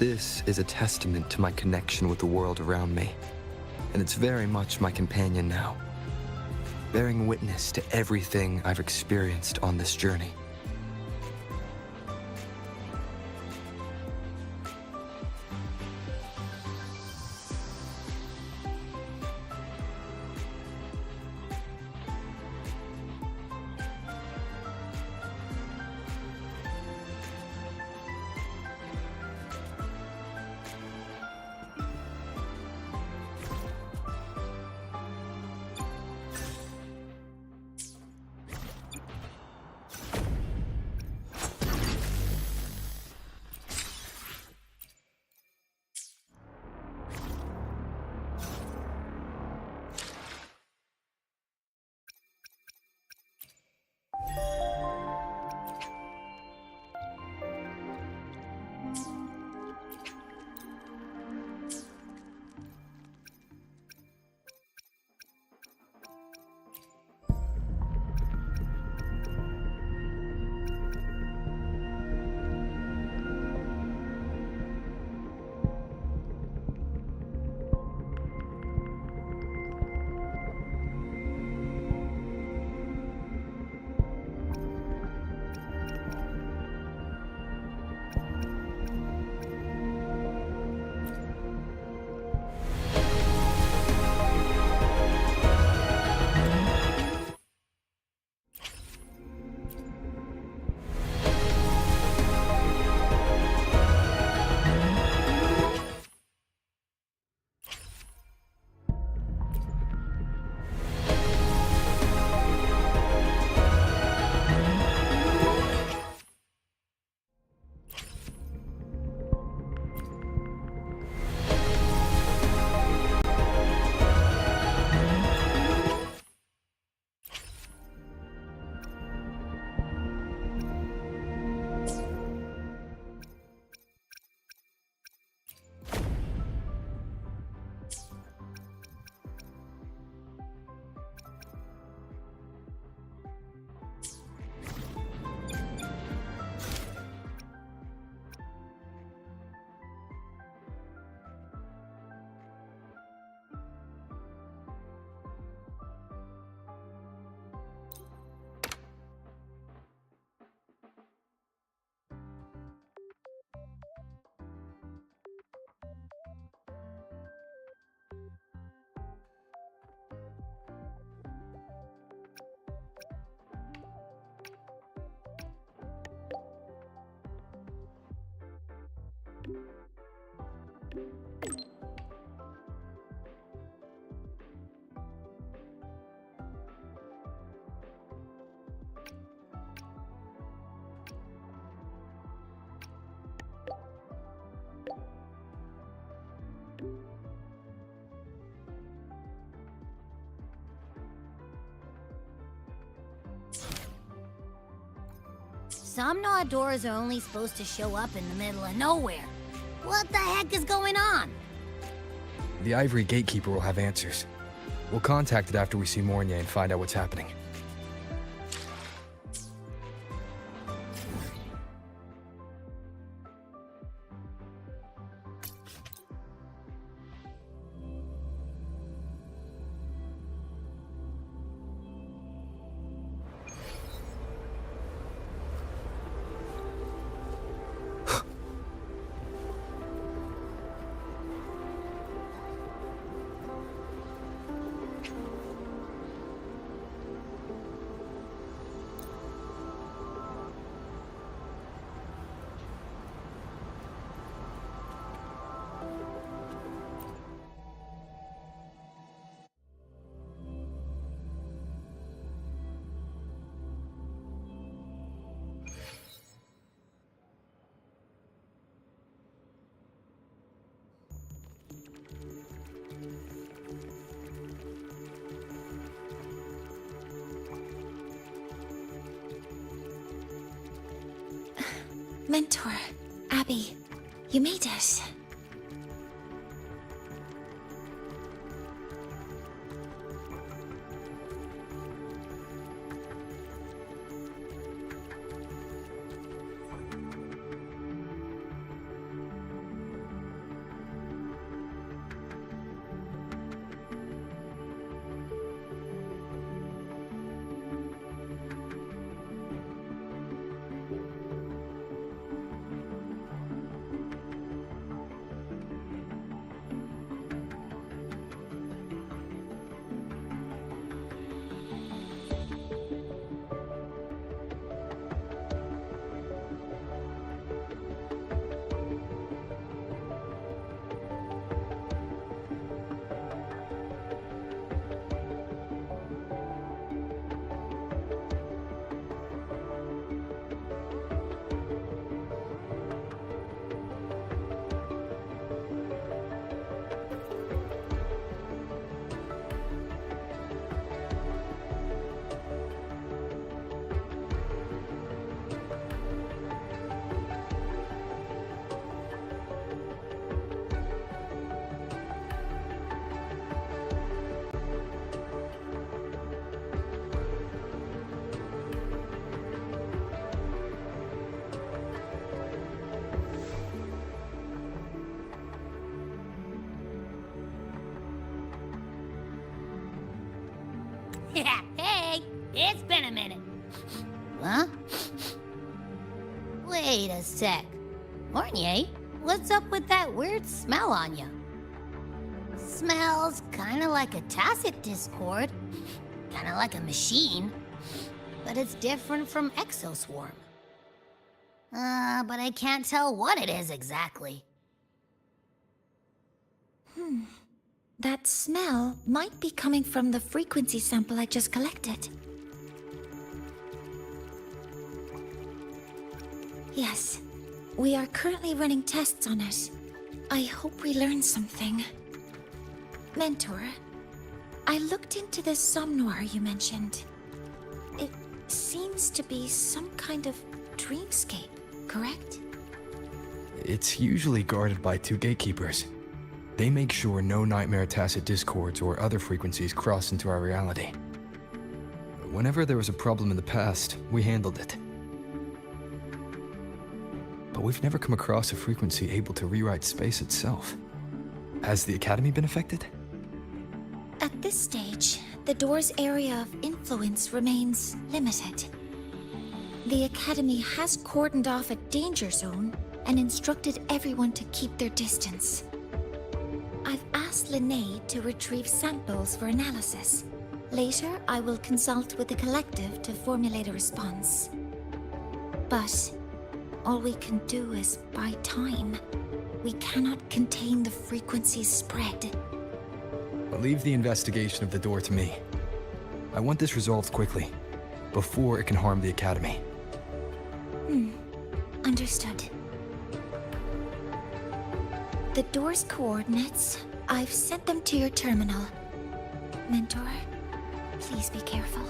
This is a testament to my connection with the world around me, and it's very much my companion now, bearing witness to everything I've experienced on this journey. Some doors are only supposed to show up in the middle of nowhere. What the heck is going on? The Ivory Gatekeeper will have answers. We'll contact it after we see Mornier and find out what's happening. Mentor, Abby, you made it. Hey, it's been a minute. Huh? Wait a sec. Mornier, what's up with that weird smell on you? Smells kinda like a tacit discord. Kinda like a machine. But it's different from Exoswarm. But I can't tell what it is exactly. That smell might be coming from the frequency sample I just collected. Yes, we are currently running tests on it. I hope we learn something. Mentor, I looked into the somnoir you mentioned. It seems to be some kind of dreamscape, correct? It's usually guarded by 2 gatekeepers. They make sure no nightmare tacit discords or other frequencies cross into our reality. Whenever there was a problem in the past, we handled it. But we've never come across a frequency able to rewrite space itself. Has the Academy been affected? At this stage, the door's area of influence remains limited. The Academy has cordoned off a danger zone and instructed everyone to keep their distance. I've asked Linnae to retrieve samples for analysis. Later, I will consult with the collective to formulate a response. But all we can do is buy time. We cannot contain the frequency's spread. Leave the investigation of the door to me. I want this resolved quickly, before it can harm the Academy. Understood. The door's coordinates, I've sent them to your terminal. Mentor, please be careful.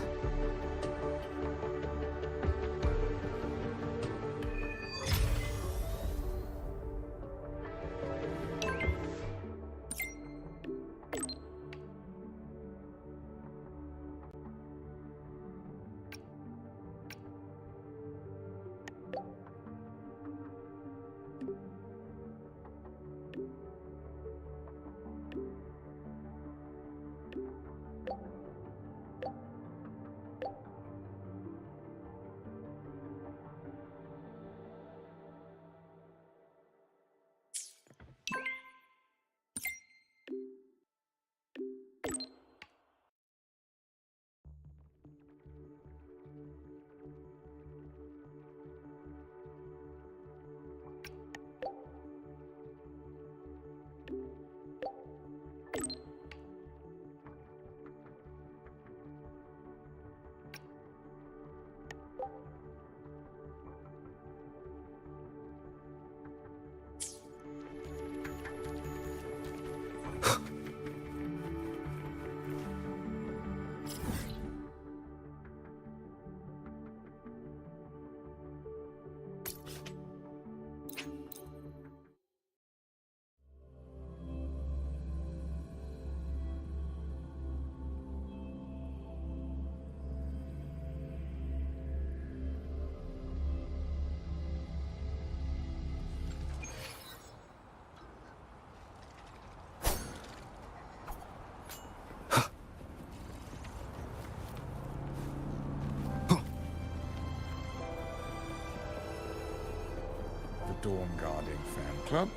Storm Guarding Fan Club,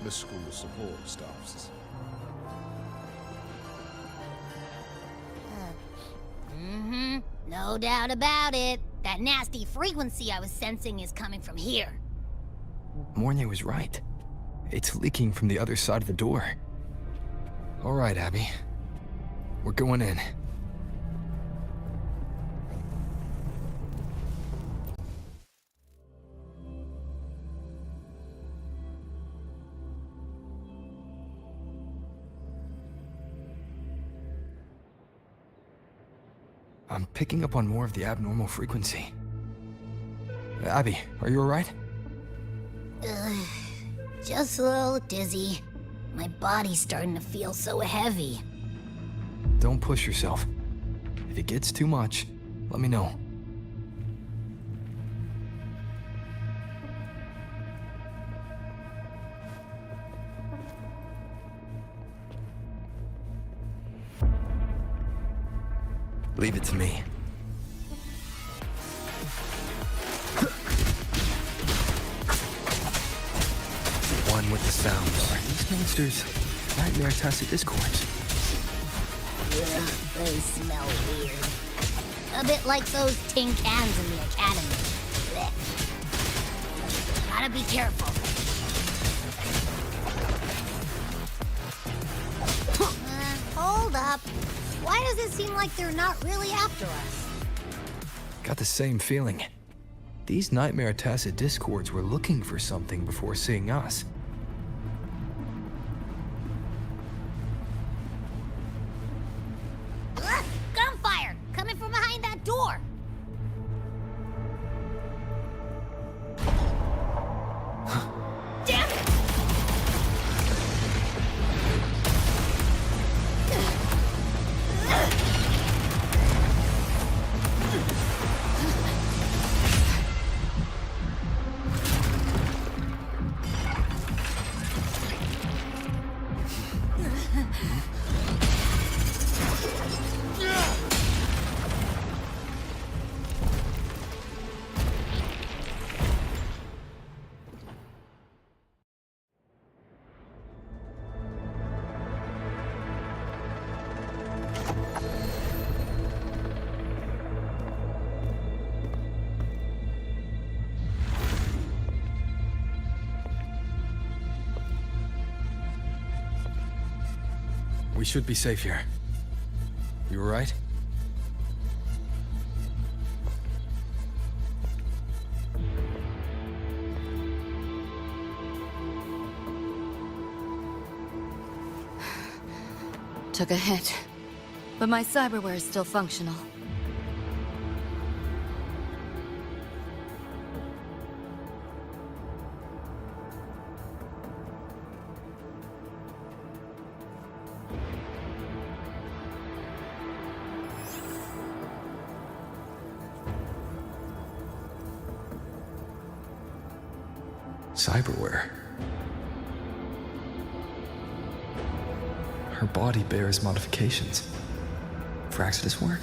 the school support staffs. No doubt about it. That nasty frequency I was sensing is coming from here. Mornier was right. It's leaking from the other side of the door. All right, Abby. We're going in. I'm picking up on more of the abnormal frequency. Abby, are you alright? Just a little dizzy. My body's starting to feel so heavy. Don't push yourself. If it gets too much, let me know. Leave it to me. One with the sounds. Are these monsters nightmare tacit discords? Ugh, they smell weird. A bit like those tin cans in the academy. Blech. Gotta be careful. Hold up. Why does it seem like they're not really after us? Got the same feeling. These nightmare tacit discords were looking for something before seeing us. Gunfire! Coming from behind that door! Damn it! We should be safe here. You alright? Took a hit, but my cyberware is still functional. Cyberware. Her body bears modifications. For Exodus work?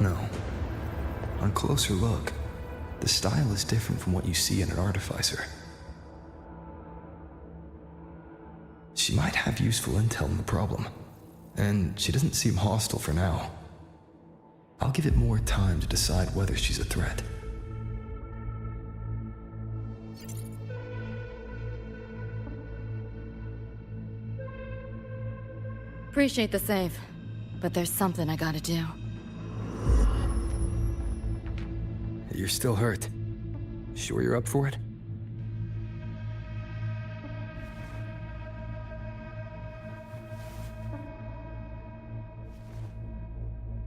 No. On closer look, the style is different from what you see in an artificer. She might have useful intel on the problem, and she doesn't seem hostile for now. I'll give it more time to decide whether she's a threat. Appreciate the save, but there's something I gotta do. You're still hurt. Sure you're up for it?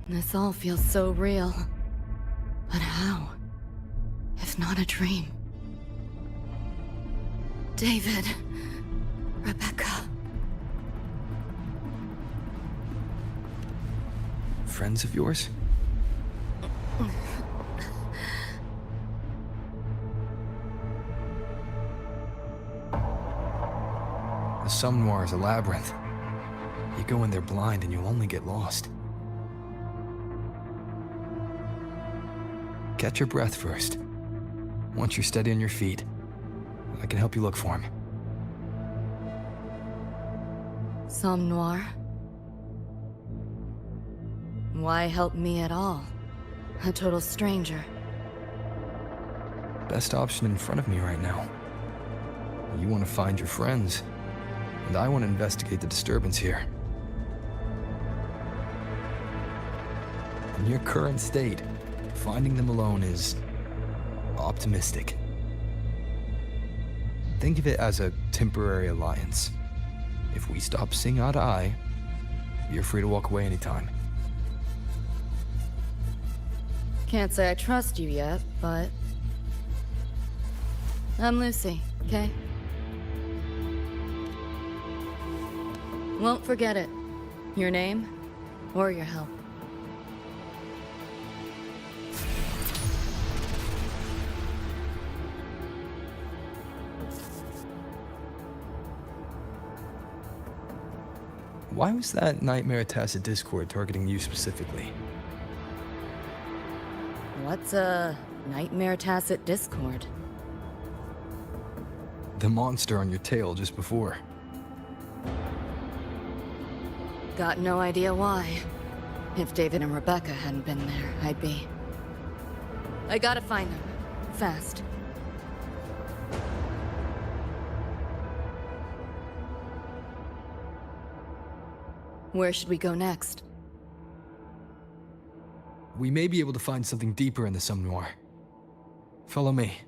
This all feels so real. But how? If not a dream? David. Rebecca. Friends of yours? The Sumnoir is a labyrinth. You go in there blind and you'll only get lost. Catch your breath first. Once you're steady on your feet, I can help you look for him. Somme Noir? Why help me at all? A total stranger. Best option in front of me right now. You want to find your friends, and I want to investigate the disturbance here. In your current state, finding them alone is optimistic. Think of it as a temporary alliance. If we stop seeing eye to eye, you're free to walk away anytime. Can't say I trust you yet, but... I'm Lucy, okay? Won't forget it. Your name, or your help. Why was that Nightmare Tacit Discord targeting you specifically? What's a Nightmare Tacit Discord? The monster on your tail just before. Got no idea why. If David and Rebecca hadn't been there, I'd be... I gotta find them. Fast. Where should we go next? We may be able to find something deeper in the Somme Noir. Follow me.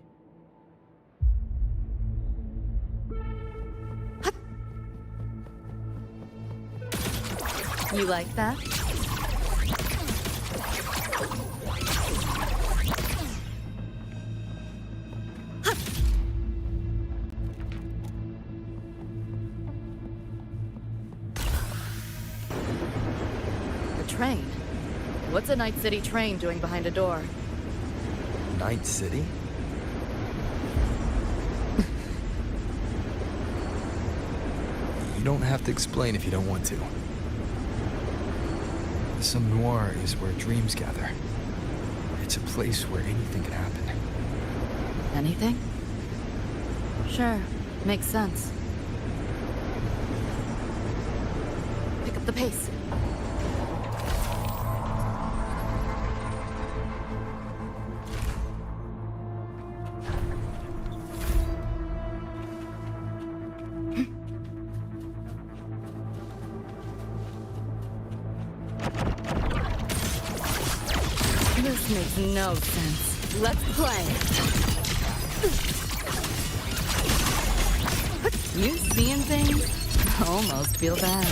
You like that? The train? What's a Night City train doing behind a door? Night City? You don't have to explain if you don't want to. The Somme Noir is where dreams gather. It's a place where anything can happen. Anything? Sure, makes sense. Pick up the pace. This makes no sense. Let's play. You seeing things? Almost feel bad.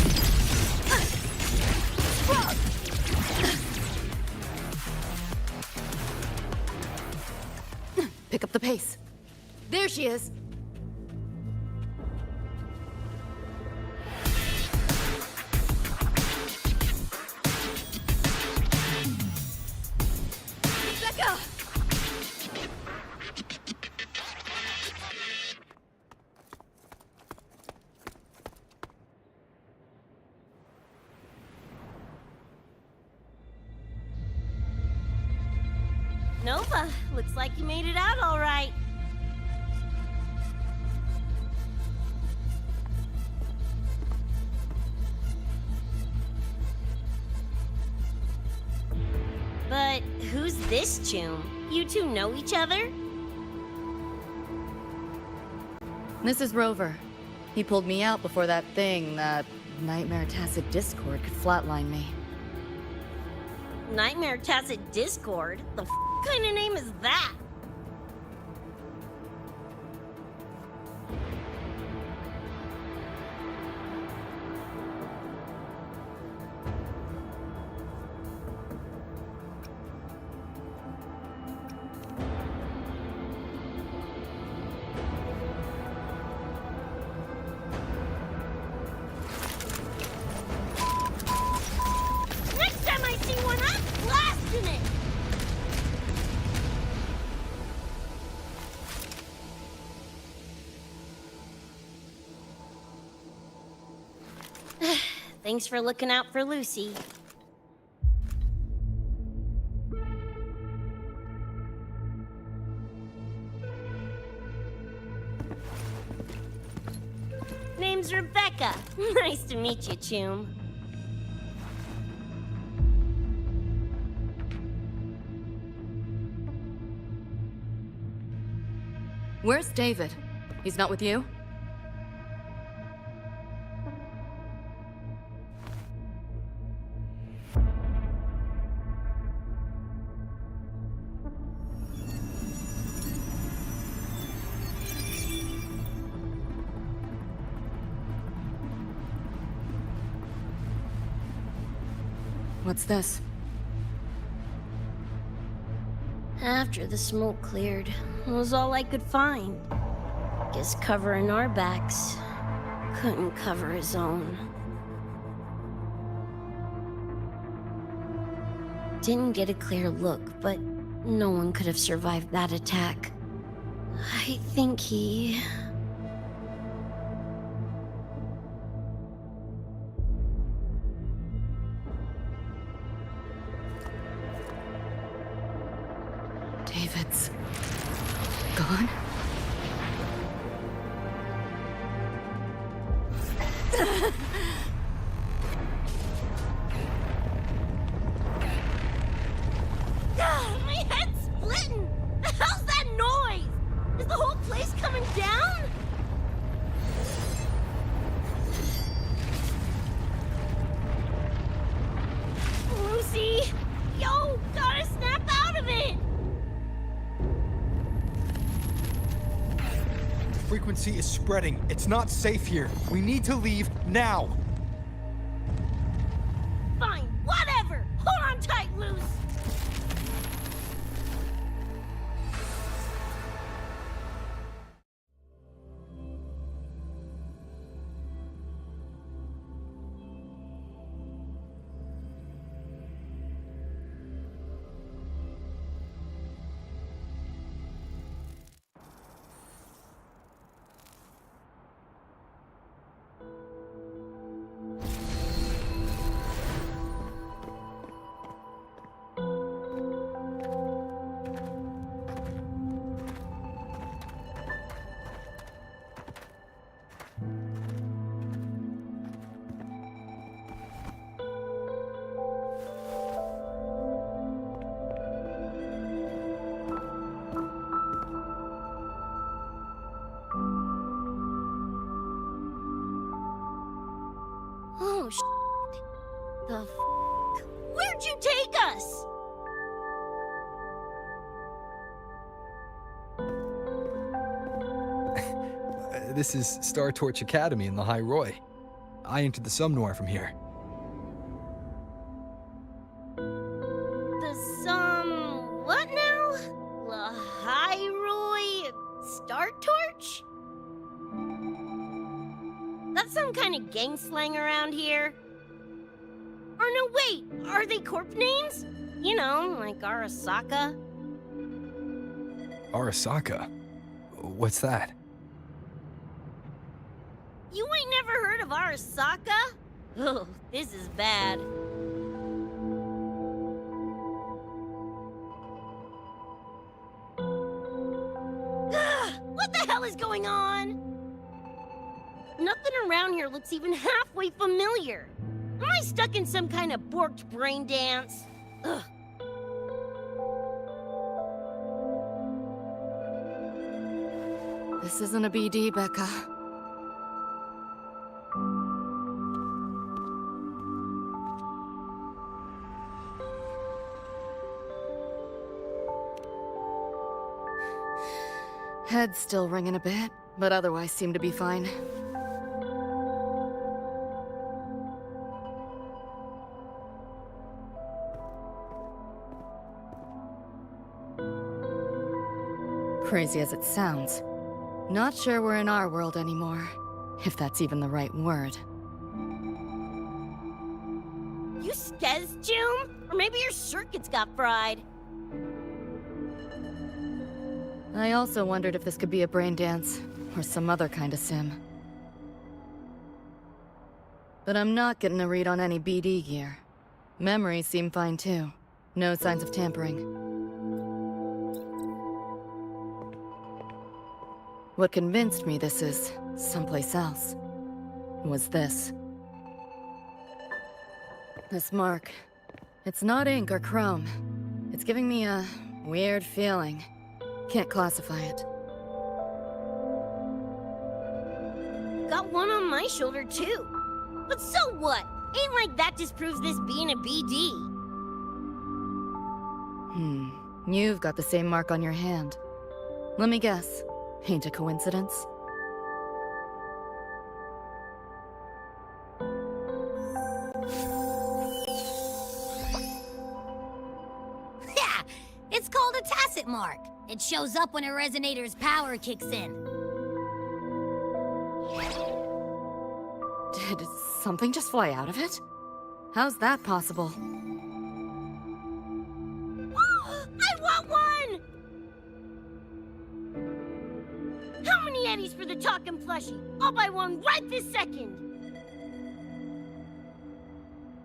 Pick up the pace. There she is. Becca! Nova, looks like you made it out all right. But who's this Choom? You two know each other? This is Rover. He pulled me out before that thing, that Nightmare Tacit Discord, could flatline me. Nightmare Tacit Discord? The kind of name is that? Next time I see one, I'm blasting it! Thanks for looking out for Lucy. Name's Rebecca. Nice to meet you, Choom. Where's David? He's not with you? What's this? After the smoke cleared, it was all I could find. Guess covering our backs couldn't cover his own. Didn't get a clear look, but no one could have survived that attack. I think he... David's gone? My head's splitting! The hell's that noise? Is the whole place coming down? Lucy! Yo, gotta snap out of it! Frequency is spreading. It's not safe here. We need to leave now. Fine, whatever! Hold on tight, Luce! Oh, shit. The f***? Where'd you take us? This is Star Torch Academy in the High Roy. I entered the Sumnor from here. The what now? La Hyroi Star Torch? That's some kind of gang slang around here. Or no, wait, are they corp names? You know, like Arasaka. Arasaka? What's that? You ain't never heard of Arasaka? Oh, this is bad. Ugh, what the hell is going on? Nothing around here looks even halfway familiar. Am I stuck in some kind of borked brain dance? Ugh. This isn't a BD, Becca. Head's still ringing a bit, but otherwise seem to be fine. Crazy as it sounds, not sure we're in our world anymore, if that's even the right word. You skez, June? Or maybe your circuits got fried. I also wondered if this could be a brain dance, or some other kind of sim. But I'm not getting a read on any BD gear. Memories seem fine too. No signs of tampering. What convinced me this is someplace else was this. This mark. It's not ink or chrome. It's giving me a weird feeling. Can't classify it. Got one on my shoulder, too. But so what? Ain't like that disproves this being a BD. You've got the same mark on your hand. Let me guess. Ain't a coincidence? Yeah, it's called a tacit mark. It shows up when a resonator's power kicks in. Did something just fly out of it? How's that possible? I want one! How many eddies for the talking plushie? I'll buy one right this second!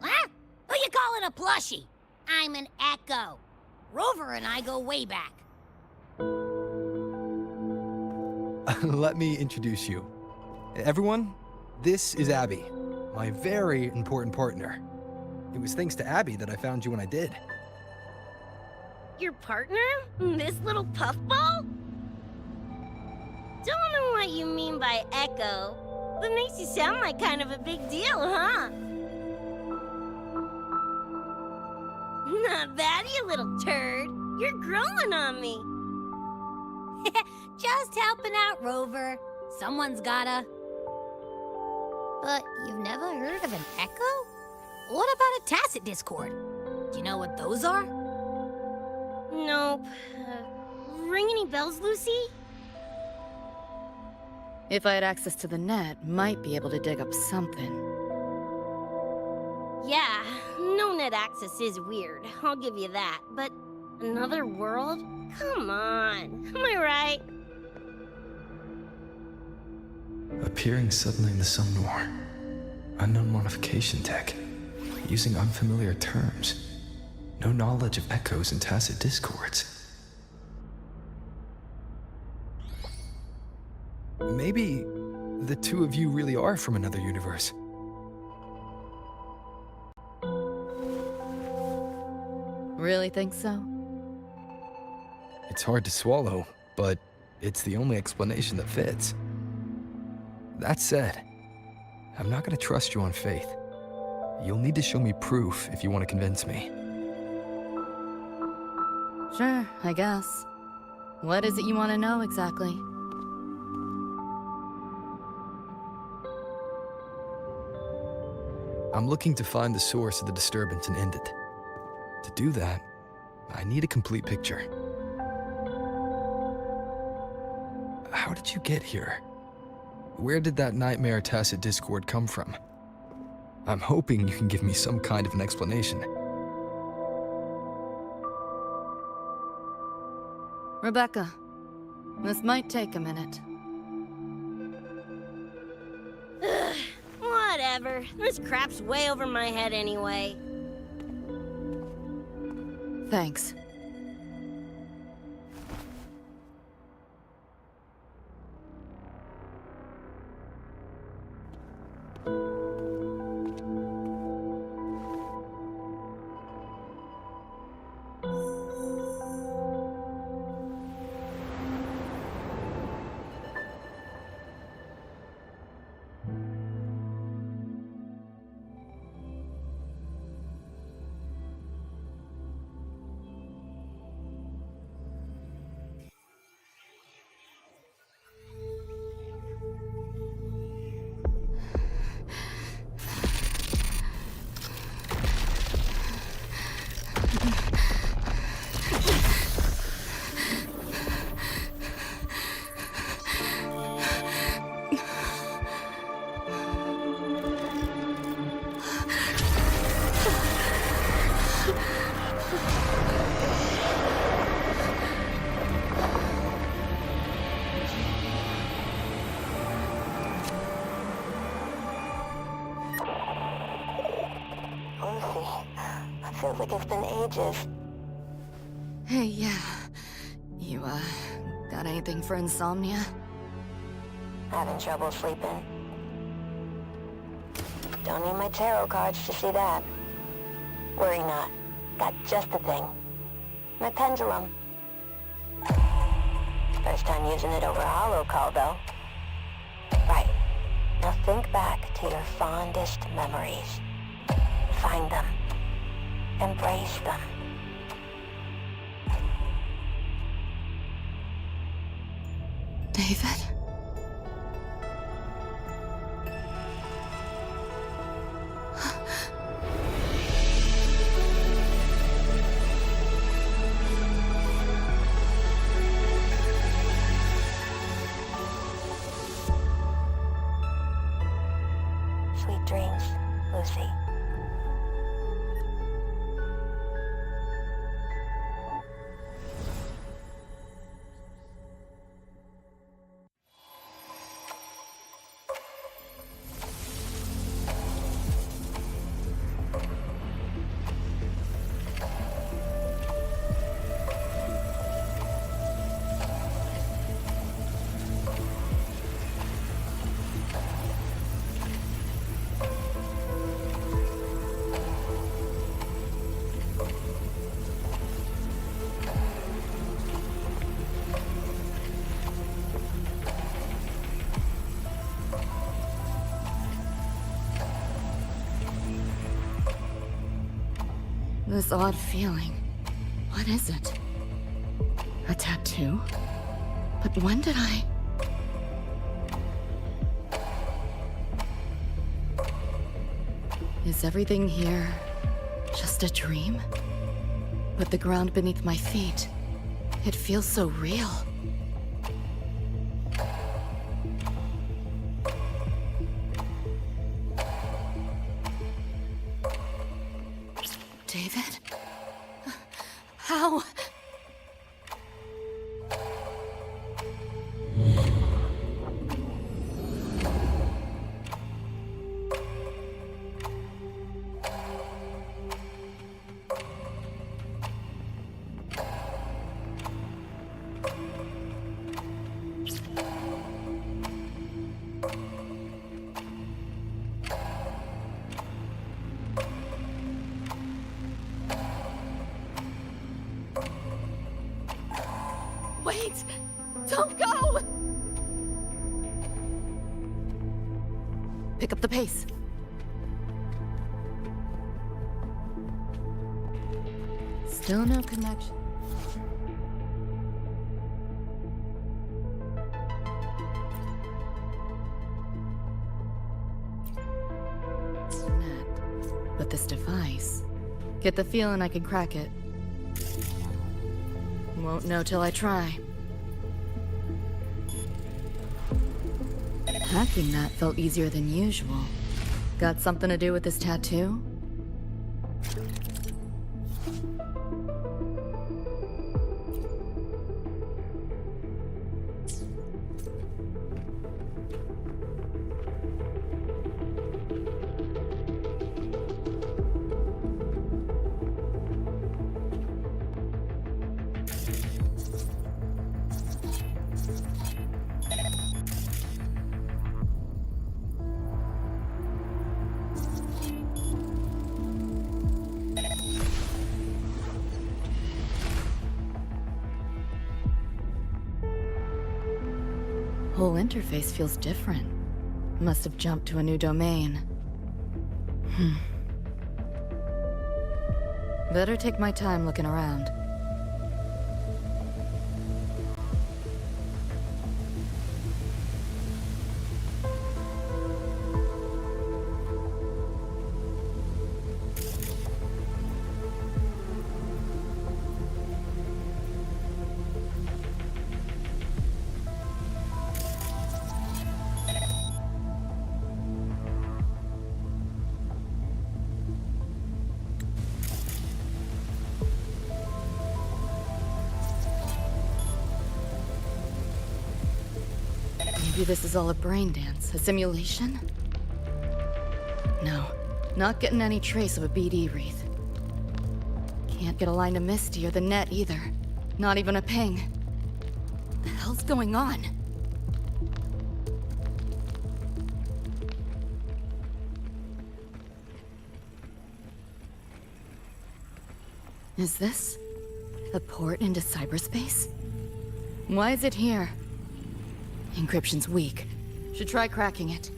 Huh? Who you calling a plushie? I'm an Echo. Rover and I go way back. Let me introduce you. Everyone, this is Abby, my very important partner. It was thanks to Abby that I found you when I did. Your partner? This little puffball? Don't know what you mean by Echo, but makes you sound like kind of a big deal, huh? Not bad, you little turd. You're growing on me. Just helping out, Rover. Someone's gotta. But you've never heard of an Echo? What about a tacit discord? Do you know what those are? Nope. Ring any bells, Lucy? If I had access to the net, might be able to dig up something. Yeah, no net access is weird. I'll give you that. But another world? Come on. Am I right? Appearing suddenly in the Sumnor. Unknown modification tech. Using unfamiliar terms. No knowledge of echoes and tacit discords. Maybe the two of you really are from another universe. Really think so? It's hard to swallow, but it's the only explanation that fits. That said, I'm not gonna trust you on faith. You'll need to show me proof if you want to convince me. Sure, I guess. What is it you want to know exactly? I'm looking to find the source of the disturbance and end it. To do that, I need a complete picture. How did you get here? Where did that nightmare tacit discord come from? I'm hoping you can give me some kind of an explanation. Rebecca, this might take a minute. Ugh, whatever. This crap's way over my head anyway. Thanks. Feels like it's been ages. Hey, yeah. You, got anything for insomnia? Having trouble sleeping? Don't need my tarot cards to see that. Worry not. Got just the thing. My pendulum. First time using it over a holo call, though. Right. Now think back to your fondest memories. Find them. Embrace them. David? Sweet dreams, Lucy. This odd feeling. What is it? A tattoo? But when did I... Is everything here just a dream? But the ground beneath my feet, it feels so real. David? How? Wait! Don't go! Pick up the pace. Still no connection. But this device... Get the feeling I could crack it. Won't know till I try. Hacking that felt easier than usual. Got something to do with this tattoo? Whole interface feels different. Must have jumped to a new domain. Better take my time looking around. Maybe this is all a brain dance, a simulation? No, not getting any trace of a BD wreath. Can't get a line to Misty or the net either. Not even a ping. What the hell's going on? Is this the port into cyberspace? Why is it here? Encryption's weak. Should try cracking it.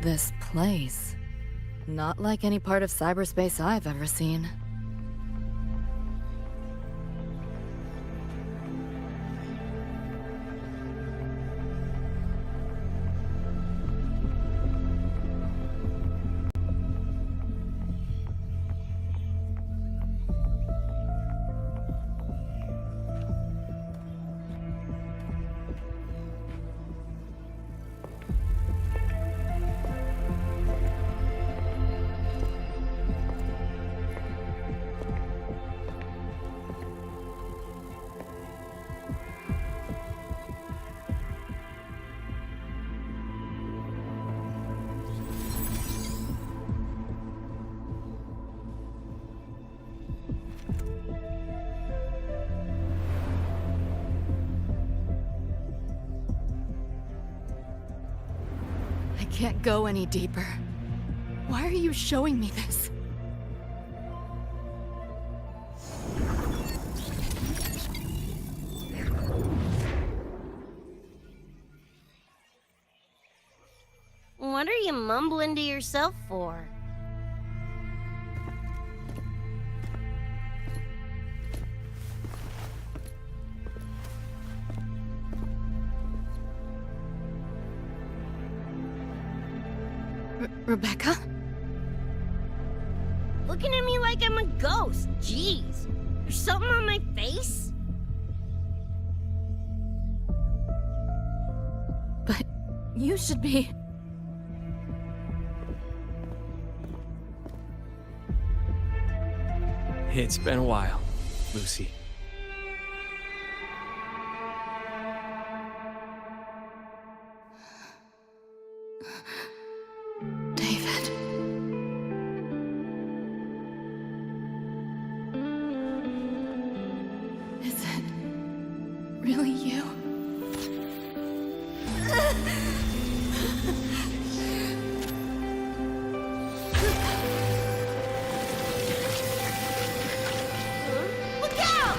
This place. Not like any part of cyberspace I've ever seen. I can't go any deeper. Why are you showing me this? What are you mumbling to yourself for? Rebecca? Looking at me like I'm a ghost. Jeez. There's something on my face? But you should be... It's been a while, Lucy. David. Is it really you? Look out!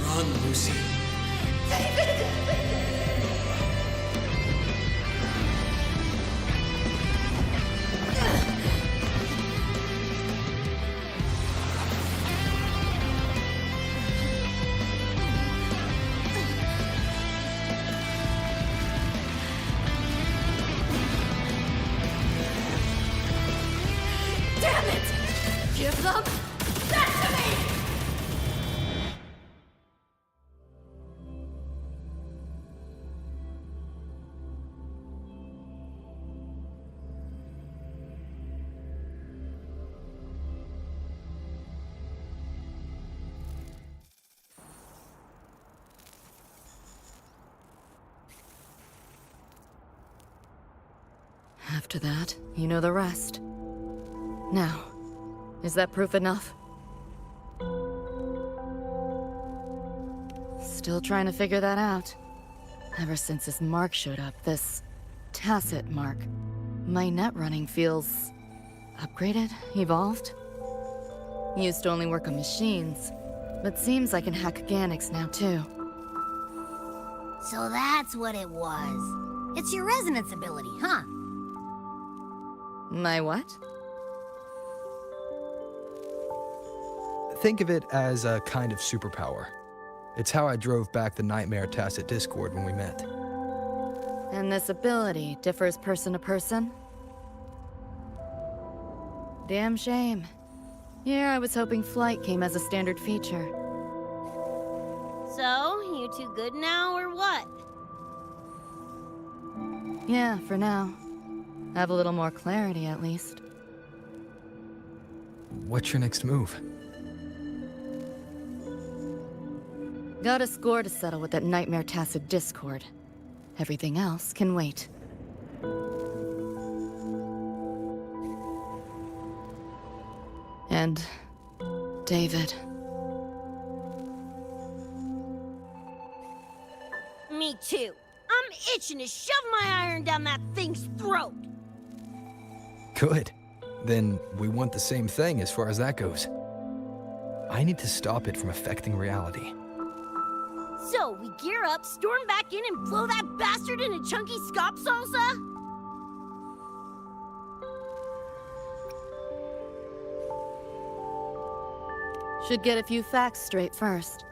Run, Lucy. Damn it! Give them that to me! After that, you know the rest. Now, is that proof enough? Still trying to figure that out. Ever since this mark showed up, this tacit mark, my net running feels upgraded, evolved. Used to only work on machines, but seems I can hack organics now too. So that's what it was. It's your resonance ability, huh? My what? Think of it as a kind of superpower. It's how I drove back the Nightmare Tacit Discord when we met. And this ability differs person to person? Damn shame. Here I was hoping flight came as a standard feature. So, you two good now, or what? Yeah, for now. Have a little more clarity, at least. What's your next move? Got a score to settle with that Nightmare Tacit Discord. Everything else can wait. And David. Me too. I'm itching to shove my iron down that thing's throat. Good. Then we want the same thing as far as that goes. I need to stop it from affecting reality. So, we gear up, storm back in, and blow that bastard into chunky scop salsa? Should get a few facts straight first.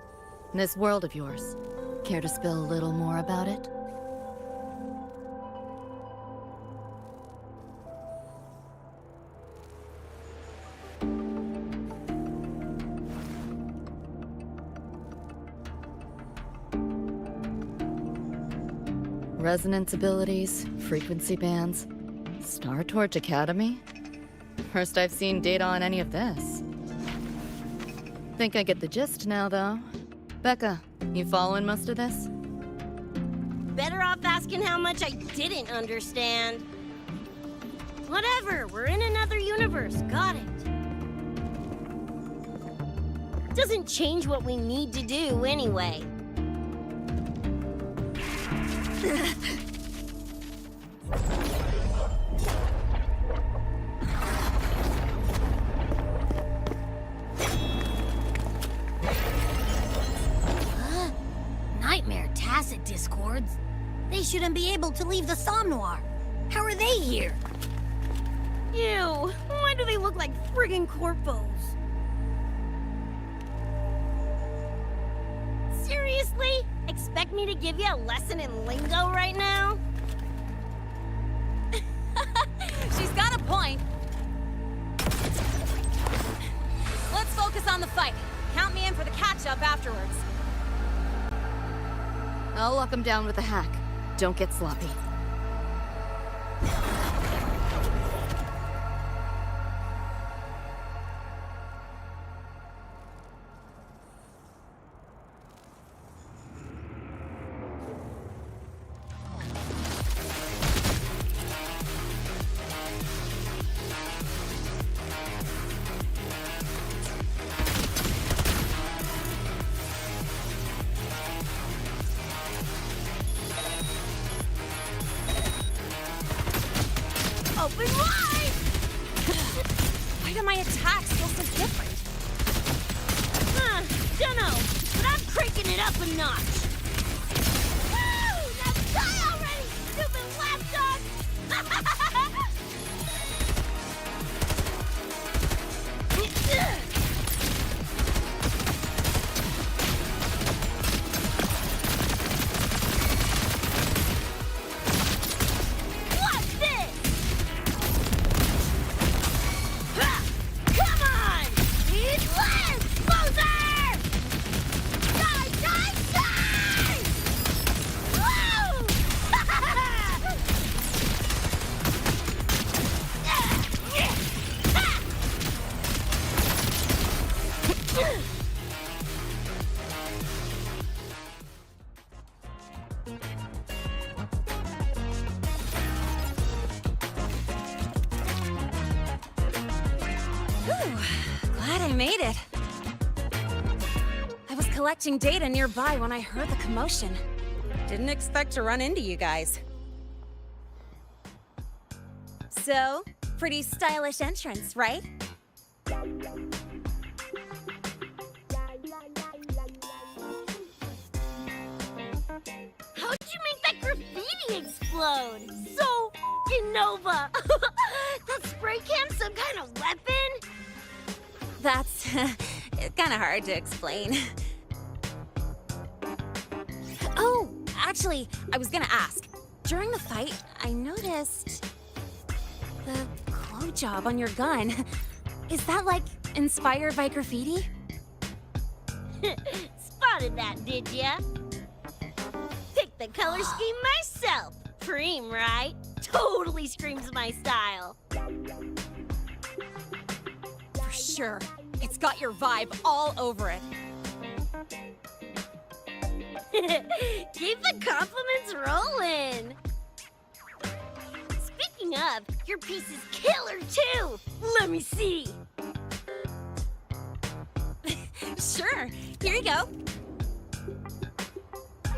This world of yours. Care to spill a little more about it? Resonance abilities, frequency bands, Star Torch Academy? First I've seen data on any of this. Think I get the gist now, though. Becca, you following most of this? Better off asking how much I didn't understand. Whatever, we're in another universe, got it. Doesn't change what we need to do anyway. Nightmare Tacit Discords? They shouldn't be able to leave the Somnoir. How are they here? Ew, why do they look like friggin' corpos? Seriously? Expect me to give you a lesson in lingo right now? She's got a point. Let's focus on the fight. Count me in for the catch-up afterwards. I'll lock him down with a hack. Don't get sloppy. Open wide! Why do my attacks feel so different? Dunno, but I'm cranking it up a notch. Woo! Now die already, stupid lapdog! What's this? Come on! Need less! Loser! Die, die, die! Woo! Glad I made it. I was collecting data nearby when I heard the commotion. Didn't expect to run into you guys. So, pretty stylish entrance, right? How'd you make that graffiti explode? So, Genova! That spray can some kind of weapon? That's kind of hard to explain. Oh, actually, I was gonna ask. During the fight, I noticed the glow job on your gun. Is that, like, inspired by graffiti? Spotted that, did ya? Picked the color scheme myself. Preem, right? Totally screams my style. For sure. It's got your vibe all over it. Keep the compliments rolling. Speaking of, your piece is killer too. Let me see. Sure. Here you go.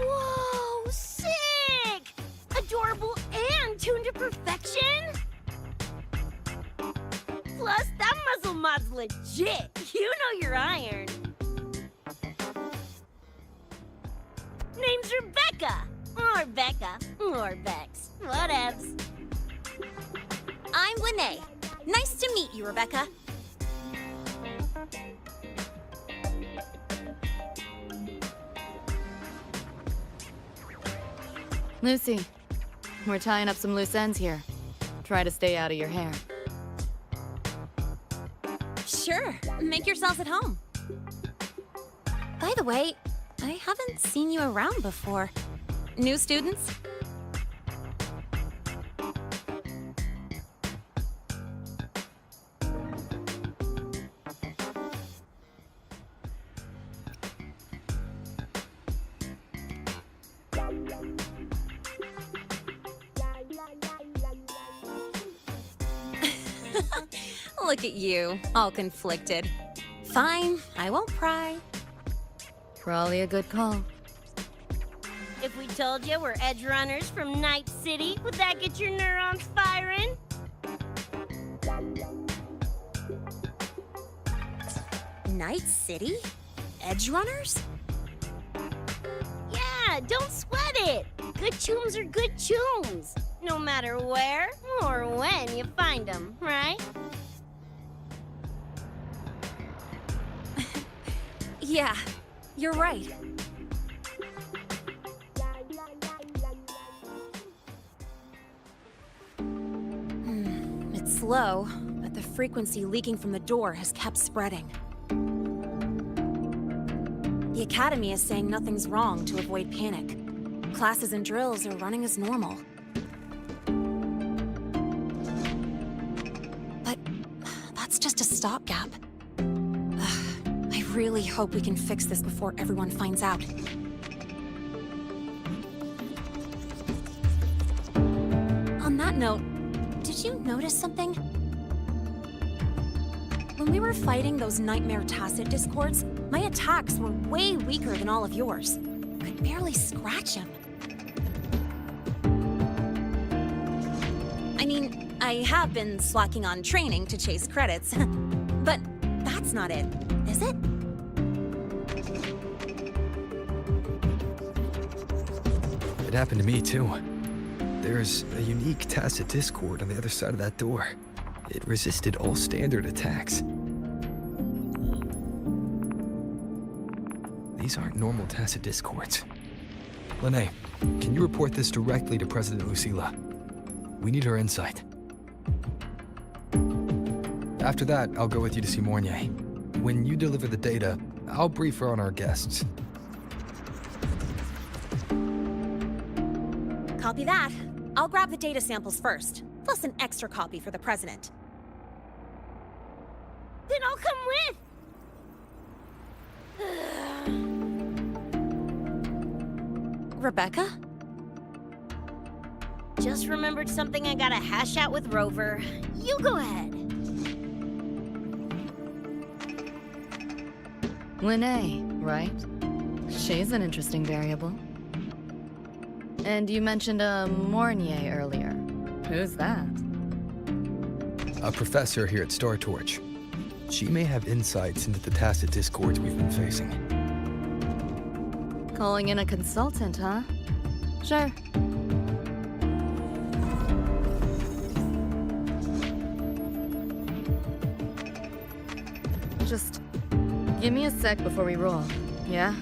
Whoa, sick! Adorable and tuned to perfection? Plus, that muzzle mod's legit. You know your iron. Name's Rebecca. Or Becca. Or Bex. Whatevs. I'm Lene. Nice to meet you, Rebecca. Lucy, we're tying up some loose ends here. Try to stay out of your hair. Sure. Make yourselves at home. By the way, I haven't seen you around before. New students? Look at you, all conflicted. Fine, I won't pry. Probably a good call. If we told you we're Edgerunners from Night City, would that get your neurons firing? Night City? Edgerunners? Yeah, don't sweat it. Good tunes are good tunes. No matter where or when you find them, right? Yeah, you're right. It's slow, but the frequency leaking from the door has kept spreading. The Academy is saying nothing's wrong to avoid panic. Classes and drills are running as normal. But that's just a stopgap. I really hope we can fix this before everyone finds out. On that note, did you notice something? When we were fighting those nightmare tacit discords, my attacks were way weaker than all of yours. Could barely scratch him. I mean, I have been slacking on training to chase credits, but that's not it, is it? It happened to me, too. There's a unique tacit discord on the other side of that door. It resisted all standard attacks. These aren't normal tacit discords. Lene, can you report this directly to President Lucilla? We need her insight. After that, I'll go with you to see Mornier. When you deliver the data, I'll brief her on our guests. Copy that. I'll grab the data samples first, plus an extra copy for the president. Then I'll come with. Rebecca? Just remembered something I gotta hash out with Rover. You go ahead. Lene, right? She's an interesting variable. And you mentioned a Mornier earlier. Who's that? A professor here at Star Torch. She may have insights into the tacit discords we've been facing. Calling in a consultant, huh? Sure. Just give me a sec before we roll, yeah?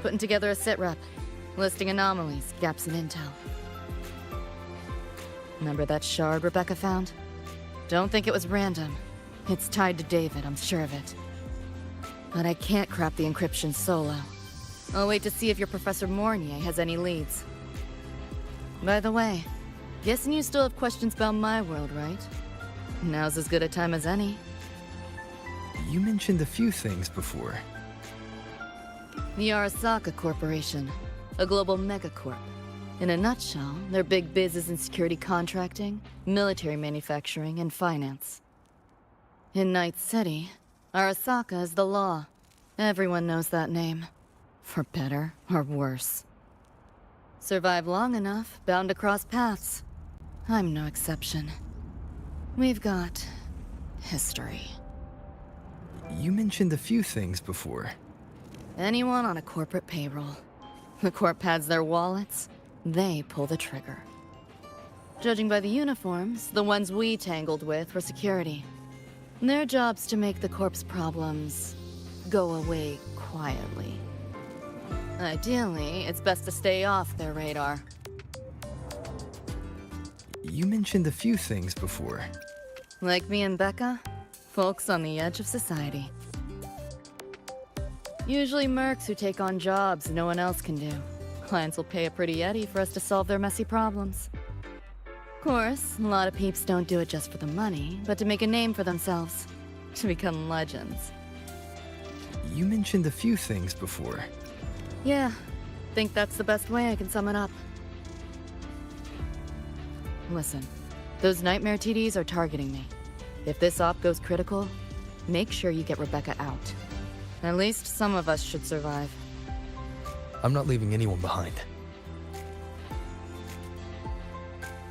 Putting together a sitrep, listing anomalies, gaps in intel. Remember that shard Rebecca found? Don't think it was random. It's tied to David, I'm sure of it. But I can't crack the encryption solo. I'll wait to see if your Professor Mornier has any leads. By the way, guessing you still have questions about my world, right? Now's as good a time as any. You mentioned a few things before. The HaerZa Corporation, a global megacorp. In a nutshell, their big biz is in security contracting, military manufacturing, and finance. In Night City, Arasaka is the law. Everyone knows that name. For better or worse. Survive long enough, bound to cross paths. I'm no exception. We've got history. You mentioned a few things before. Anyone on a corporate payroll. The corp pads their wallets, they pull the trigger. Judging by the uniforms, the ones we tangled with were security. Their job's to make the corp's problems go away quietly. Ideally, it's best to stay off their radar. You mentioned a few things before. Like me and Becca, folks on the edge of society. Usually mercs who take on jobs no one else can do. Clients will pay a pretty eddy for us to solve their messy problems. Of course, a lot of peeps don't do it just for the money, but to make a name for themselves. To become legends. You mentioned a few things before. Yeah, think that's the best way I can sum it up. Listen, those nightmare TDs are targeting me. If this op goes critical, make sure you get Rebecca out. At least some of us should survive. I'm not leaving anyone behind.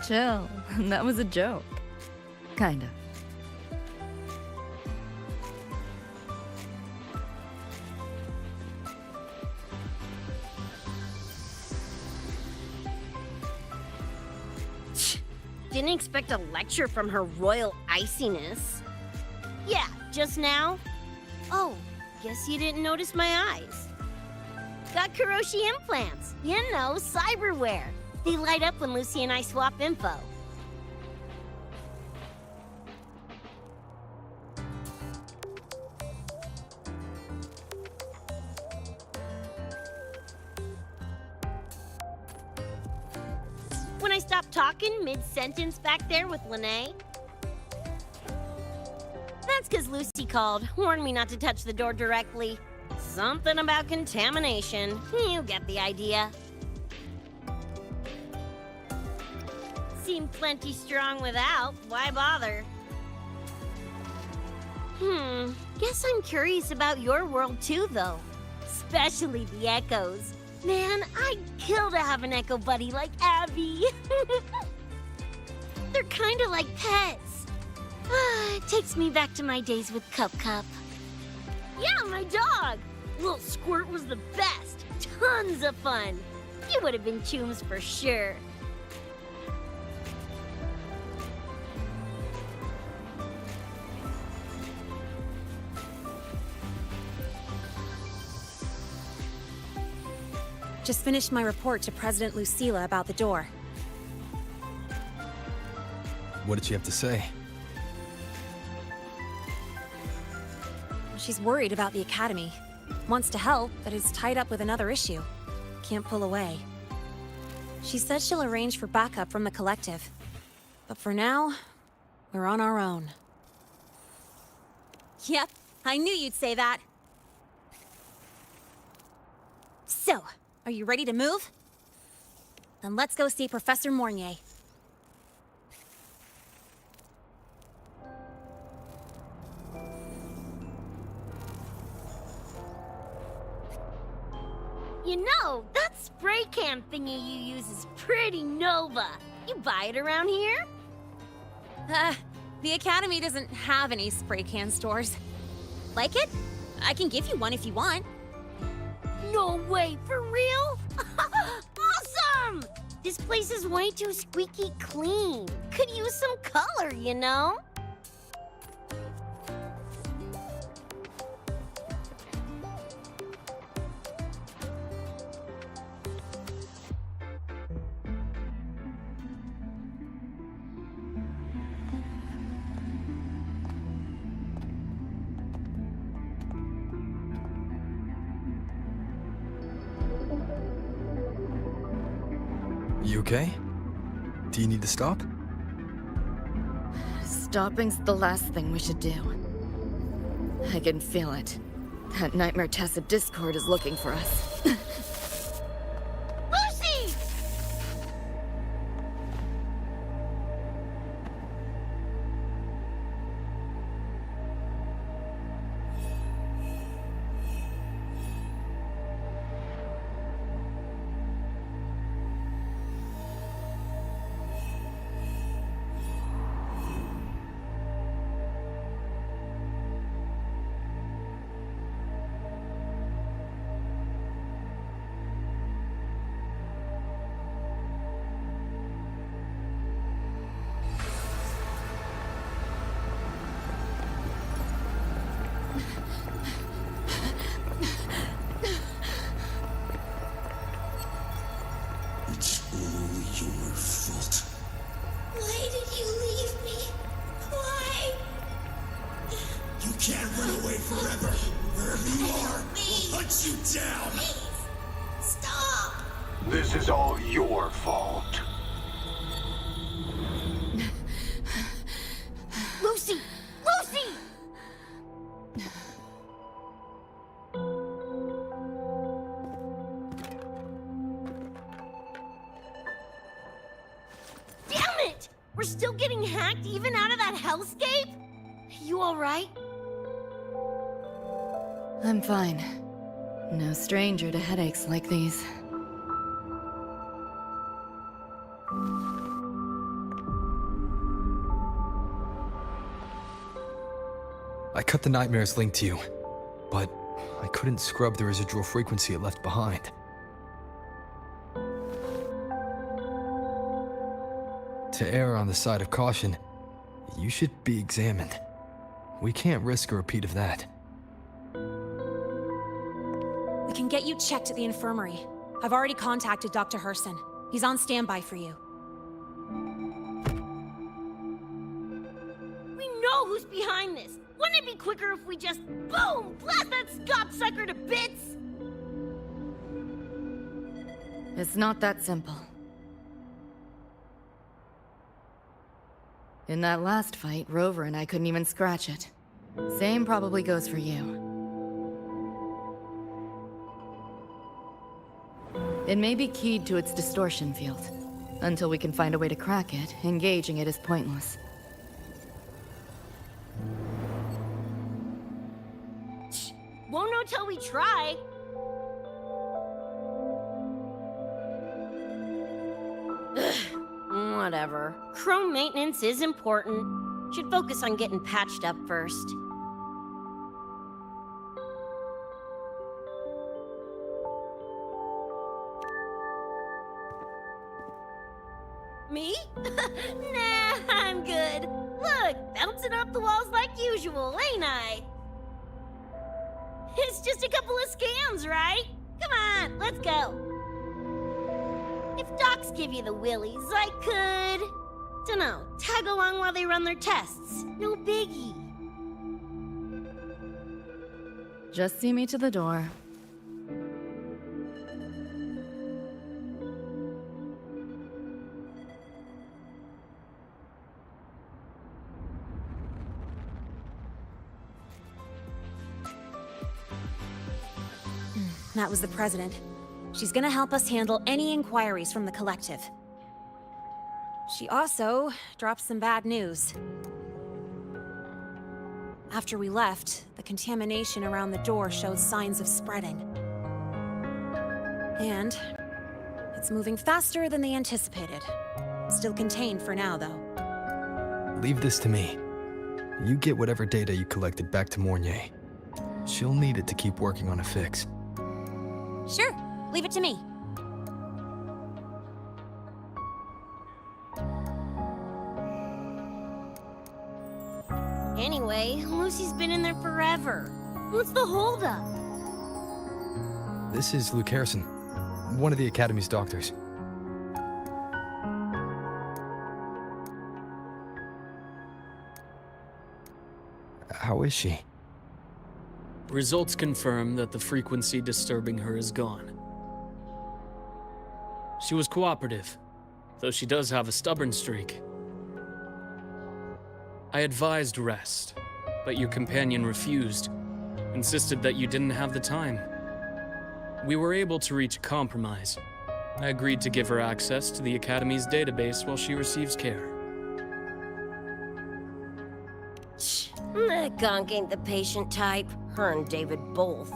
Chill, that was a joke. Kinda. Didn't expect a lecture from her royal iciness. Yeah, just now? Oh, guess you didn't notice my eyes. Got Kuroshi implants. You know, cyberware. They light up when Lucy and I swap info. When I stopped talking mid-sentence back there with Lene? That's because Lucy called, warned me not to touch the door directly. Something about contamination. You get the idea. Seemed plenty strong without. Why bother? Guess I'm curious about your world too, though. Especially the echoes. Man, I'd kill to have an echo buddy like Abby. They're kind of like pets. It takes me back to my days with Cup. Yeah, my dog. Little Squirt was the best. Tons of fun. You would have been chooms for sure. Just finished my report to President Lucilla about the door. What did she have to say? She's worried about the Academy. Wants to help, but is tied up with another issue. Can't pull away. She said she'll arrange for backup from the collective. But for now, we're on our own. Yep, I knew you'd say that. So, are you ready to move? Then let's go see Professor Mornier. You know, that spray can thingy you use is pretty Nova. You buy it around here? The Academy doesn't have any spray can stores. Like it? I can give you one if you want. No way, for real? Awesome! This place is way too squeaky clean. Could use some color, you know? You okay? Do you need to stop? Stopping's the last thing we should do. I can feel it. That Nightmare Tacit Discord is looking for us. Lucy! It's all your fault. Why did you leave me? Why? You can't run away forever. Wherever you are, we'll hunt you down. Please, stop! This is all your fault. Lucy! Lucy! Damn it! We're still getting hacked even out of that hellscape? You alright? I'm fine. No stranger to headaches like these. I cut the nightmares linked to you, but I couldn't scrub the residual frequency it left behind. To err on the side of caution, you should be examined. We can't risk a repeat of that. We can get you checked at the infirmary. I've already contacted Dr. HaerZa. He's on standby for you. We know who's behind this! Wouldn't it be quicker if we just, boom, blast that gobsucker to bits? It's not that simple. In that last fight, Rover and I couldn't even scratch it. Same probably goes for you. It may be keyed to its distortion field. Until we can find a way to crack it, engaging it is pointless. Won't know till we try. Whatever. Chrome maintenance is important. Should focus on getting patched up first. Me? Nah, I'm good. Look, bouncing off the walls like usual, ain't I? It's just a couple of scans, right? Come on, let's go. If docs give you the willies, I could... dunno, tag along while they run their tests. No biggie. Just see me to the door. That was the president. She's gonna help us handle any inquiries from the collective. She also dropped some bad news. After we left, the contamination around the door showed signs of spreading. And it's moving faster than they anticipated. Still contained for now, though. Leave this to me. You get whatever data you collected back to Mornier. She'll need it to keep working on a fix. Sure, leave it to me. Anyway, Lucy's been in there forever. What's the holdup? This is HaerZa, one of the Academy's doctors. How is she? Results confirm that the frequency disturbing her is gone. She was cooperative, though she does have a stubborn streak. I advised rest, but your companion refused, insisted that you didn't have the time. We were able to reach a compromise. I agreed to give her access to the Academy's database while she receives care. That gonk ain't the patient type. Her and David both.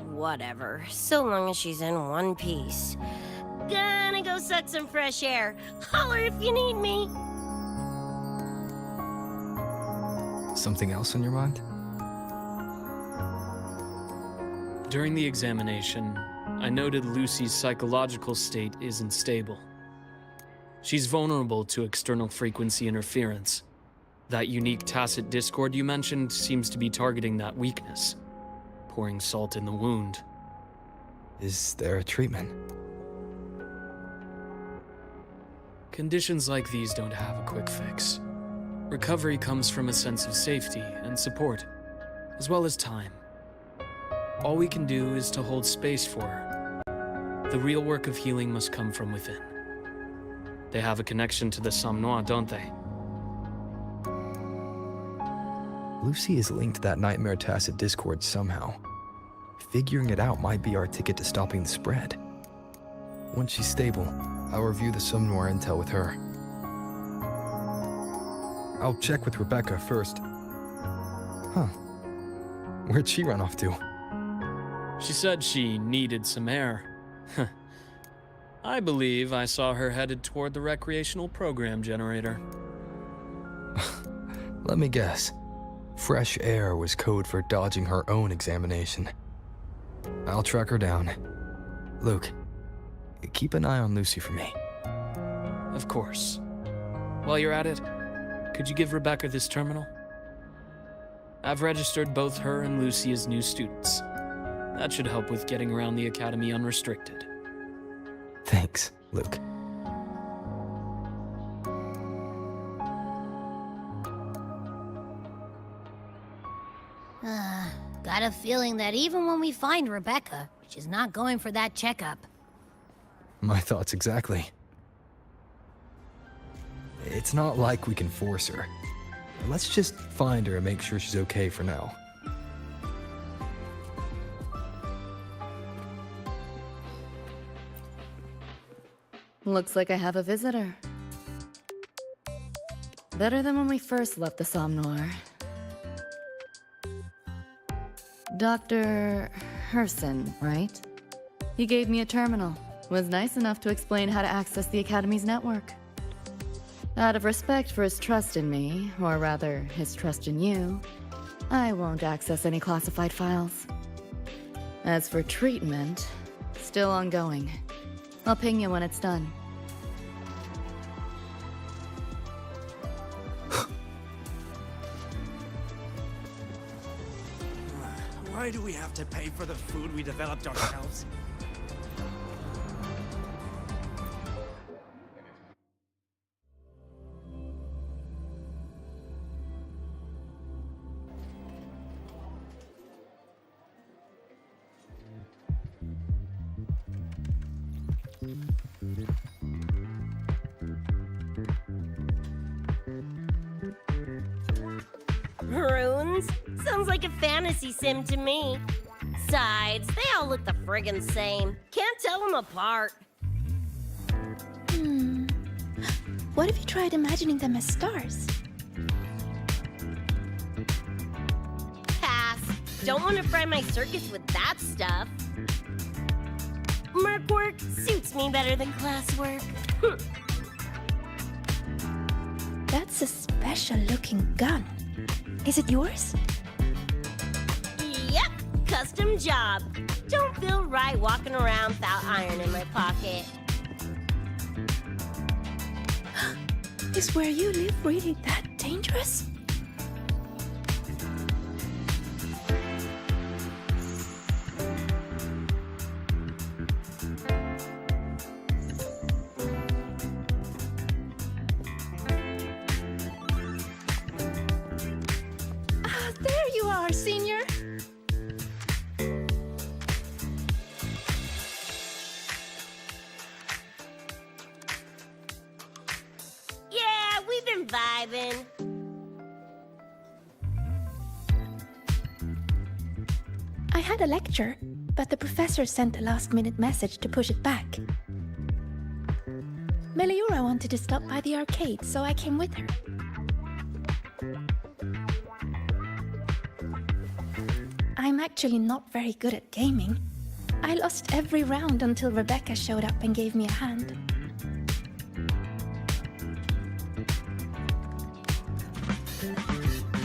Whatever, so long as she's in one piece. Gonna go suck some fresh air. Holler if you need me. Something else on your mind? During the examination, I noted Lucy's psychological state isn't stable. She's vulnerable to external frequency interference. That unique tacit discord you mentioned seems to be targeting that weakness, pouring salt in the wound. Is there a treatment? Conditions like these don't have a quick fix. Recovery comes from a sense of safety and support, as well as time. All we can do is to hold space for her. The real work of healing must come from within. They have a connection to the Somme Noir, don't they? Lucy is linked to that nightmare tacit discord somehow. Figuring it out might be our ticket to stopping the spread. Once she's stable, I'll review the Somme Noir intel with her. I'll check with Rebecca first. Huh. Where'd she run off to? She said she needed some air. I believe I saw her headed toward the recreational program generator. Let me guess. Fresh air was code for dodging her own examination. I'll track her down. Luke, keep an eye on Lucy for me. Of course. While you're at it, could you give Rebecca this terminal? I've registered both her and Lucy as new students. That should help with getting around the Academy unrestricted. Thanks, Luke. Got a feeling that even when we find Rebecca, she's not going for that checkup. My thoughts exactly. It's not like we can force her. Let's just find her and make sure she's okay for now. Looks like I have a visitor. Better than when we first left the Somme Noir. Dr. HaerZa, right? He gave me a terminal. Was nice enough to explain how to access the Academy's network. Out of respect for his trust in me, or rather, his trust in you, I won't access any classified files. As for treatment, still ongoing. I'll ping you when it's done. Why do we have to pay for the food we developed ourselves? Runes? Sounds like a fantasy sim to me. Besides, they all look the friggin' same. Can't tell them apart. What if you tried imagining them as stars? Pass. Don't want to fry my circus with that stuff. Merc work suits me better than classwork. That's a special-looking gun. Is it yours? Yep, custom job. Don't feel right walking around without iron in my pocket. Is where you live really that dangerous? There you are, Senior. vibing. I had a lecture, but the professor sent a last-minute message to push it back. Meliora wanted to stop by the arcade, so I came with her. I'm actually not very good at gaming. I lost every round until Rebecca showed up and gave me a hand.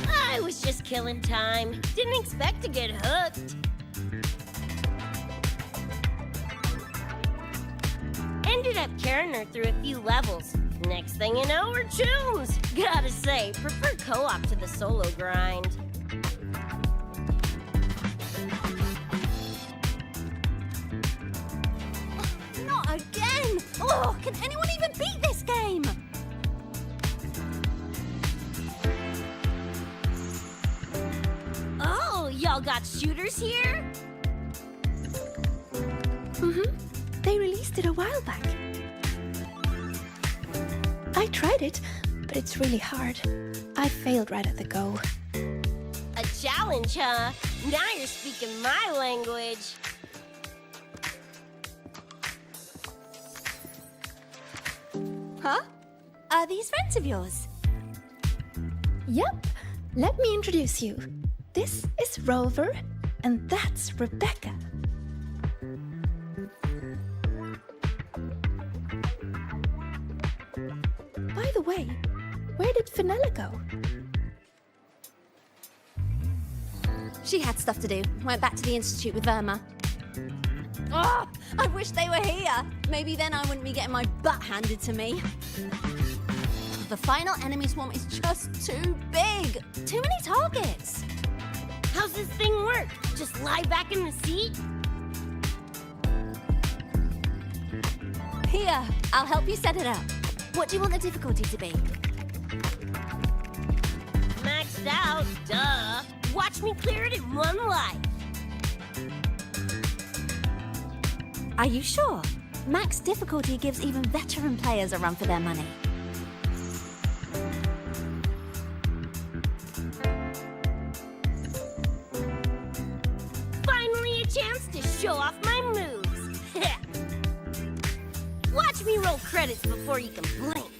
I was just killing time. Didn't expect to get hooked. Ended up carrying her through a few levels. Next thing you know, we're chums. Gotta say, prefer co-op to the solo grind. Not again! Oh, can anyone even beat this game? Oh, y'all got shooters here? They released it a while back. I tried it, but it's really hard. I failed right at the go. A challenge, huh? Now you're speaking my language. Huh? Are these friends of yours? Yep. Let me introduce you. This is Rover, and that's Rebecca. By the way, where did Fenella go? She had stuff to do. Went back to the Institute with Verma. Oh, I wish they were here. Maybe then I wouldn't be getting my butt handed to me. The final enemy swarm is just too big. Too many targets. How's this thing work? Just lie back in the seat? Here, I'll help you set it up. What do you want the difficulty to be? Maxed out, duh. Watch me clear it in one life. Are you sure? Max difficulty gives even veteran players a run for their money. Finally a chance to show off my moves. Watch me roll credits before you can blink.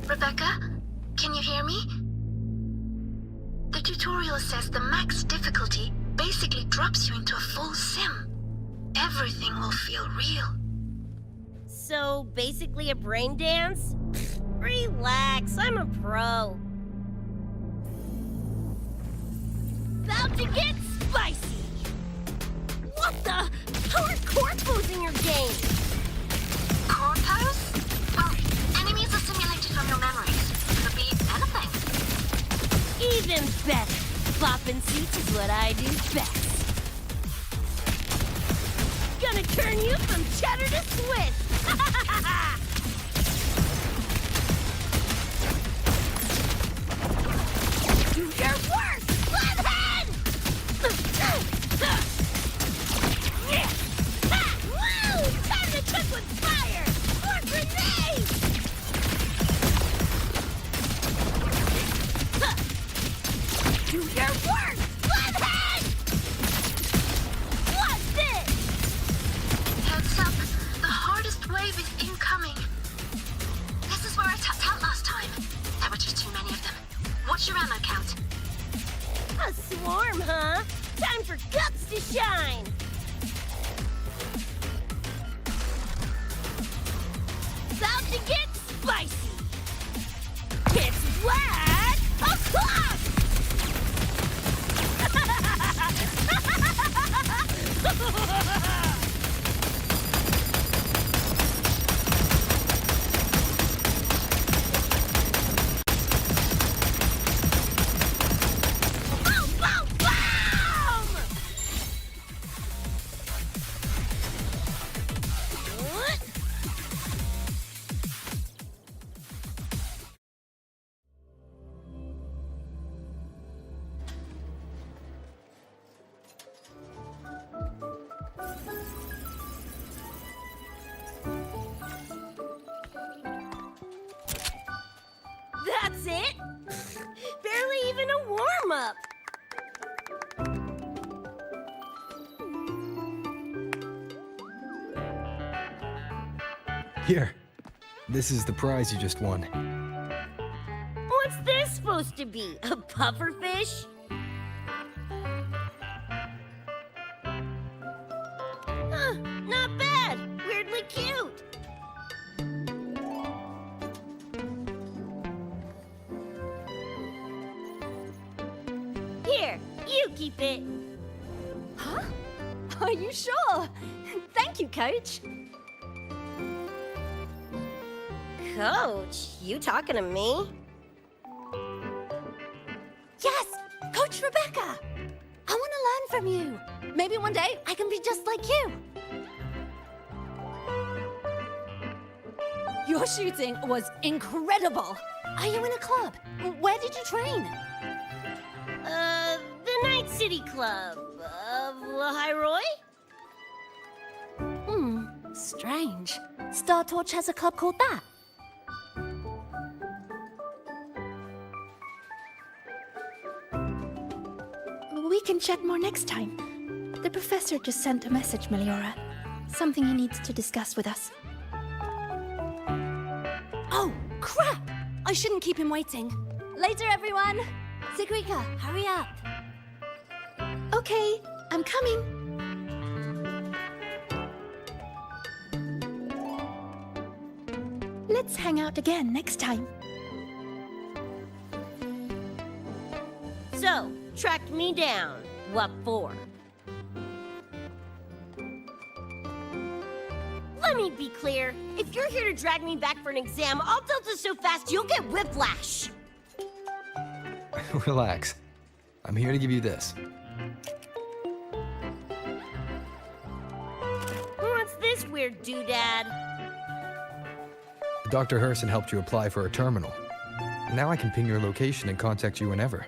Rebecca, can you hear me? The tutorial says the max difficulty basically drops you into a full sim. Everything will feel real. So, basically a brain dance? Relax, I'm a pro. About to get spicy! What the? How are corpos in your game? Corpos? Well, enemies are simulated from your memories. Could be anything. Even better. Bopping suits is what I do best. Gonna turn you from cheddar to Swiss! Do your work, Bloodhead! Woo! Time to cook with fire! More grenades! Do your work, Bloodhead! What's this? Heads up, the hardest wave is incoming. This is where I tapped out last time. There were just too many of them. What's your ammo count? A swarm, huh? Time for guts to shine! About to get spicy! It's Vlad o'clock! Boom, boom, boom! What? Here. This is the prize you just won. What's this supposed to be? A pufferfish? Huh, not bad. Weirdly cute. Here, you keep it. Huh? Are you sure? Thank you, Coach. Coach, you talking to me? Yes! Coach Rebecca! I want to learn from you. Maybe one day I can be just like you. Your shooting was incredible. Are you in a club? Where did you train? The Night City Club of Lahiroy? Strange. Star Torch has a club called that. We can chat more next time. The professor just sent a message, Meliora. Something he needs to discuss with us. Oh, crap! I shouldn't keep him waiting. Later, everyone. Sigrika, hurry up. Okay, I'm coming. Let's hang out again next time. So, tracked me down. What for? Let me be clear. If you're here to drag me back for an exam, I'll delta so fast you'll get whiplash. Relax. I'm here to give you this. What's this weird doodad? Dr. HaerZa helped you apply for a terminal. Now I can ping your location and contact you whenever.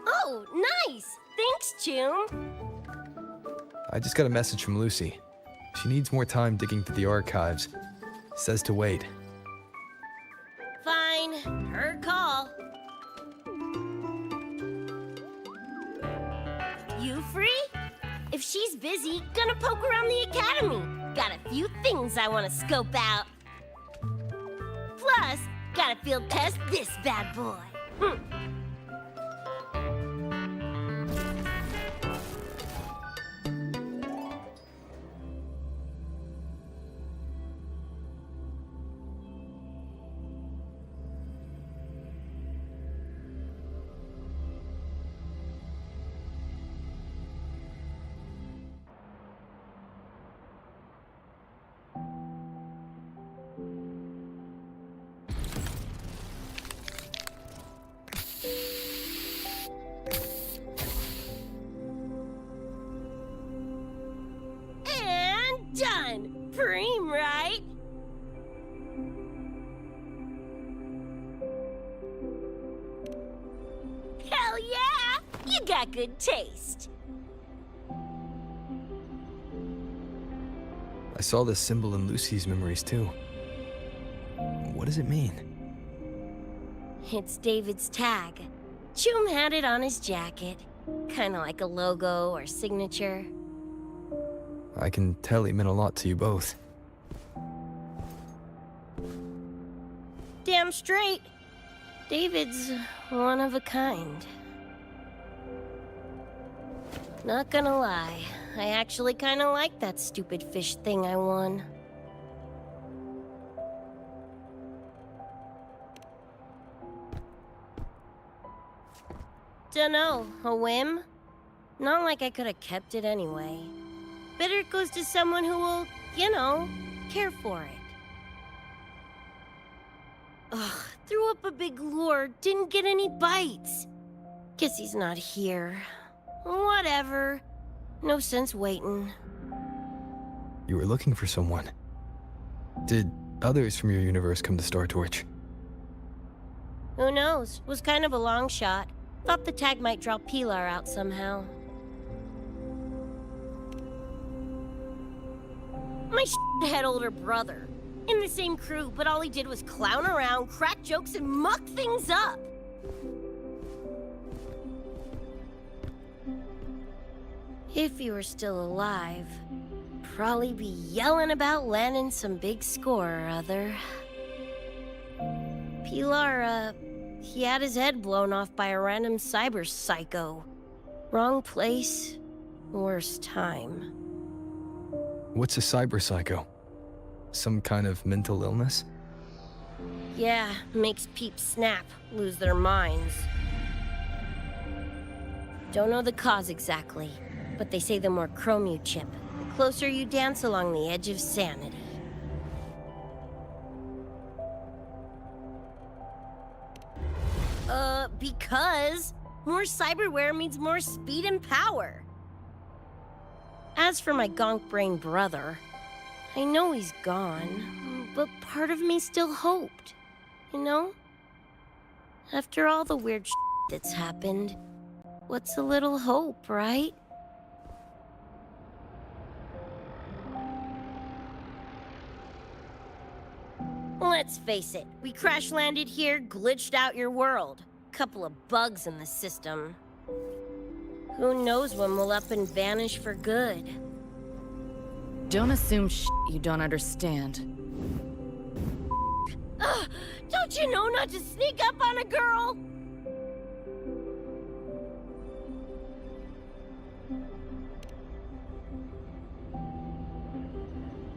Oh, nice! Thanks, Chum. I just got a message from Lucy. She needs more time digging through the archives. Says to wait. Fine. Her call. You free? If she's busy, gonna poke around the academy. Got a few things I want to scope out. Plus, gotta field test this bad boy. And done. Preem, right? Hell yeah! You got good taste. I saw this symbol in Lucy's memories too. What does it mean? It's David's tag. Chum had it on his jacket. Kinda like a logo or signature. I can tell he meant a lot to you both. Damn straight. David's one of a kind. Not gonna lie, I actually kinda like that stupid fish thing I won. Dunno, a whim? Not like I could have kept it anyway. Better it goes to someone who will, you know, care for it. Ugh, threw up a big lure, didn't get any bites. Guess he's not here. Whatever. No sense waiting. You were looking for someone. Did others from your universe come to Star Torch? Who knows? Was kind of a long shot. Thought the tag might draw Pilar out somehow. My shithead older brother. In the same crew, but all he did was clown around, crack jokes, and muck things up. If he were still alive, probably be yelling about landing some big score or other. Pilar, he had his head blown off by a random cyber psycho. Wrong place, worst time. What's a cyber psycho? Some kind of mental illness? Yeah, makes peeps snap, lose their minds. Don't know the cause exactly, but they say the more chrome you chip, the closer you dance along the edge of sanity. Because more cyberware means more speed and power. As for my gonk-brain brother, I know he's gone, but part of me still hoped, you know? After all the weird that's happened, what's a little hope, right? Let's face it, we crash-landed here, glitched out your world. Couple of bugs in the system. Who knows when we'll up and vanish for good? Don't assume you don't understand. Don't you know not to sneak up on a girl?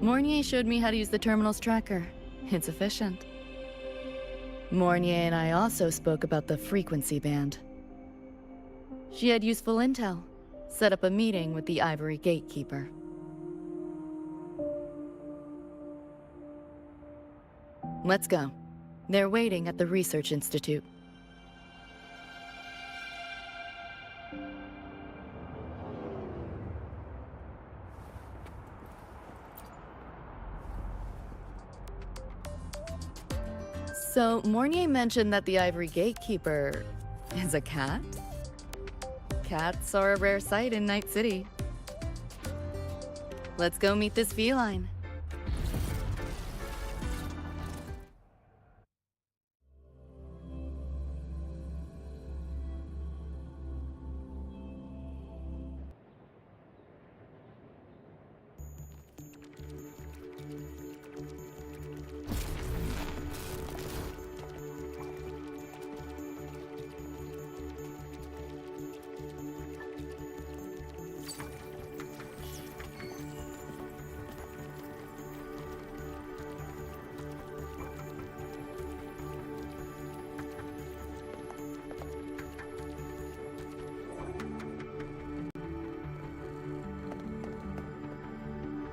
Mornier showed me how to use the terminal's tracker. It's efficient. Mornier and I also spoke about the frequency band. She had useful intel. Set up a meeting with the Ivory Gatekeeper. Let's go. They're waiting at the Research Institute. So, Mornier mentioned that the Ivory Gatekeeper is a cat? Cats are a rare sight in Night City. Let's go meet this feline.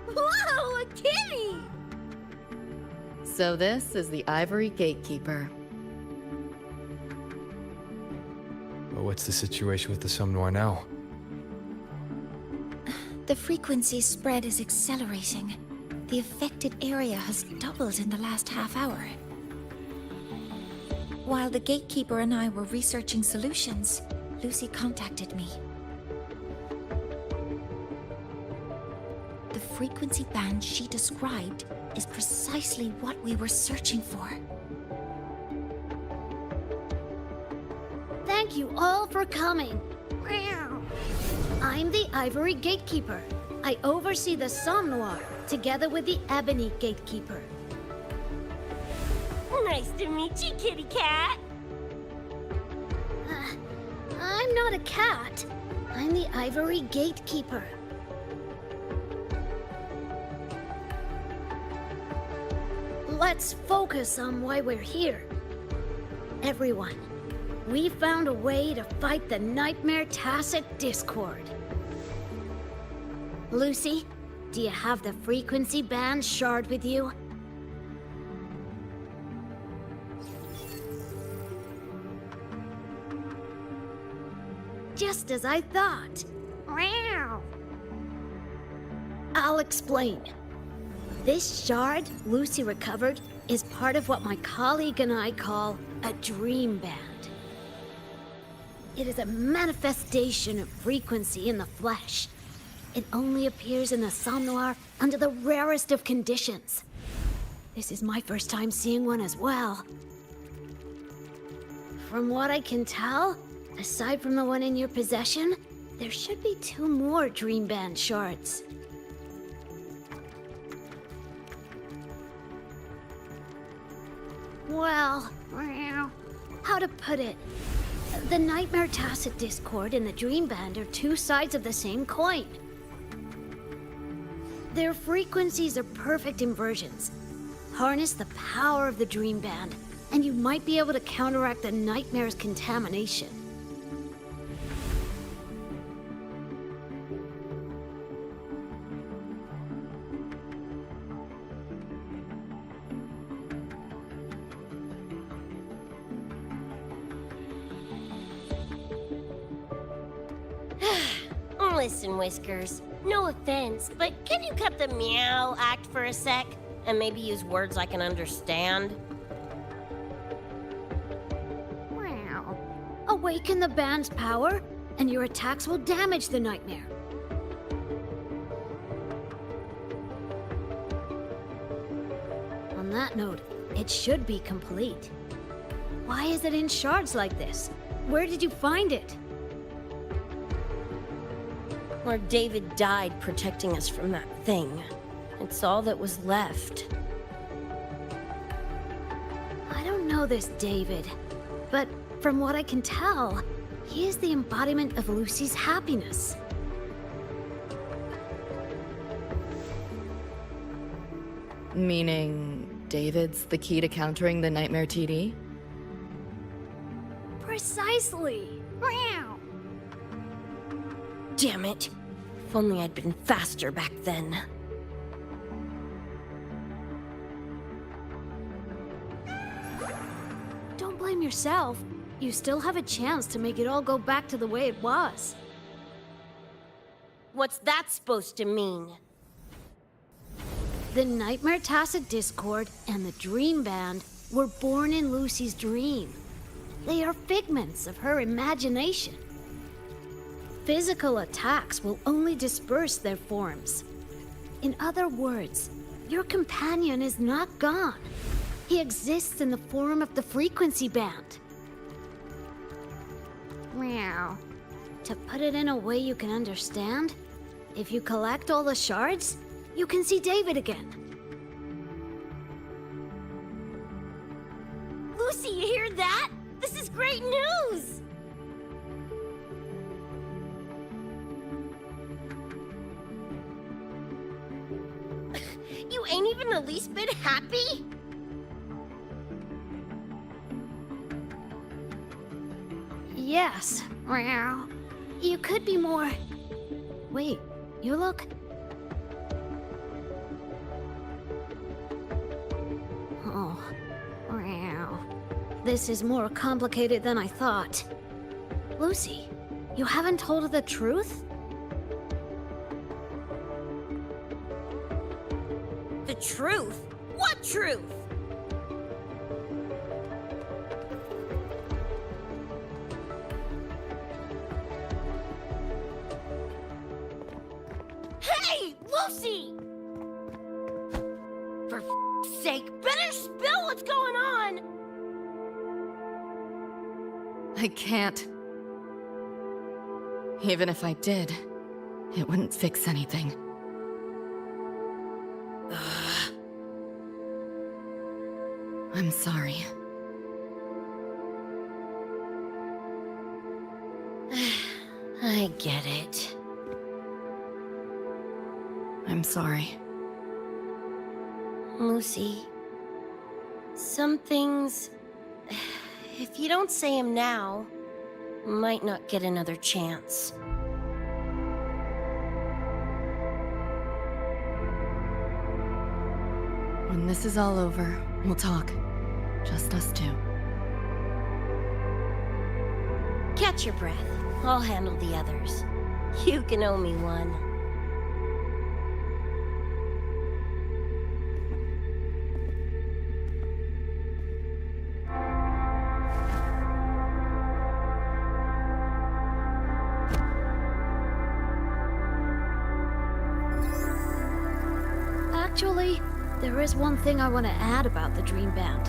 Whoa, a kitty! So this is the Ivory Gatekeeper. Well, what's the situation with the Somme Noir now? The frequency spread is accelerating. The affected area has doubled in the last half hour. While the Gatekeeper and I were researching solutions, Lucy contacted me. The frequency band she described is precisely what we were searching for. Thank you all for coming. I'm the Ivory Gatekeeper. I oversee the Somme Noir, together with the Ebony Gatekeeper. Nice to meet you, kitty cat. I'm not a cat. I'm the Ivory Gatekeeper. Let's focus on why we're here. Everyone, we found a way to fight the Nightmare Tacit Discord. Lucy, do you have the frequency band shard with you? Just as I thought. I'll explain. This shard Lucy recovered is part of what my colleague and I call a dream band. It is a manifestation of frequency in the flesh. It only appears in the Somme Noir under the rarest of conditions. This is my first time seeing one as well. From what I can tell, aside from the one in your possession, there should be 2 more Dream Band shards. Well, how to put it? The Nightmare Tacit Discord and the Dream Band are two sides of the same coin. Their frequencies are perfect inversions. Harness the power of the Dream Band, and you might be able to counteract the Nightmare's contamination. Listen, Whiskers, no offense, but can you cut the meow act for a sec? And maybe use words I can understand? Wow. Awaken the band's power, and your attacks will damage the Nightmare. On that note, it should be complete. Why is it in shards like this? Where did you find it? Where David died protecting us from that thing. It's all that was left. I don't know this David, but from what I can tell, he is the embodiment of Lucy's happiness. Meaning, David's the key to countering the Nightmare TD? Precisely! Damn it. If only I'd been faster back then. Don't blame yourself. You still have a chance to make it all go back to the way it was. What's that supposed to mean? The Nightmare Tacit Discord and the Dream Band were born in Lucy's dream. They are figments of her imagination. Physical attacks will only disperse their forms. In other words, your companion is not gone. He exists in the form of the frequency band. Meow. To put it in a way you can understand, if you collect all the shards, you can see David again. Lucy, you hear that? This is great news! You ain't even the least bit happy? Yes. Meow. You could be more... Wait, you look... Oh. Meow. This is more complicated than I thought. Lucy, you haven't told her the truth? The truth? What truth? Hey, Lucy! For f***'s sake, better spill what's going on! I can't. Even if I did, it wouldn't fix anything. I'm sorry. I get it. I'm sorry. Lucy, some things, if you don't say them now, might not get another chance. When this is all over, we'll talk. Just us two. Catch your breath. I'll handle the others. You can owe me one. Actually, there is one thing I want to add about the Dream Band.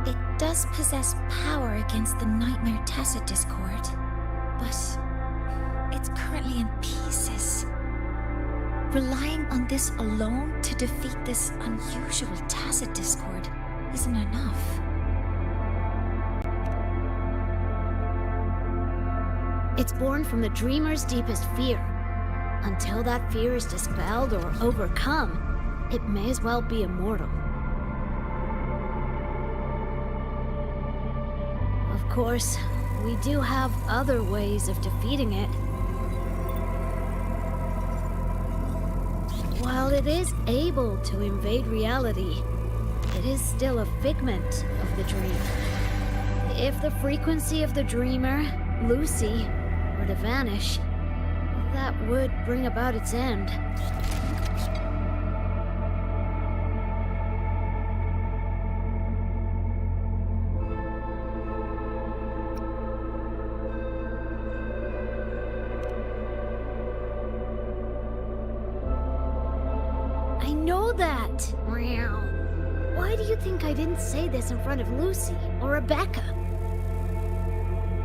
It does possess power against the Nightmare Tacit Discord, but it's currently in pieces. Relying on this alone to defeat this unusual tacit discord isn't enough. It's born from the dreamer's deepest fear. Until that fear is dispelled or overcome, it may as well be immortal. Of course, we do have other ways of defeating it. While it is able to invade reality, it is still a figment of the dream. If the frequency of the dreamer, Lucy, were to vanish, that would bring about its end. I know that! Why do you think I didn't say this in front of Lucy or Rebecca?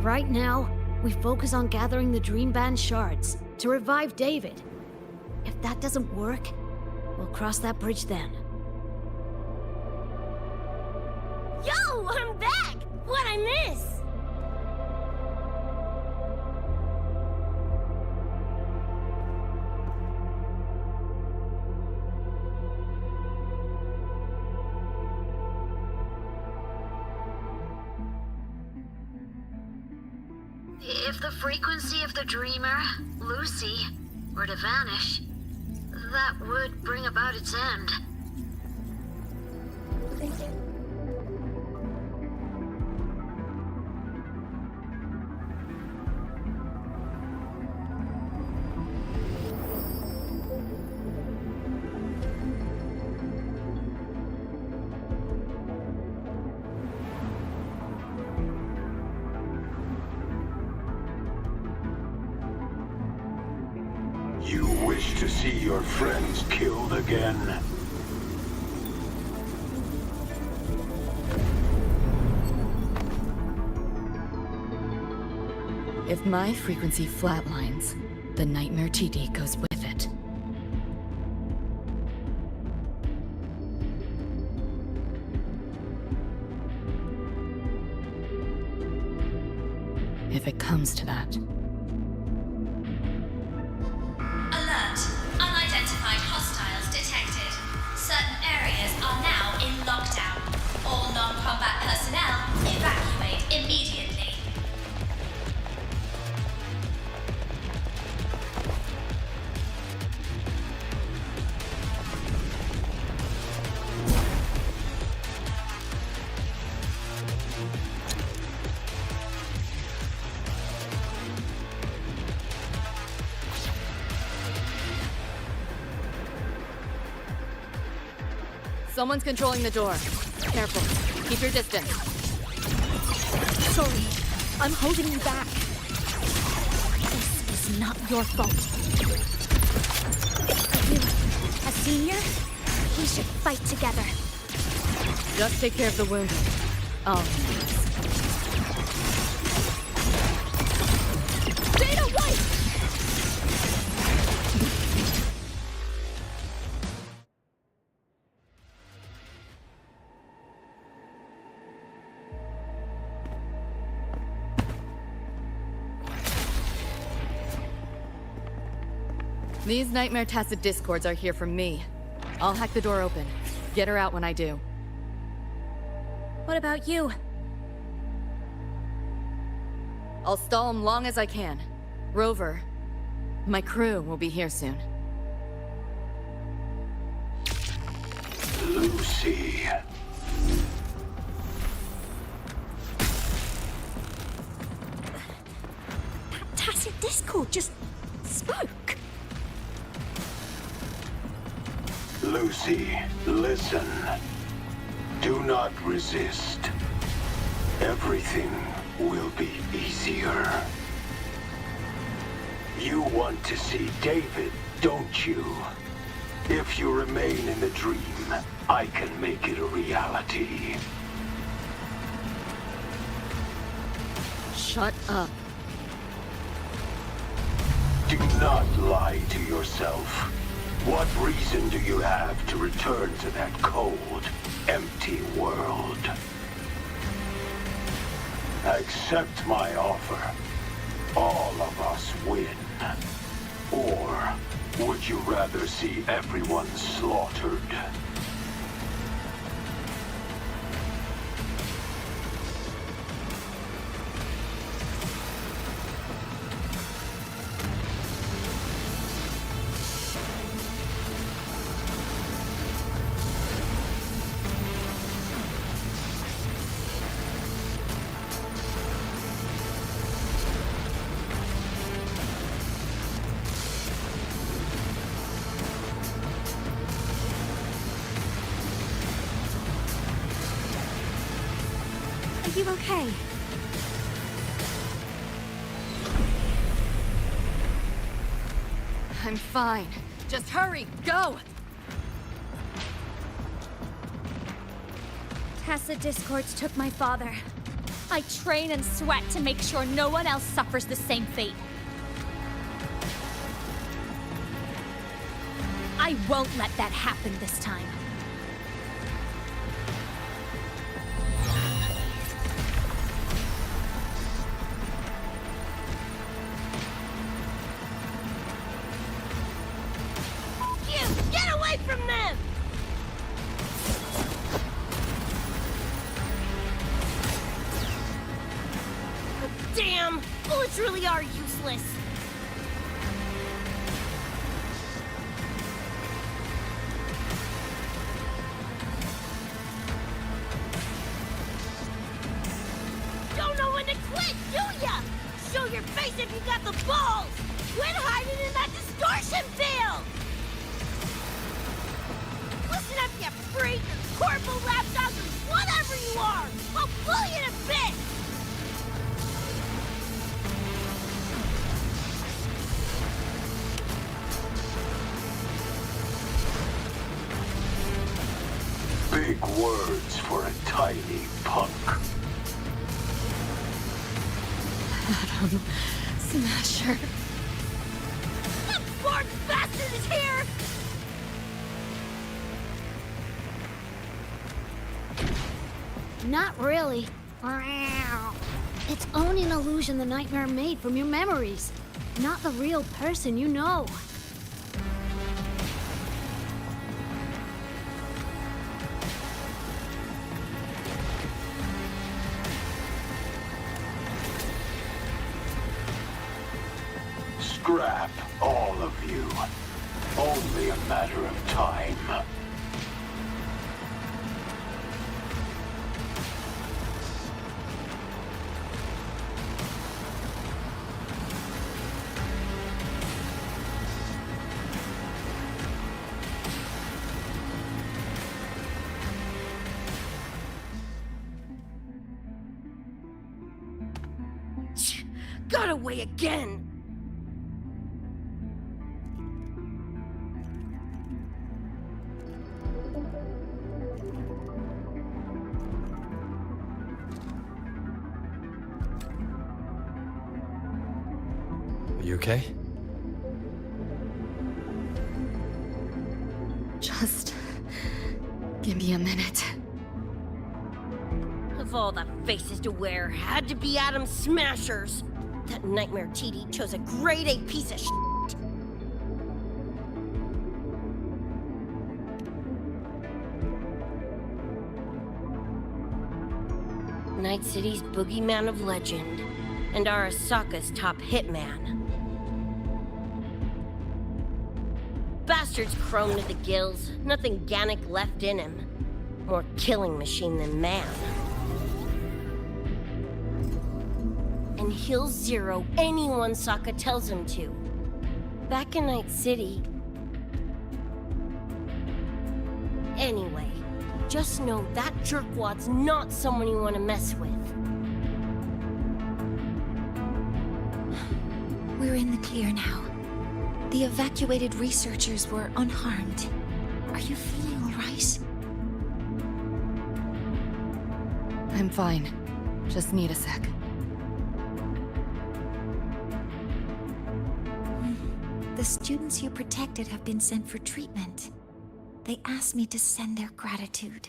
Right now, we focus on gathering the Dream Band shards to revive David. If that doesn't work, we'll cross that bridge then. Yo, I'm back! What'd I miss? If the frequency of the dreamer, Lucy, were to vanish, that would bring about its end. You wish to see your friends killed again? If my frequency flatlines, the Nightmare TD goes with it. If it comes to that. Alert! Unidentified hostiles detected. Certain areas are now in lockdown. All non-combat personnel evacuate immediately. Someone's controlling the door. Careful. Keep your distance. Sorry, I'm holding you back. This is not your fault. You, a senior? We should fight together. Just take care of the wounded. Oh. Data White! These Nightmare Tacit Discords are here for me. I'll hack the door open. Get her out when I do. What about you? I'll stall them long as I can. Rover, my crew will be here soon. Lucy. That tacit discord just spoke. Lucy, listen. Do not resist. Everything will be easier. You want to see David, don't you? If you remain in the dream, I can make it a reality. Shut up. Do not lie to yourself. What reason do you have to return to that cold, empty world? Accept my offer. All of us win. Or would you rather see everyone slaughtered? Are you okay? I'm fine. Just hurry, go! Tacit discords took my father. I train and sweat to make sure no one else suffers the same fate. I won't let that happen this time. Get away from them! Damn! Bullets really are useless. Don't know when to quit, do ya? Show your face if you got the balls! Quit hiding in that distortion field! Listen up, you freak! Corporal lapdog or whatever you are! I'll pull you to bits! Big words for a tiny punk. Adam Smasher. That bark bastard is here! Not really. It's only an illusion the nightmare made from your memories, not the real person you know. Scrap, all of you. Only a matter of time. Got away again! You okay? Just give me a minute. Of all the faces to wear, had to be Adam Smashers. That nightmare TD chose a grade A piece of shit. Night City's boogeyman of legend, and Arasaka's top hitman. Bastard's chrome to the gills, nothing Gannic left in him. More killing machine than man. And he'll zero anyone Sokka tells him to. Back in Night City... Anyway, just know that jerkwad's not someone you want to mess with. We're in the clear now. The evacuated researchers were unharmed. Are you feeling all right? I'm fine. Just need a sec. The students you protected have been sent for treatment. They asked me to send their gratitude.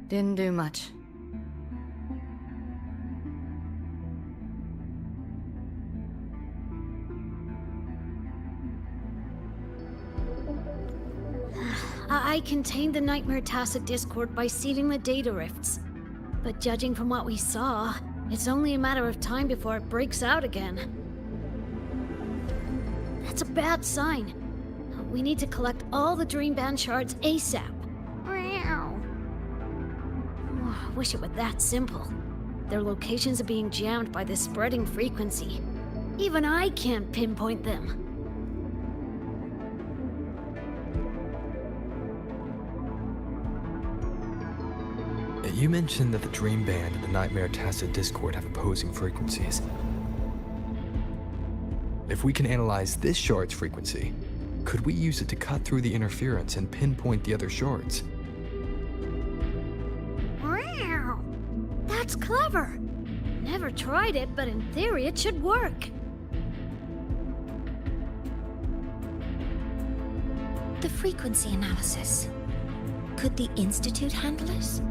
Didn't do much. I contained the Nightmare Tacit Discord by sealing the data rifts. But judging from what we saw, it's only a matter of time before it breaks out again. That's a bad sign. We need to collect all the Dream Band shards ASAP. I wish it were that simple. Their locations are being jammed by this spreading frequency. Even I can't pinpoint them. You mentioned that the Dream Band and the Nightmare Tacit Discord have opposing frequencies. If we can analyze this shard's frequency, could we use it to cut through the interference and pinpoint the other shards? That's clever! Never tried it, but in theory it should work. The frequency analysis. Could the Institute handle it?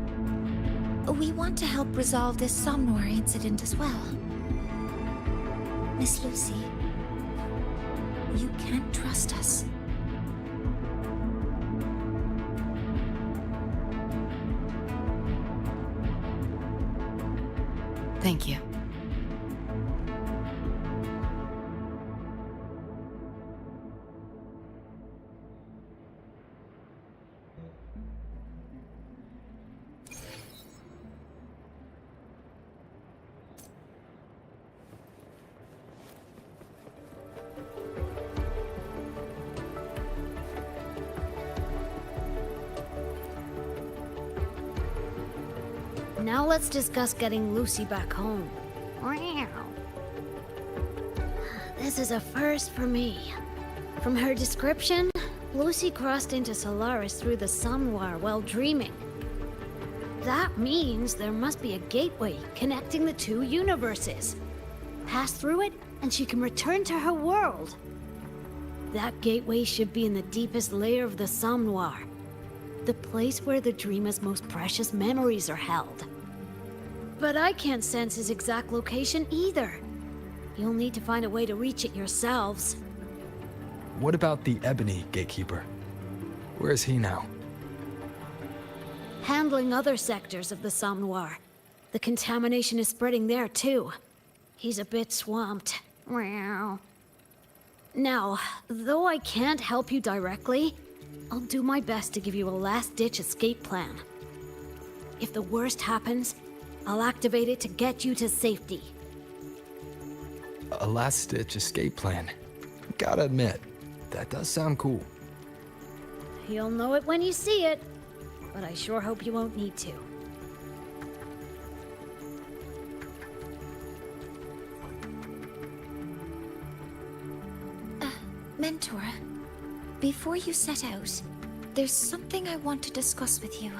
We want to help resolve this Somnoir incident as well. Miss Lucy, you can't trust us. Thank you. Now let's discuss getting Lucy back home. This is a first for me. From her description, Lucy crossed into Solaris through the Somnoir while dreaming. That means there must be a gateway connecting the two universes. Pass through it, and she can return to her world. That gateway should be in the deepest layer of the Somnoir, the place where the dreamer's most precious memories are held. But I can't sense his exact location either. You'll need to find a way to reach it yourselves. What about the Ebony Gatekeeper? Where is he now? Handling other sectors of the Somnoir. The contamination is spreading there too. He's a bit swamped. Now, though I can't help you directly, I'll do my best to give you a last-ditch escape plan. If the worst happens, I'll activate it to get you to safety. A last-ditch escape plan. Gotta admit, that does sound cool. You'll know it when you see it, but I sure hope you won't need to. Mentor, before you set out, there's something I want to discuss with you.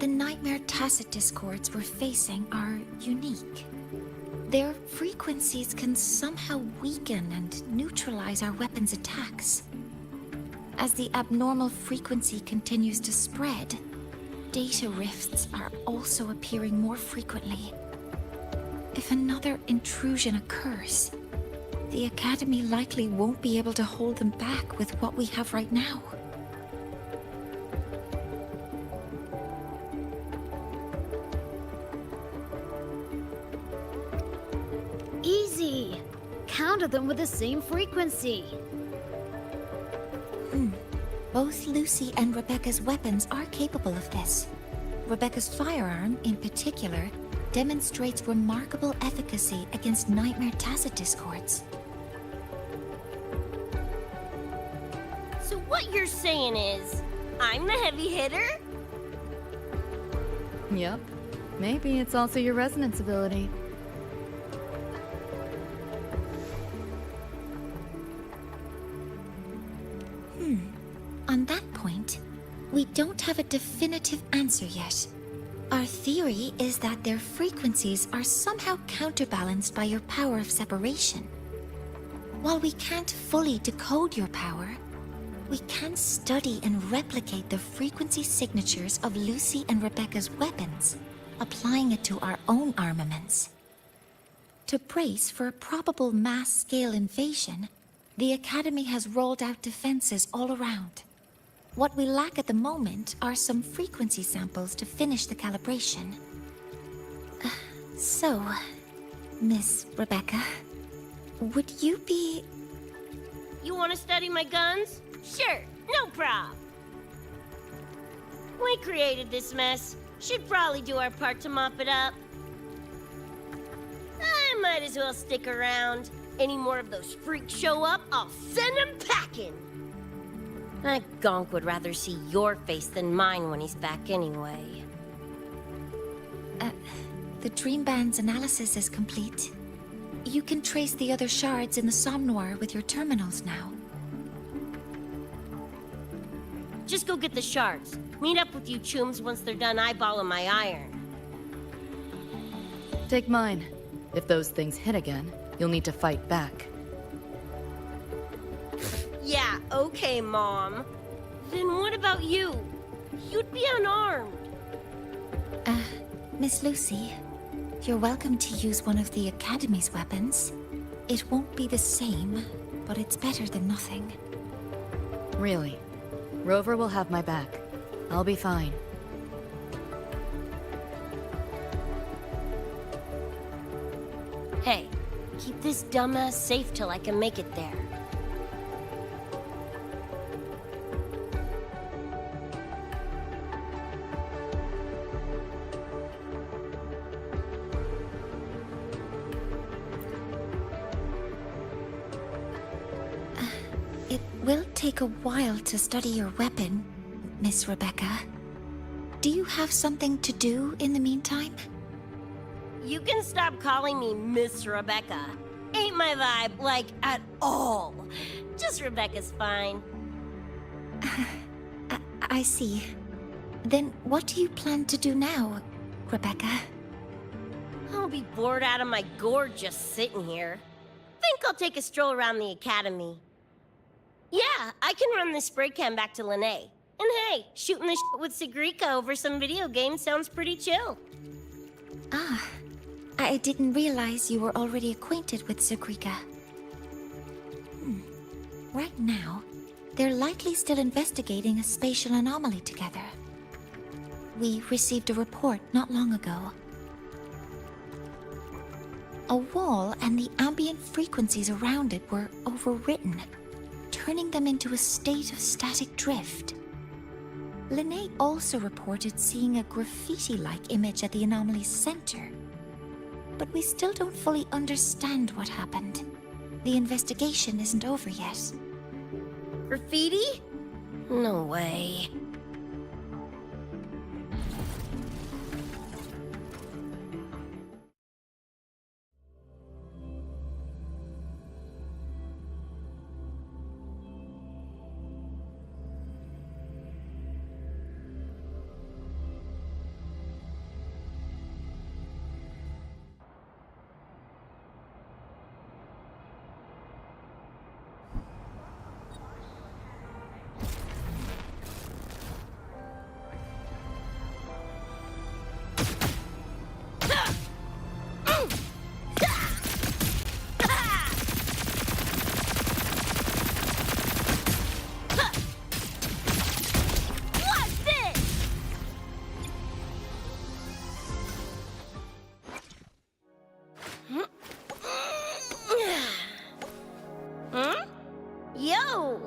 The Nightmare Tacit Discords we're facing are unique. Their frequencies can somehow weaken and neutralize our weapons' attacks. As the abnormal frequency continues to spread, data rifts are also appearing more frequently. If another intrusion occurs, the Academy likely won't be able to hold them back with what we have right now. Easy! Counter them with the same frequency. Both Lucy and Rebecca's weapons are capable of this. Rebecca's firearm, in particular, demonstrates remarkable efficacy against Nightmare Tacit Discords. So what you're saying is, I'm the heavy hitter? Yep. Maybe it's also your resonance ability. On that point, we don't have a definitive answer yet. Our theory is that their frequencies are somehow counterbalanced by your power of separation. While we can't fully decode your power, we can study and replicate the frequency signatures of Lucy and Rebecca's weapons, applying it to our own armaments. To brace for a probable mass-scale invasion, the Academy has rolled out defenses all around. What we lack at the moment are some frequency samples to finish the calibration. So, Miss Rebecca, would you be... You want to study my guns? Sure, no prob. We created this mess. Should probably do our part to mop it up. I might as well stick around. Any more of those freaks show up, I'll send them packing. That gonk would rather see your face than mine when he's back anyway. The Dream Band's analysis is complete. You can trace the other shards in the Somnoir with your terminals now. Just go get the shards. Meet up with you chooms once they're done eyeballing my iron. Take mine. If those things hit again, you'll need to fight back. Yeah, okay, Mom. Then what about you? You'd be unarmed. Miss Lucy, you're welcome to use one of the Academy's weapons. It won't be the same, but it's better than nothing. Really? Rover will have my back. I'll be fine. Hey, keep this dumbass safe till I can make it there. It will take a while to study your weapon, Miss Rebecca. Do you have something to do in the meantime? You can stop calling me Miss Rebecca. Ain't my vibe, like, at all. Just Rebecca's fine. I see. Then what do you plan to do now, Rebecca? I'll be bored out of my gourd just sitting here. Think I'll take a stroll around the Academy. Yeah, I can run this spray can back to Lene. And hey, shooting the shit with Sigrika over some video games sounds pretty chill. Ah, I didn't realize you were already acquainted with Sigrika. Right now, they're likely still investigating a spatial anomaly together. We received a report not long ago. A wall and the ambient frequencies around it were overwritten, turning them into a state of static drift. Lene also reported seeing a graffiti-like image at the anomaly's center. But we still don't fully understand what happened. The investigation isn't over yet. Graffiti? No way. Yo!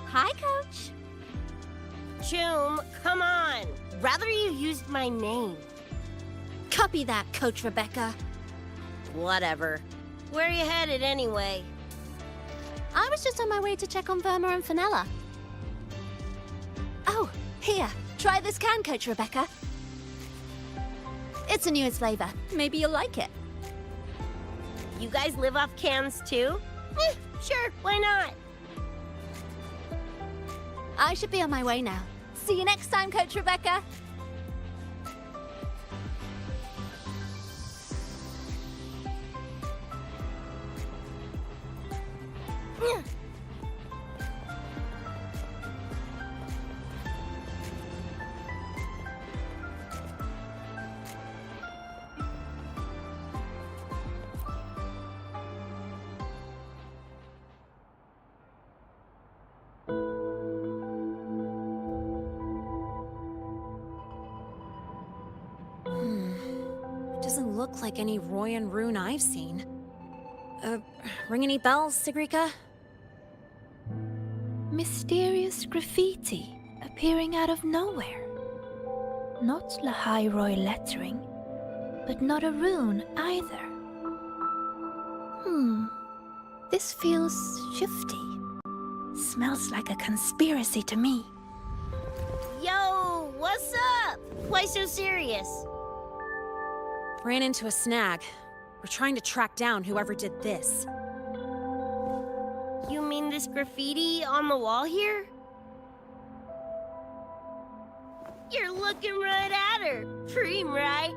Hi, Coach. Choom, come on. Rather you used my name. Copy that, Coach Rebecca. Whatever. Where are you headed anyway? I was just on my way to check on Verma and Fenella. Oh, here. Try this can, Coach Rebecca. It's a newest flavor. Maybe you'll like it. You guys live off cans too? Sure, why not? I should be on my way now. See you next time, Coach Rebecca. Doesn't look like any Royan rune I've seen. Ring any bells, Sigrika? Mysterious graffiti appearing out of nowhere. Not LagGang lettering, but not a rune either. This feels shifty. Smells like a conspiracy to me. Yo, what's up? Why so serious? Ran into a snag. We're trying to track down whoever did this. You mean this graffiti on the wall here? You're looking right at her. Preem, right?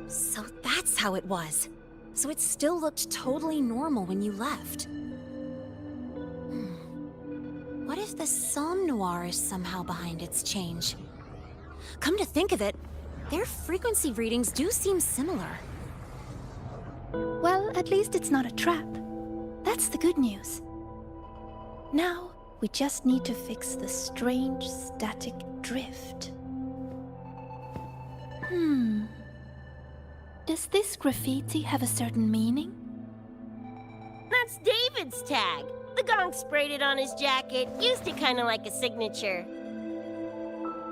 So that's how it was. So it still looked totally normal when you left. What if the Somme Noir is somehow behind its change? Come to think of it, their frequency readings do seem similar. Well, at least it's not a trap. That's the good news. Now, we just need to fix the strange static drift. Does this graffiti have a certain meaning? That's David's tag. The gong sprayed it on his jacket, used it kind of like a signature.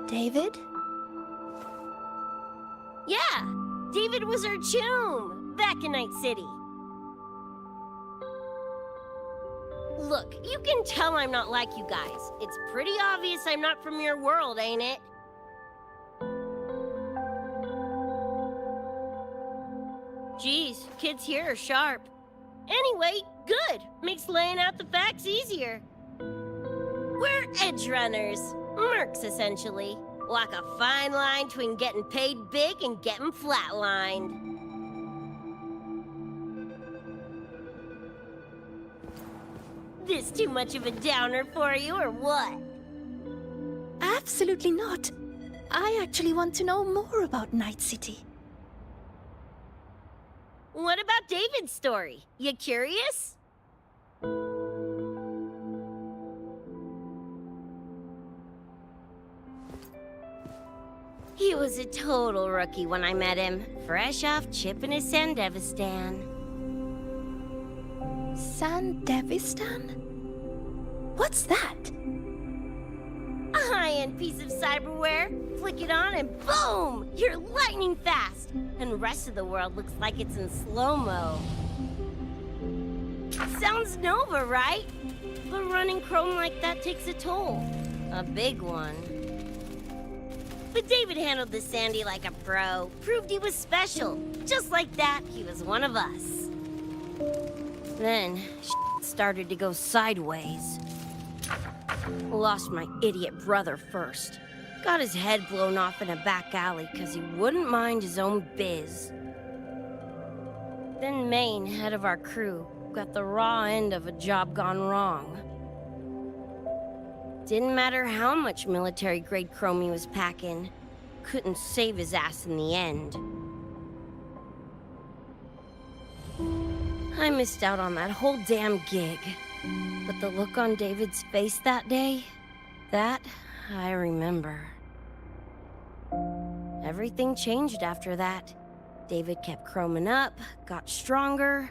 David? Yeah, David was our choom back in Night City. Look, you can tell I'm not like you guys. It's pretty obvious I'm not from your world, ain't it? Geez, kids here are sharp. Anyway, good. Makes laying out the facts easier. We're Edgerunners. Mercs, essentially. Walk a fine line between getting paid big and getting flatlined. This too much of a downer for you, or what? Absolutely not. I actually want to know more about Night City. What about David's story? You curious? He was a total rookie when I met him, fresh off chipping his Sandevistan. Sandevistan? What's that? A high-end piece of cyberware. Flick it on and boom! You're lightning fast! And the rest of the world looks like it's in slow-mo. Sounds Nova, right? But running chrome like that takes a toll. A big one. But David handled the Sandy like a pro. Proved he was special. Just like that, he was one of us. Then, started to go sideways. Lost my idiot brother first. Got his head blown off in a back alley because he wouldn't mind his own biz. Then Maine, head of our crew, got the raw end of a job gone wrong. Didn't matter how much military-grade chrome he was packing. Couldn't save his ass in the end. I missed out on that whole damn gig. But the look on David's face that day, that I remember. Everything changed after that. David kept chroming up, got stronger,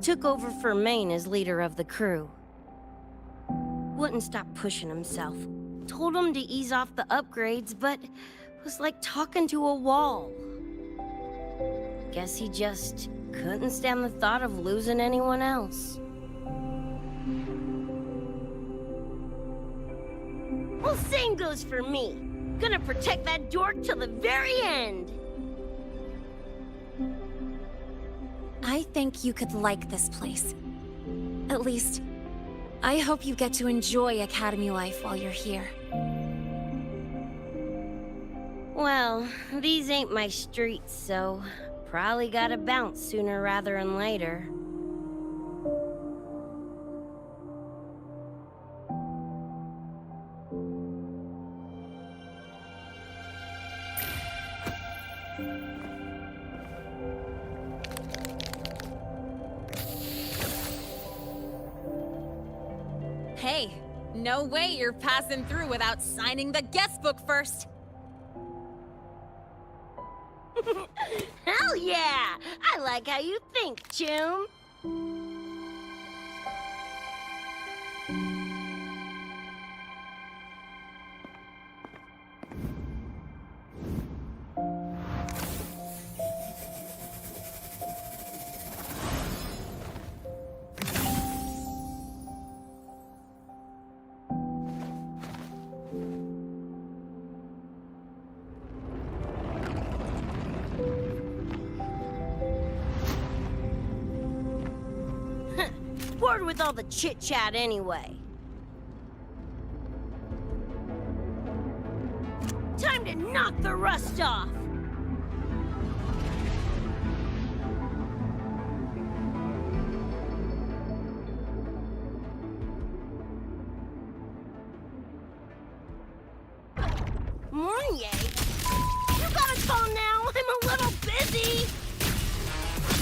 took over for Maine as leader of the crew. Wouldn't stop pushing himself. Told him to ease off the upgrades, but was like talking to a wall. Guess he just couldn't stand the thought of losing anyone else. Well, same goes for me. Gonna protect that dork till the very end. I think you could like this place. At least, I hope you get to enjoy Academy life while you're here. Well, these ain't my streets, so probably gotta bounce sooner rather than later. Hey, no way you're passing through without signing the guest book first! Hell yeah! I like how you think, Choom. Bored with all the chit-chat anyway. Time to knock the rust off! Mornier? You gotta call now! I'm a little busy!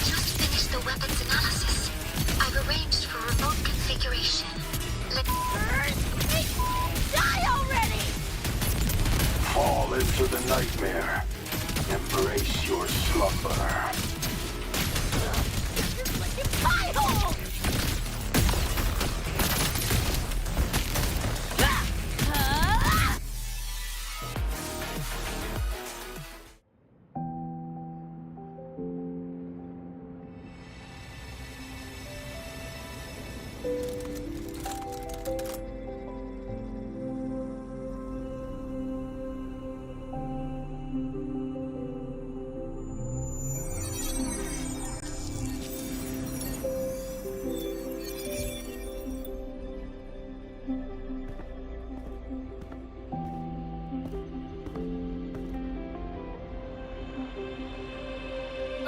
Just finished the weapons analysis. I've arranged for remote configuration. Die already! Fall into the nightmare. Embrace your slumber. Just like a pie hole!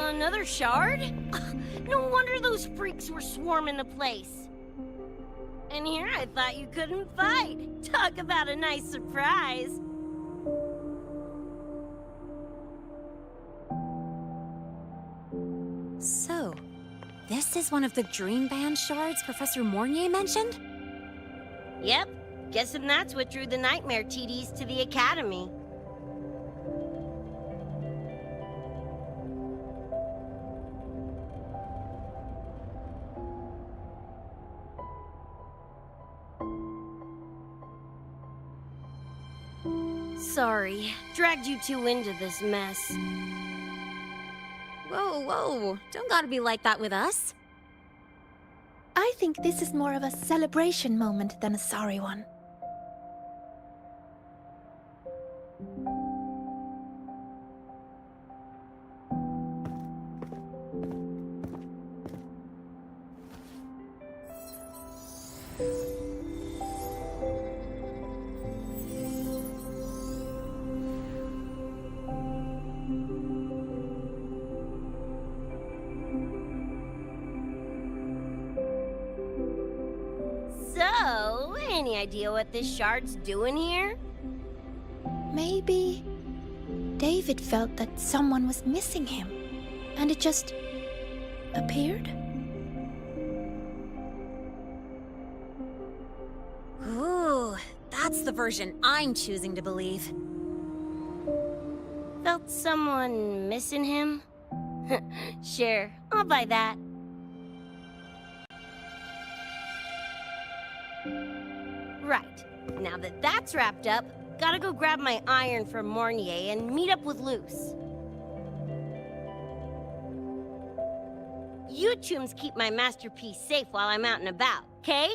Another shard? No wonder those freaks were swarming the place. And here I thought you couldn't fight. Talk about a nice surprise. So, this is one of the Dream Band shards Professor Mornier mentioned? Yep. Guessing that's what drew the Nightmare TDs to the Academy. Sorry, dragged you two into this mess. Whoa, whoa, don't gotta be like that with us. I think this is more of a celebration moment than a sorry one. So, any idea what this shard's doing here? Maybe David felt that someone was missing him, and it just appeared? Ooh, that's the version I'm choosing to believe. Felt someone missing him? Sure, I'll buy that. Right, now that that's wrapped up, gotta go grab my iron from Mornier and meet up with Luce. You chums keep my masterpiece safe while I'm out and about, okay?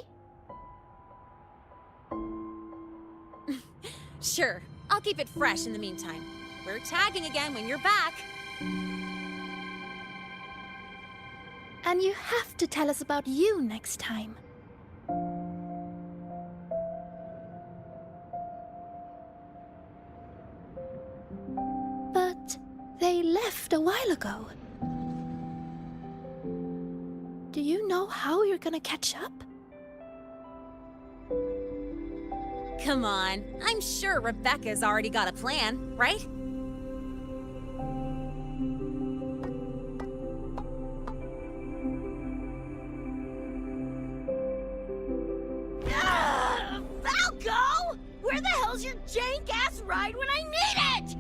Sure, I'll keep it fresh in the meantime. We're tagging again when you're back. And you have to tell us about you next time. But they left a while ago. Do you know how you're gonna catch up? Come on, I'm sure Rebecca's already got a plan, right? Falco! Where the hell's your jank-ass ride when I need it?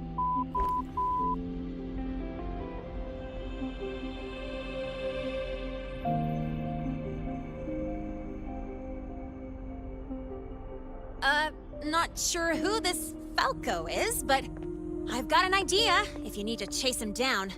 Not sure who this Falco is, but I've got an idea if you need to chase him down.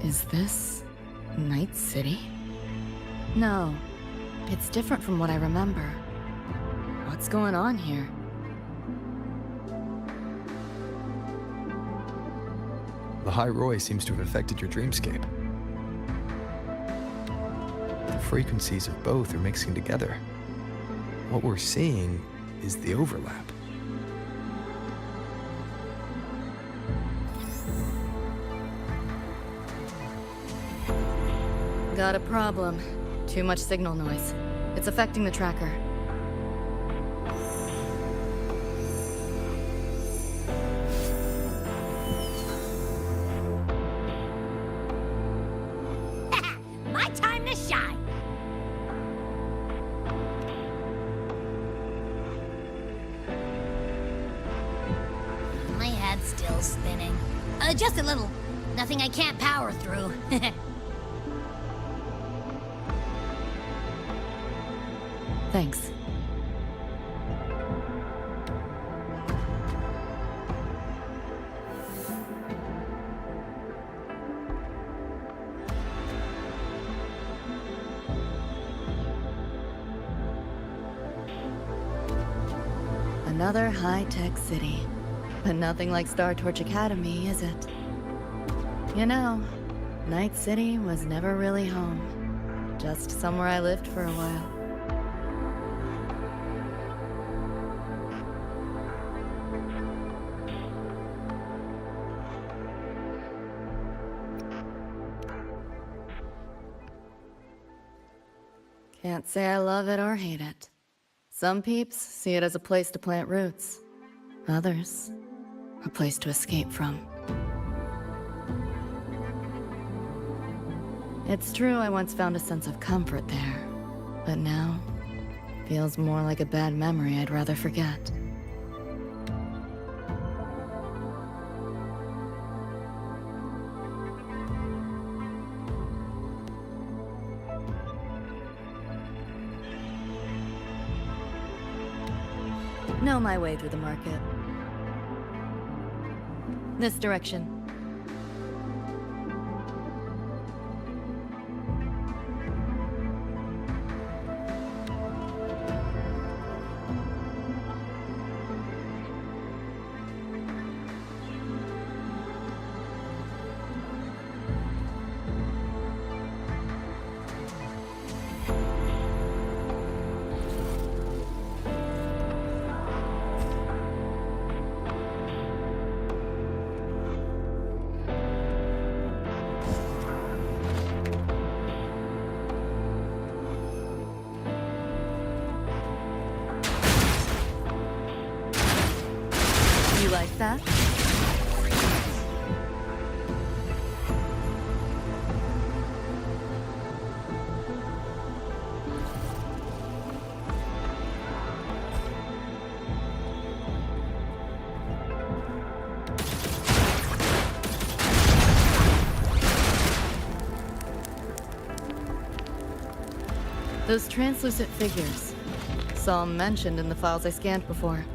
Is this Night City? No, it's different from what I remember. What's going on here? The High Roy seems to have affected your dreamscape. The frequencies of both are mixing together. What we're seeing is the overlap. Got a problem. Too much signal noise. It's affecting the tracker. My time to shine! My head's still spinning. Just a little. Nothing I can't power through. Thanks. Another high-tech city. But nothing like Star Torch Academy, is it? You know, Night City was never really home. Just somewhere I lived for a while. Can't say I love it or hate it. Some peeps see it as a place to plant roots. Others, a place to escape from. It's true I once found a sense of comfort there, but now, feels more like a bad memory I'd rather forget. Know my way through the market. This direction. that? Those translucent figures. Saw 'em mentioned in the files I scanned before.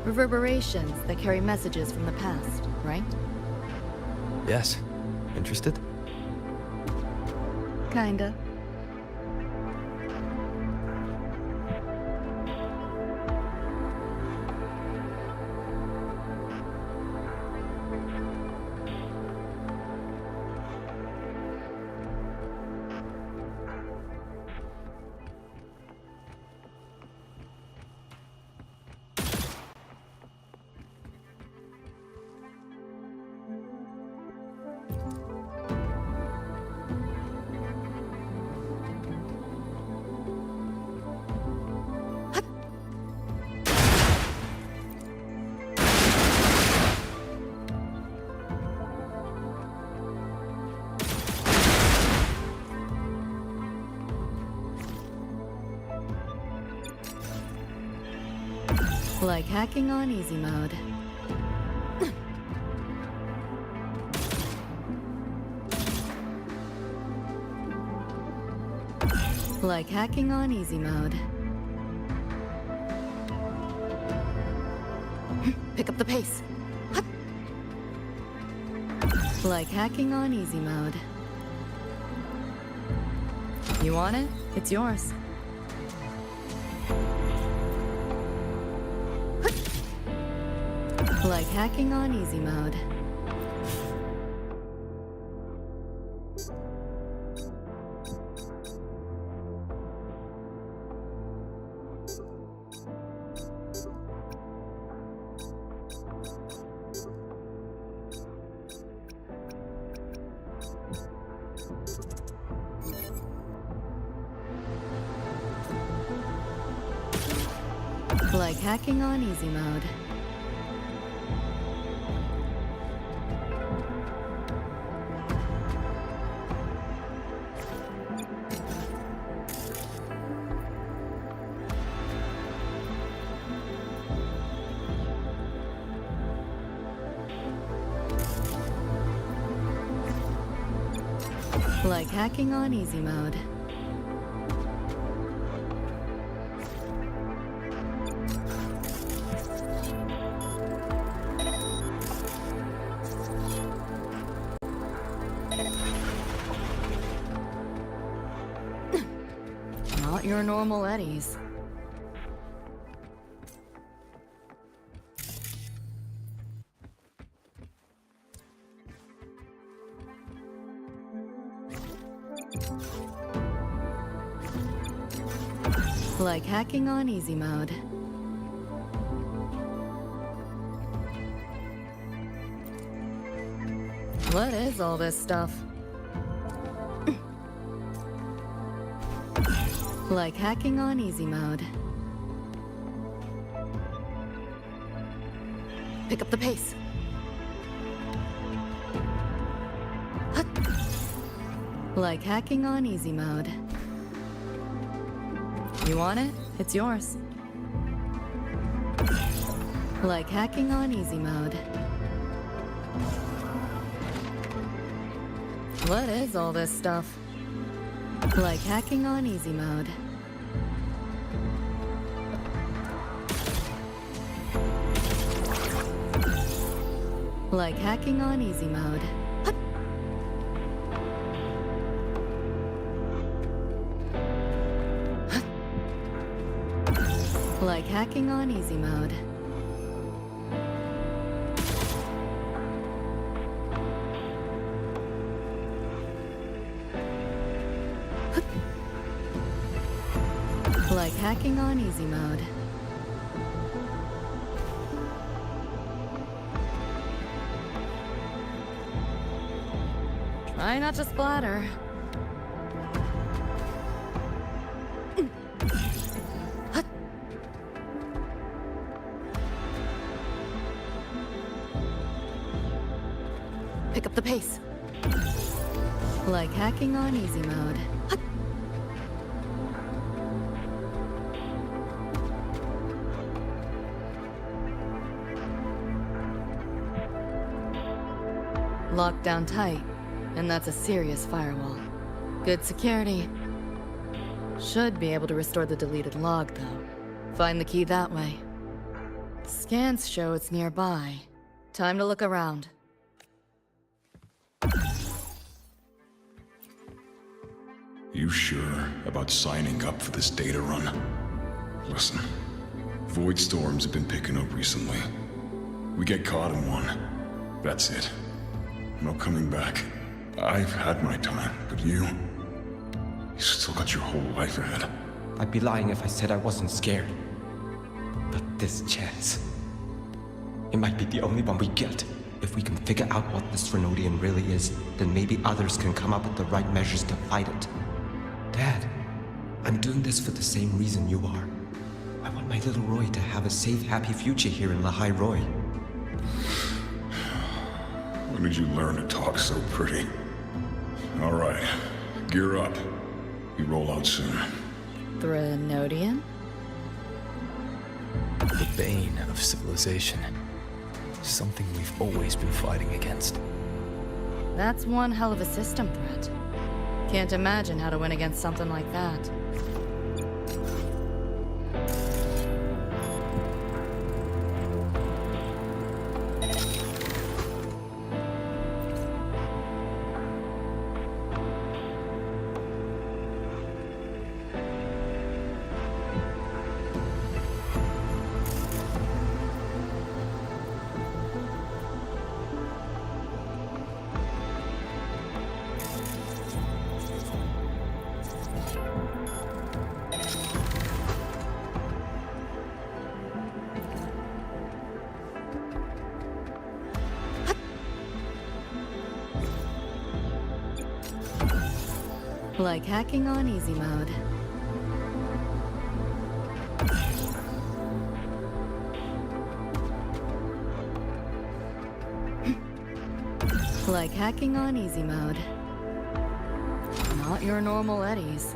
Reverberations that carry messages from the past, right? Yes. Interested? Kinda. Like hacking on easy mode. Like hacking on easy mode. Pick up the pace. Like hacking on easy mode. You want it? It's yours. Like hacking on easy mode. Like hacking on easy mode. Like hacking on easy mode. Not your normal eddies. Like hacking on easy mode. What is all this stuff? Like hacking on easy mode. Pick up the pace. Like hacking on easy mode. You want it? It's yours. Like hacking on easy mode. What is all this stuff? Like hacking on easy mode. Like hacking on easy mode. Like hacking on easy mode. Like hacking on easy mode. Try not to splatter. Pick up the pace. Like hacking on easy mode. Locked down tight, and that's a serious firewall. Good security. Should be able to restore the deleted log, though. Find the key that way. Scans show it's nearby. Time to look around. You sure about signing up for this data run? Listen, void storms have been picking up recently. We get caught in one. That's it. No coming back. I've had my time, but you still got your whole life ahead. I'd be lying if I said I wasn't scared. But this chance, it might be the only one we get. If we can figure out what this Renodian really is, then maybe others can come up with the right measures to fight it. Dad, I'm doing this for the same reason you are. I want my little Roy to have a safe, happy future here in LaHaerZa. When did you learn to talk so pretty? All right, gear up. We roll out soon. Renodian? The bane of civilization. Something we've always been fighting against. That's one hell of a system threat. Can't imagine how to win against something like that. Like hacking on easy mode. Like hacking on easy mode. Not your normal eddies.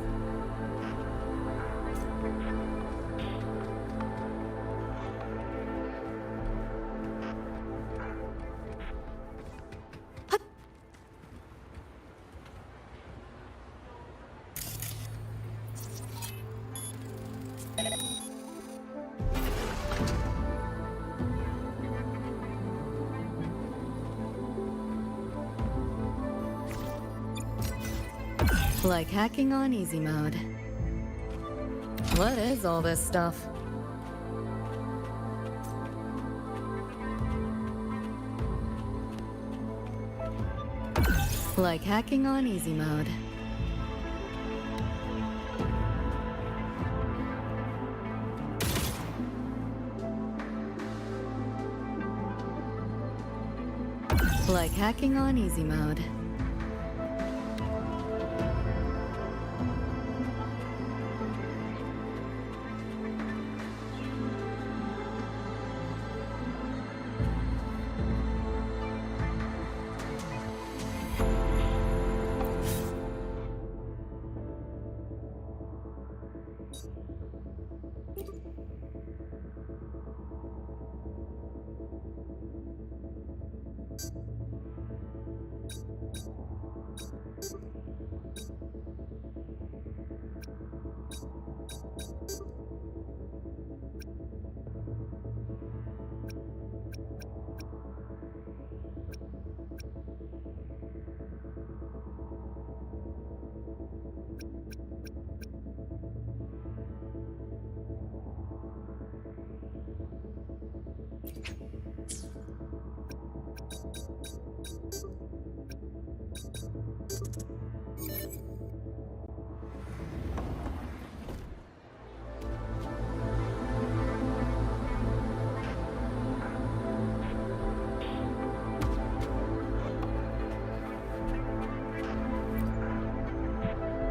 Like hacking on easy mode. What is all this stuff? Like hacking on easy mode. Like hacking on easy mode.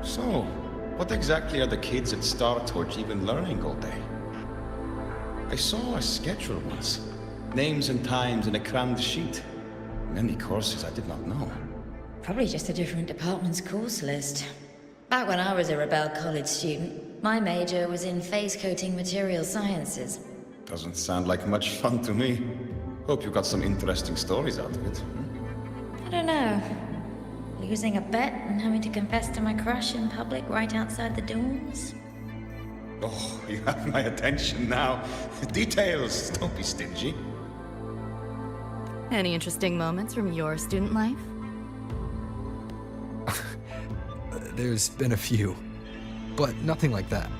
So, what exactly are the kids at Star Torch even learning all day? I saw a schedule once. Names and times in a crammed sheet. Many courses I did not know. Probably just a different department's course list. Back when I was a Rebel College student, my major was in phase coating material sciences. Doesn't sound like much fun to me. Hope you got some interesting stories out of it. I don't know. Losing a bet and having to confess to my crush in public right outside the dorms. Oh, you have my attention now. Details, don't be stingy. Any interesting moments from your student life? There's been a few, but nothing like that.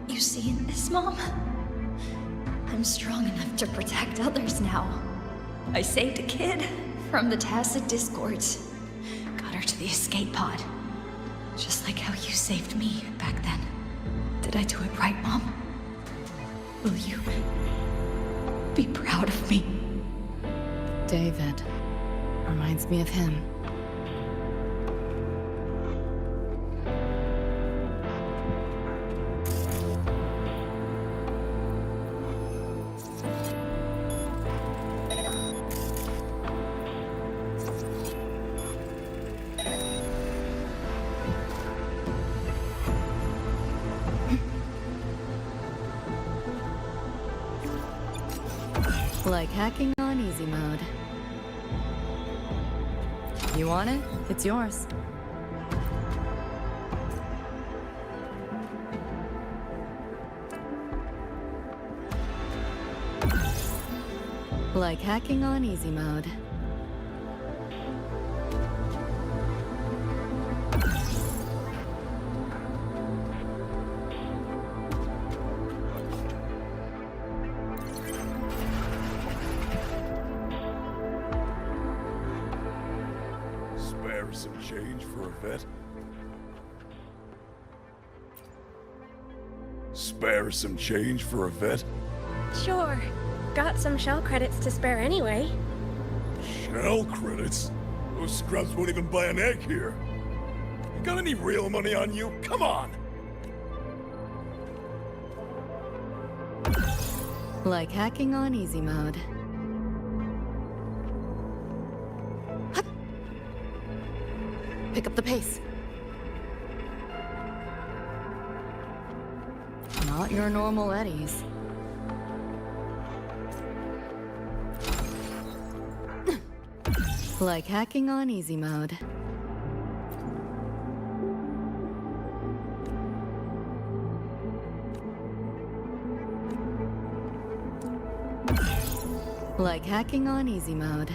You seeing this, Mom? I'm strong enough to protect others now. I saved a kid from the Tacit Discords. Got her to the escape pod. Just like how you saved me back then. Did I do it right, Mom? Will you be proud of me? David. Reminds me of him. Like hacking on easy mode. You want it? It's yours. Like hacking on easy mode. Spare some change for a vet? Spare some change for a vet? Sure. Got some shell credits to spare anyway. Shell credits? Those scrubs won't even buy an egg here. You got any real money on you? Come on! Like hacking on easy mode. Pick up the pace. Not your normal eddies. Like hacking on easy mode. Like hacking on easy mode.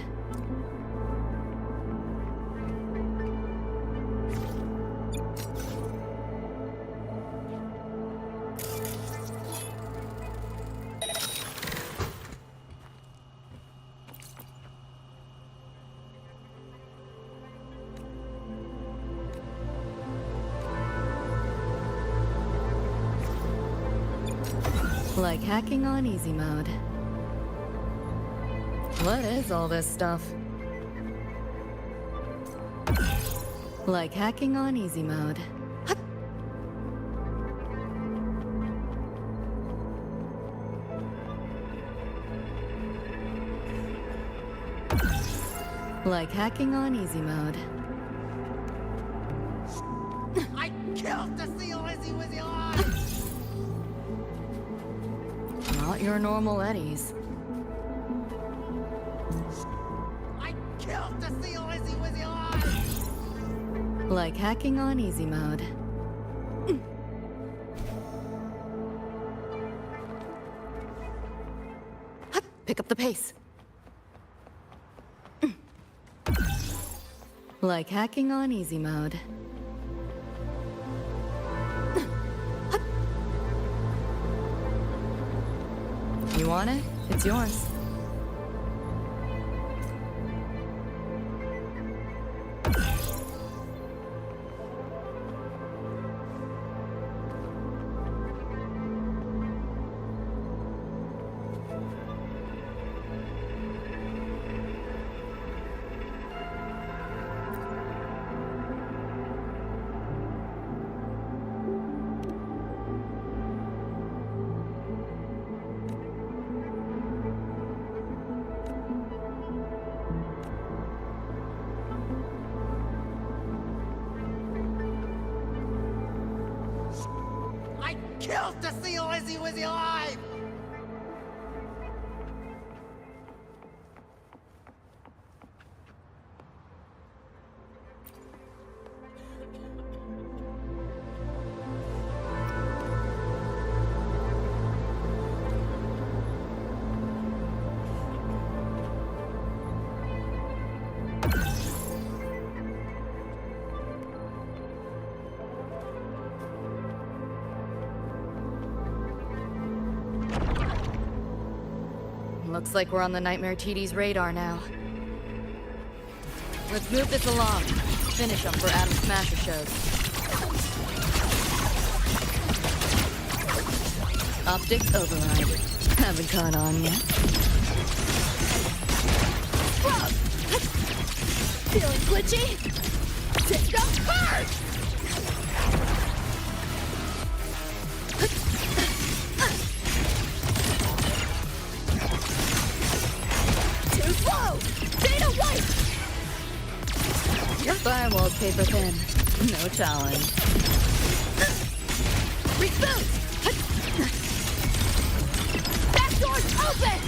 Like hacking on easy mode. What is all this stuff? Like hacking on easy mode. Like hacking on easy mode. I killed the seal as he was alive! Not your normal eddies. I killed the seal as he was alive! Like hacking on easy mode. Pick up the pace. Like hacking on easy mode. You want it? It's yours. killed to see Lizzie Wizzy alive! Looks like we're on the Nightmare TD's radar now. Let's move this along. Finish them for Adam Smasher shows. Optics override. Haven't caught on yet. Whoa! Feeling glitchy? System hard! Too slow! Data white! Firewall's paper thin. No challenge. Reboot! Back door's open!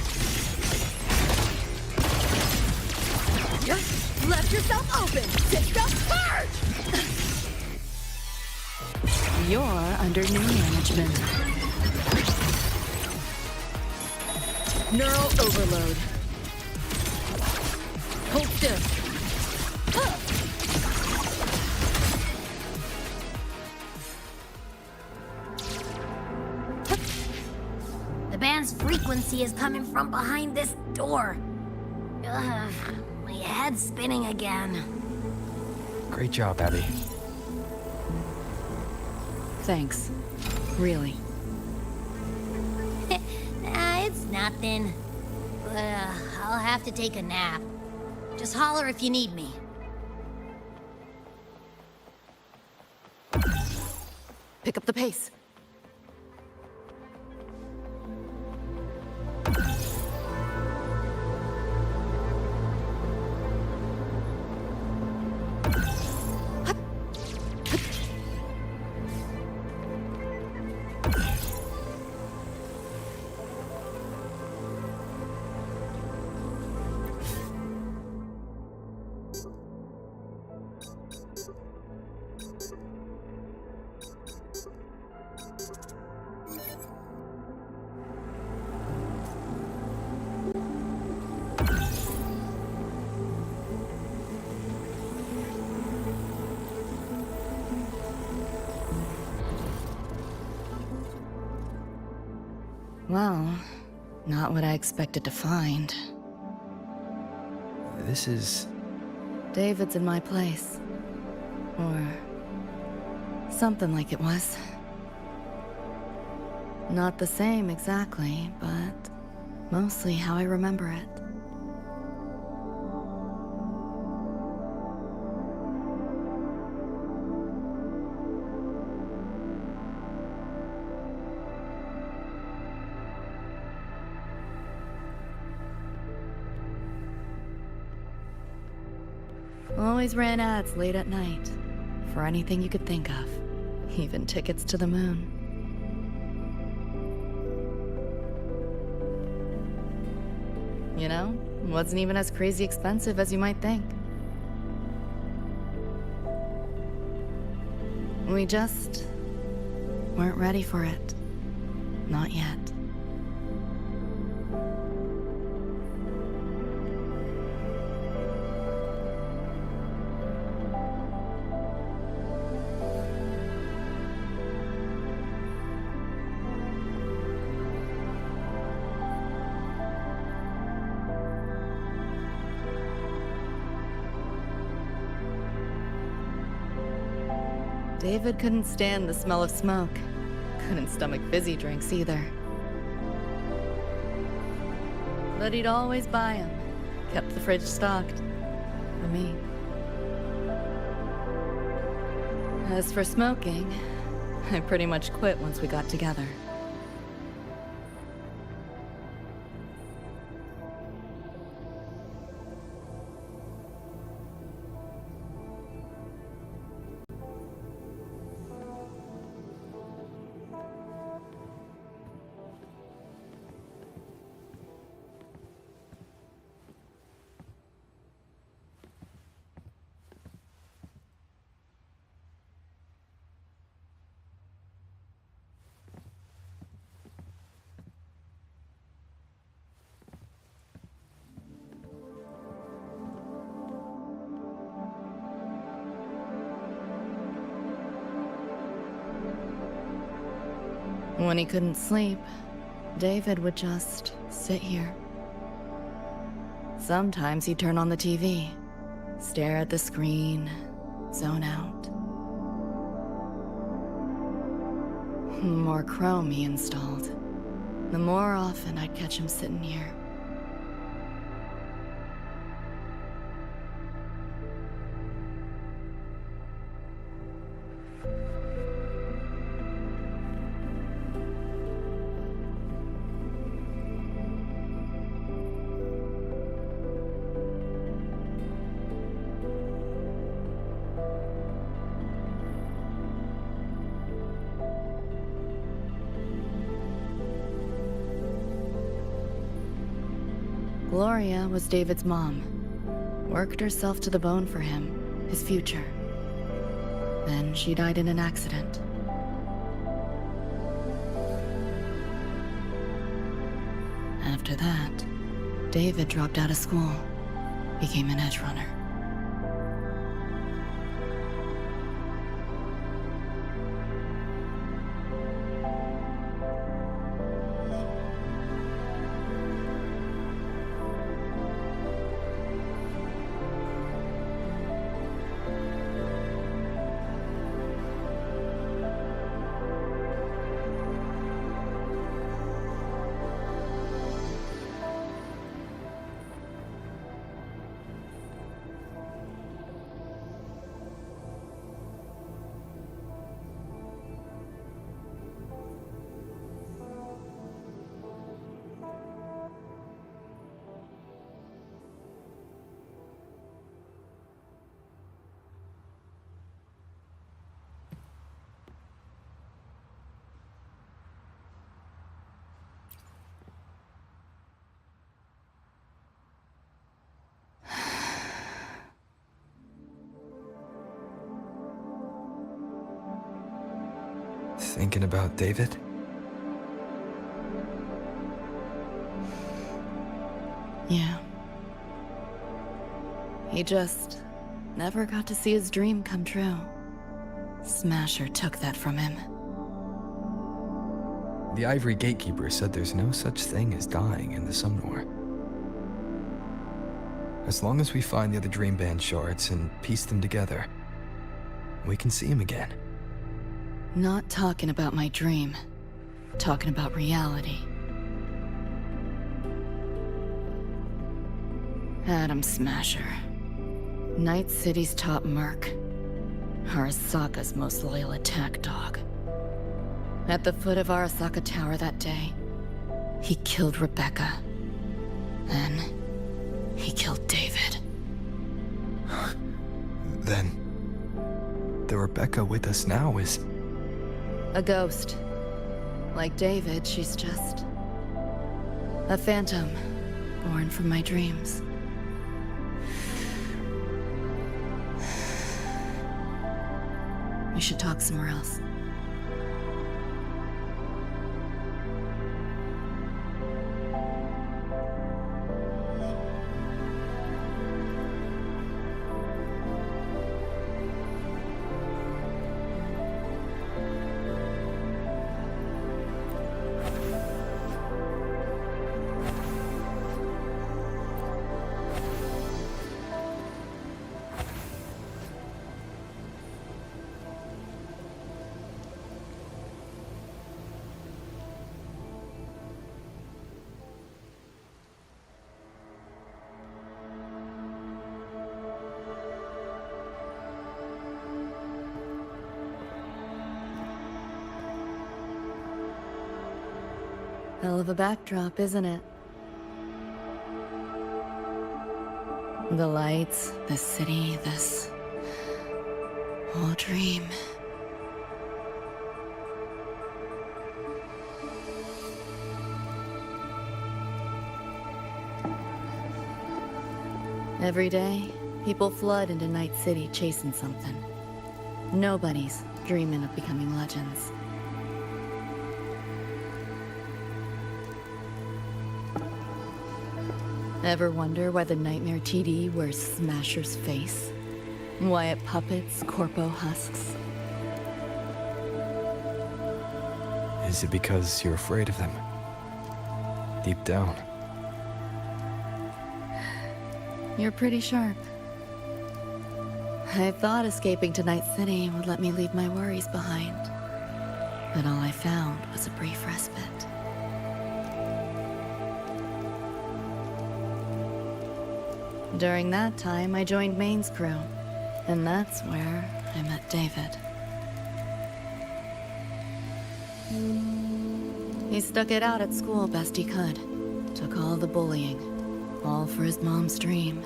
Left yourself open! System purge! You're under new management. Neural overload. Hold still. The band's frequency is coming from behind this door. Ugh, my head's spinning again. Great job, Abby. Thanks. Really. It's nothing. But I'll have to take a nap. Just holler if you need me. Pick up the pace. Well, not what I expected to find. This is... David's in my place. Or... something like it was. Not the same exactly, but mostly how I remember it. Always ran ads late at night. For anything you could think of. Even tickets to the moon. You know, wasn't even as crazy expensive as you might think. We just weren't ready for it. Not yet. David couldn't stand the smell of smoke. Couldn't stomach fizzy drinks either. But he'd always buy them. Kept the fridge stocked. For me. As for smoking, I pretty much quit once we got together. When he couldn't sleep, David would just sit here. Sometimes he'd turn on the TV, stare at the screen, zone out. The more Chrome he installed, the more often I'd catch him sitting here. Gloria was David's mom. Worked herself to the bone for him, his future. Then she died in an accident. After that, David dropped out of school, became an Edgerunner. Thinking about David? Yeah. He just never got to see his dream come true. Smasher took that from him. The Ivory Gatekeeper said there's no such thing as dying in the Sumnor. As long as we find the other Dream Band shards and piece them together, we can see him again. Not talking about my dream. Talking about reality. Adam Smasher. Night City's top merc. Arasaka's most loyal attack dog. At the foot of Arasaka Tower that day, he killed Rebecca. Then, he killed David. Then, the Rebecca with us now is... a ghost. Like David, she's just... a phantom, born from my dreams. We should talk somewhere else. Hell of a backdrop, isn't it? The lights, the city, this whole dream. Every day, people flood into Night City chasing something. Nobody's dreaming of becoming legends. Ever wonder why the Nightmare TD wears Smasher's face? Why it puppets Corpo husks? Is it because you're afraid of them? Deep down. You're pretty sharp. I thought escaping to Night City would let me leave my worries behind. But all I found was a brief respite. During that time, I joined Maine's crew. And that's where I met David. He stuck it out at school best he could. Took all the bullying. All for his mom's dream.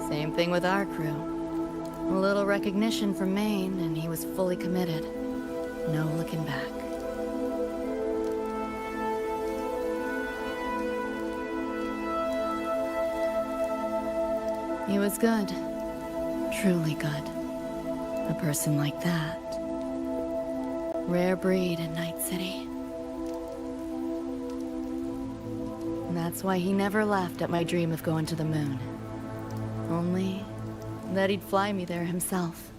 Same thing with our crew. A little recognition from Maine, and he was fully committed. No looking back. He was good. Truly good. A person like that. Rare breed in Night City. And that's why he never laughed at my dream of going to the moon. Only that he'd fly me there himself.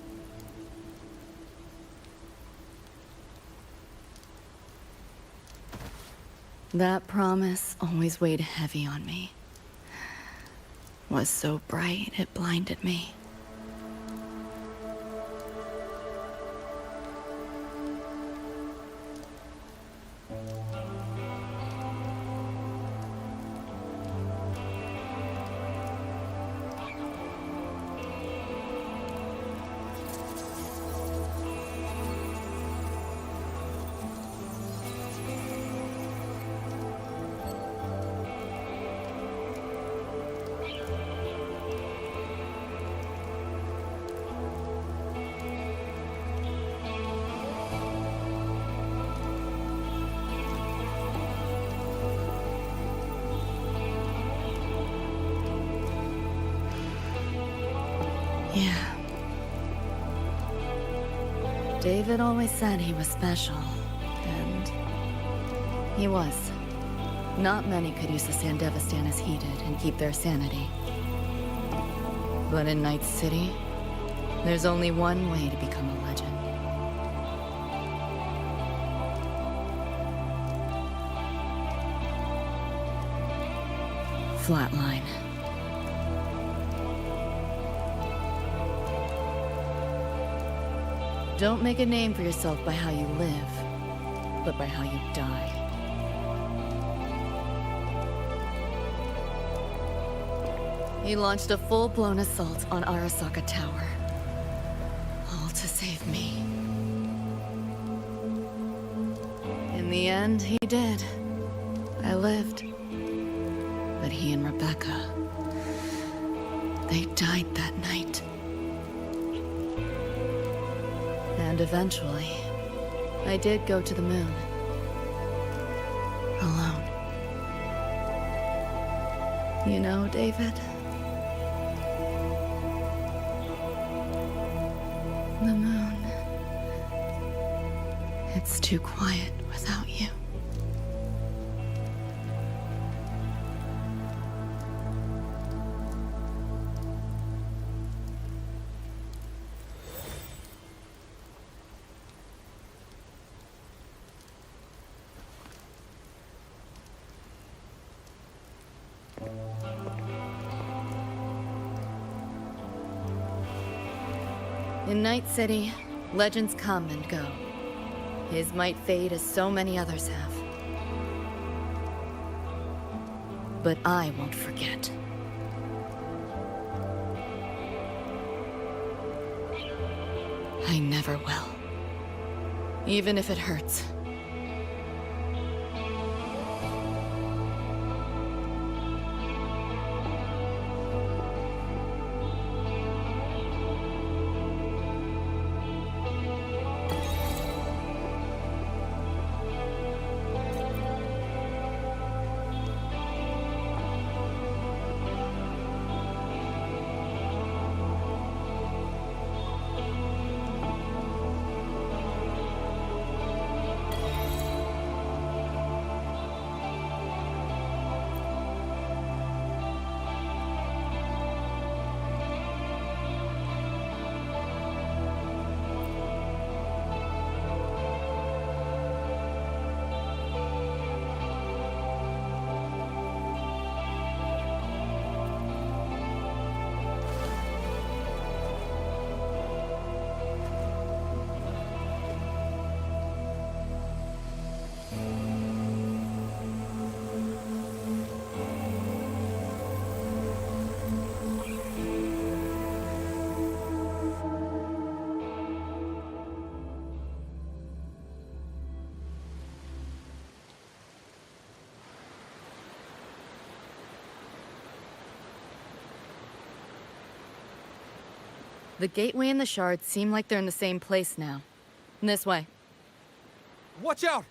That promise always weighed heavy on me. Was so bright it blinded me. Yeah. David always said he was special, and he was. Not many could use the Sandevistan as he did and keep their sanity. But in Night City, there's only one way to become a legend. Flatline. Don't make a name for yourself by how you live, but by how you die. He launched a full-blown assault on Arasaka Tower. All to save me. In the end, he did. I lived. But he and Rebecca, they died that night. And eventually, I did go to the moon. Alone. You know, David? The moon. It's too quiet without you. In Night City, legends come and go. His might fade as so many others have. But I won't forget. I never will. Even if it hurts. The gateway and the shards seem like they're in the same place now. This way. Watch out!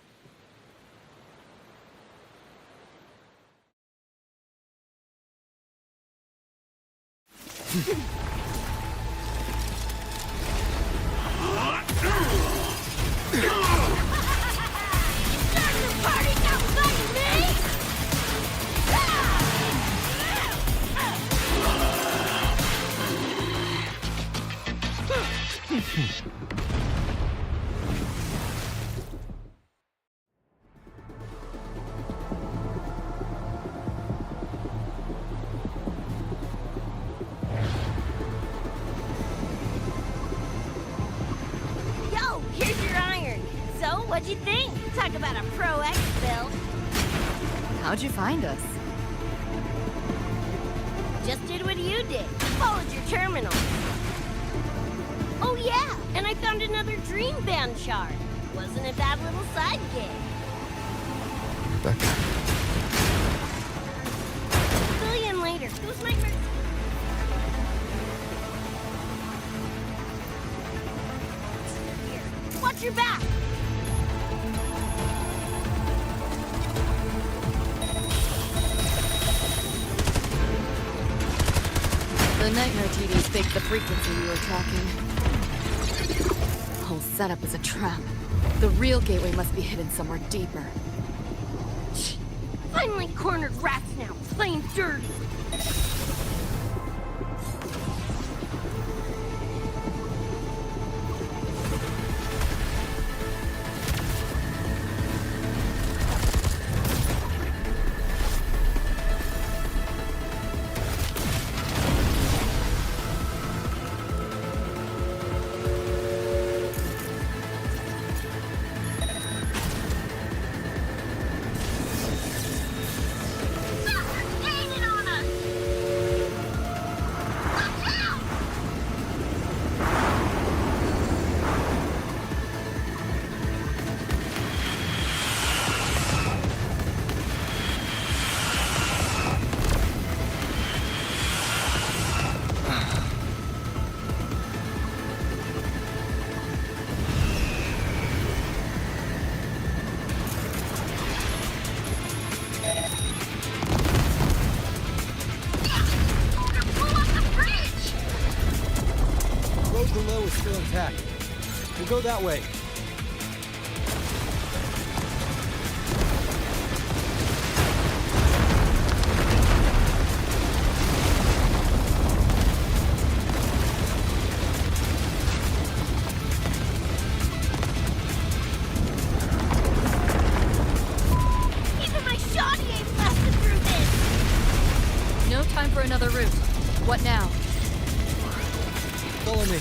Yo, here's your iron. So, what'd you think? Talk about a Pro X build. How'd you find us? Just did what you did. Followed your terminal. Oh yeah, and I found another Dream Band shard. Wasn't a bad little side gig. Becca. Billion later. Those nightmares. Here, watch your back. The nightmare TVs faked the frequency we were tracking. The whole setup is a trap. The real gateway must be hidden somewhere deeper. Finally cornered rats now, playing dirty. Below is still intact. We'll go that way. Even my shoddy ain't blasted through this. No time for another route. What now? Follow me.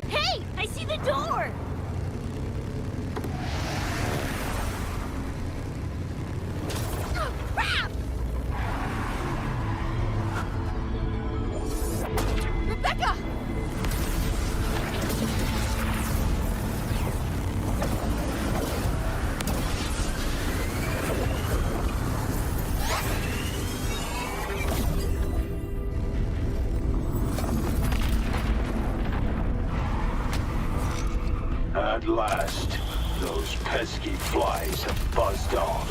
Hey, I see the door. Oh, crap! Rebecca! At last, those pesky flies have buzzed off.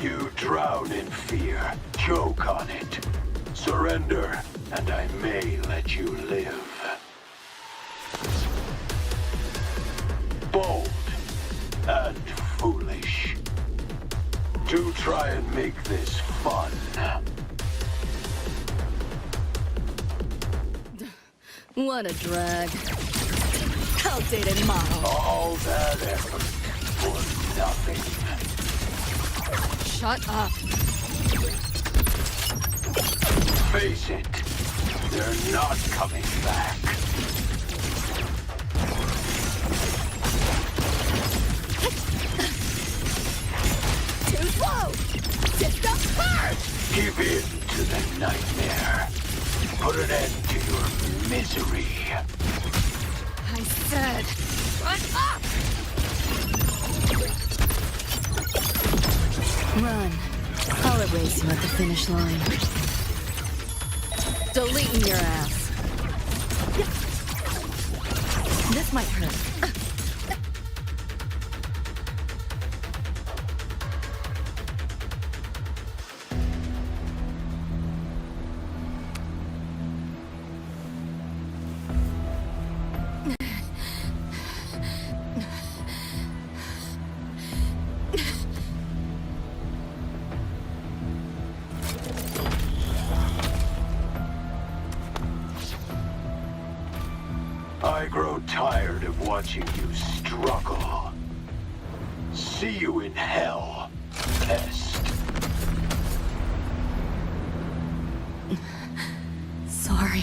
You drown in fear, choke on it. Surrender, and I may let you live. Bold and foolish. Do try and make this fun. What a drag. Outdated model. All that effort for nothing. Shut up. Face it, they're not coming back. Too slow! System hard! Give in to the nightmare. Put an end to your misery. I said, shut up! Run. I'll erase you at the finish line. Deleting your ass. This might hurt. I grow tired of watching you struggle. See you in hell, pest. Sorry.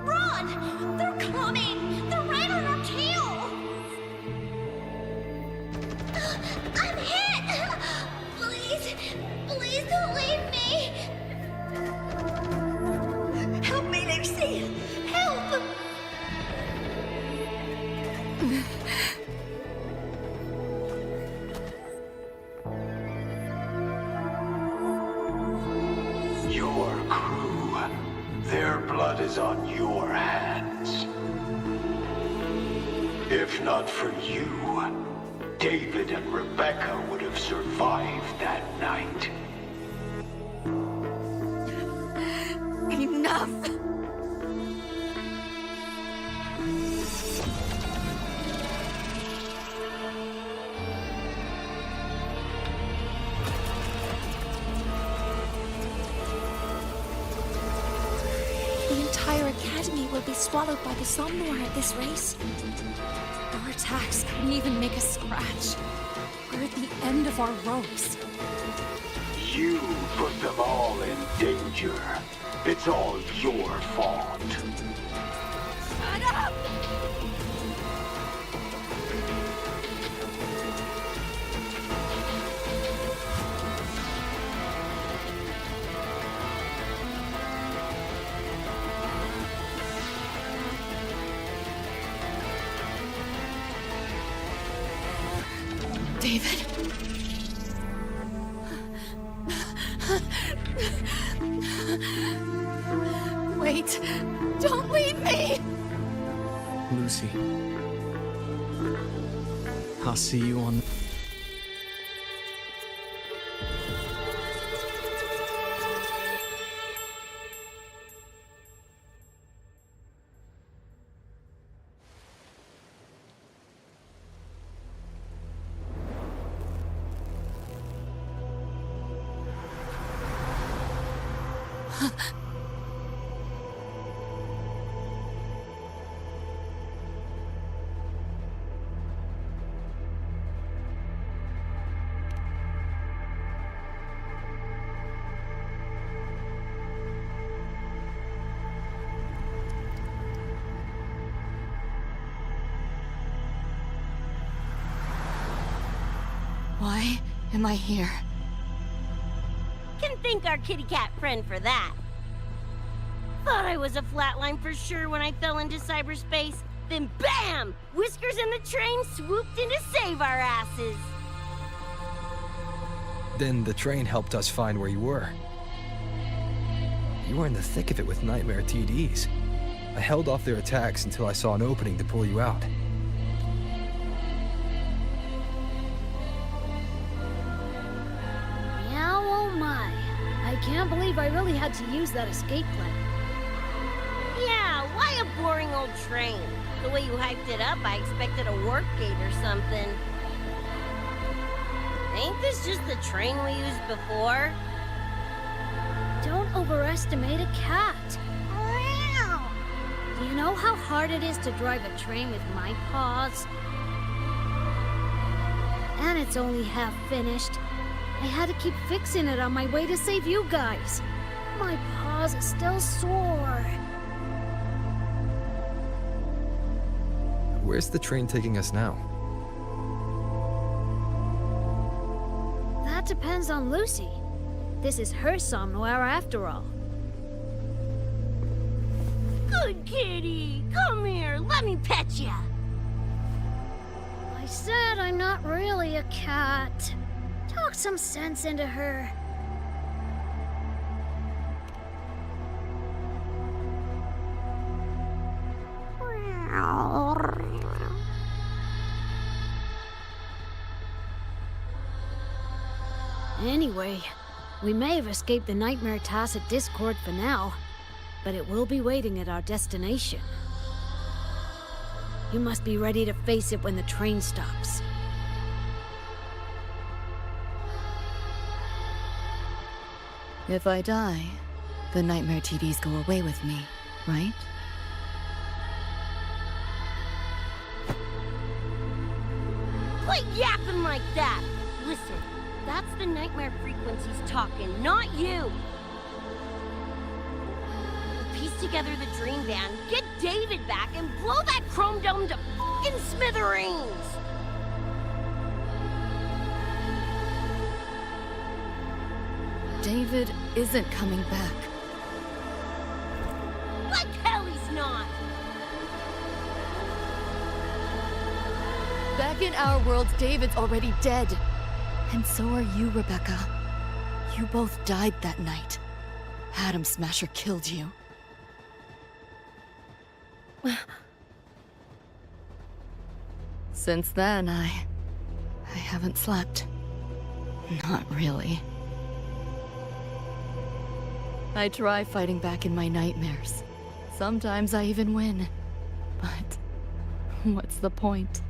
Run! They're coming! They're right on our tail! I'm hit! Please, please don't leave me! Help me, Lucy! Help! Your crew, their blood is on your hands. If not for you, David and Rebecca would have survived that night. Enough! The entire academy will be swallowed by the Somnor at this race. Our attacks couldn't even make a scratch. We're at the end of our ropes. You put them all in danger. It's all your fault. Shut up! David. Wait. Don't leave me! Lucy. I'll see you on... Why am I here? Can thank our kitty cat friend for that. Thought I was a flatline for sure when I fell into cyberspace. Then BAM! Whiskers and the train swooped in to save our asses. Then the train helped us find where you were. You were in the thick of it with Nightmare TDs. I held off their attacks until I saw an opening to pull you out. Meow, oh my. I can't believe I really had to use that escape plan. Yeah, why a boring old train? The way you hyped it up, I expected a warp gate or something. Ain't this just the train we used before? Don't overestimate a cat. Do you know how hard it is to drive a train with my paws? And it's only half finished. I had to keep fixing it on my way to save you guys. My paws are still sore. Where's the train taking us now? That depends on Lucy. This is her somewhere after all. Good kitty! Come here, let me pet ya! I said I'm not really a cat. Talk some sense into her. Anyway, we may have escaped the Nightmare Tacit Discord for now, but it will be waiting at our destination. You must be ready to face it when the train stops. If I die, the Nightmare TDs go away with me, right? Quit yapping like that! Listen, that's the nightmare frequencies talking, not you! Piece together the dream band, get David back, and blow that chrome dome to f***ing smithereens! David isn't coming back. Like hell he's not! Back in our world, David's already dead. And so are you, Rebecca. You both died that night. Atom Smasher killed you. Since then, I haven't slept. Not really. I try fighting back in my nightmares. Sometimes I even win. But what's the point?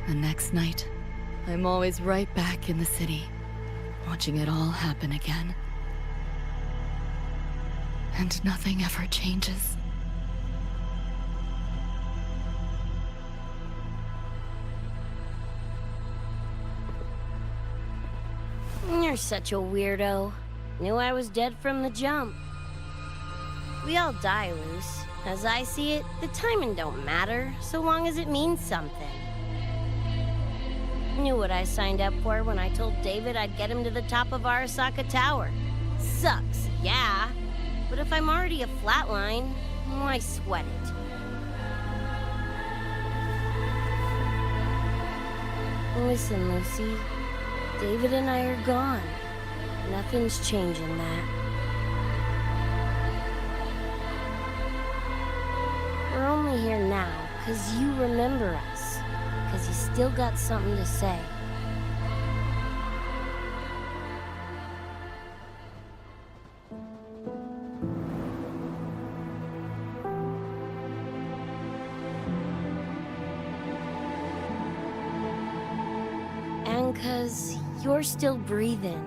The next night, I'm always right back in the city, watching it all happen again. And nothing ever changes. You're such a weirdo. Knew I was dead from the jump. We all die, Luce. As I see it, the timing don't matter, so long as it means something. Knew what I signed up for when I told David I'd get him to the top of Arasaka Tower. Sucks, yeah. But if I'm already a flatline, why sweat it? Listen, Lucy. David and I are gone. Nothing's changing that. We're only here now because you remember us. Because you still got something to say. And because you're still breathing.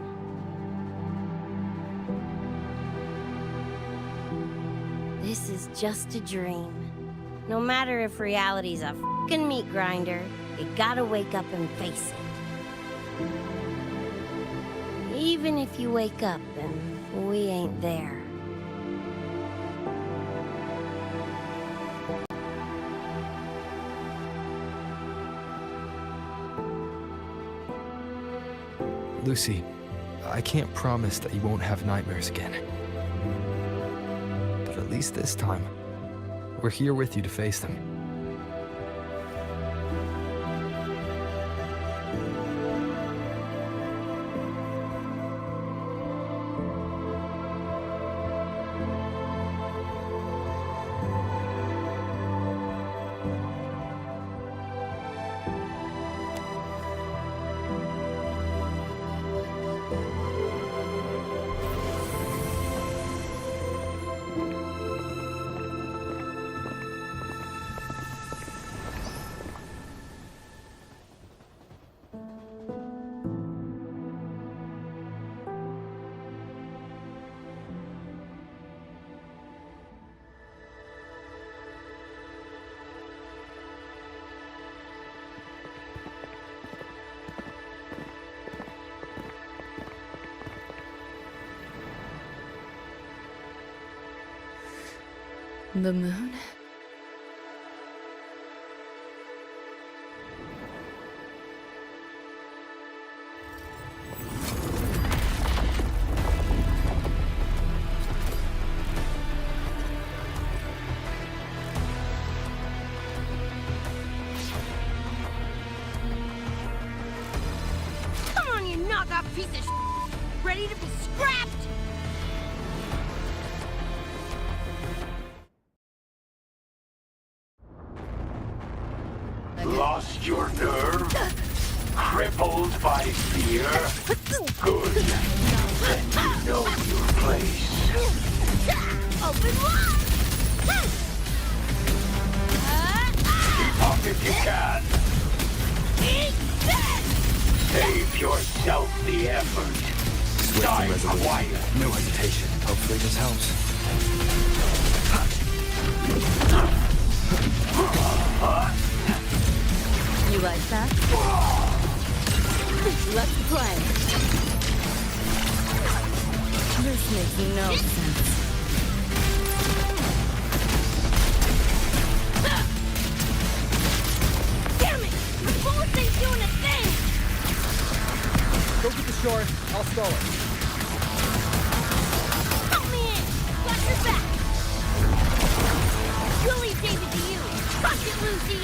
This is just a dream. No matter if reality's a f***ing meat grinder, you gotta wake up and face it. Even if you wake up and we ain't there. Lucy, I can't promise that you won't have nightmares again. But at least this time, we're here with you to face them. The moon? Come on, you knockoff piece of ready to be scrapped! Lost your nerve? Crippled by fear? Good. Then you know your place. Open wide! Keep up if you can. Eat this! Save yourself the effort. Swift Die and resolute. quiet. No hesitation. Hopefully this helps. You like that? Let's play. This makes no sense. Damn it! The bullet ain't doing a thing! Go get the shore. I'll stall it. Help me in! Got your back! We'll leave David to you! Trust it, Lucy!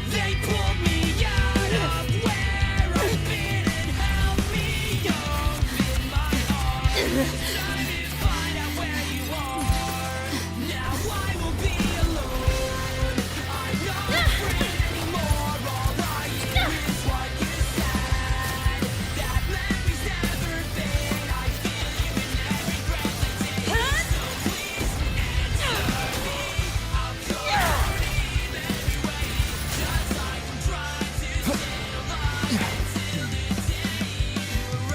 They pulled me out of where I've been and held me open my arms. Trying to find out where you are. Now I will be alone. I'm not afraid anymore. All I hear is what you said. That memories never fade. I feel you in every breath I take. So please answer me. I'll go even anyway. Just like I'm trying to stay alive until the day you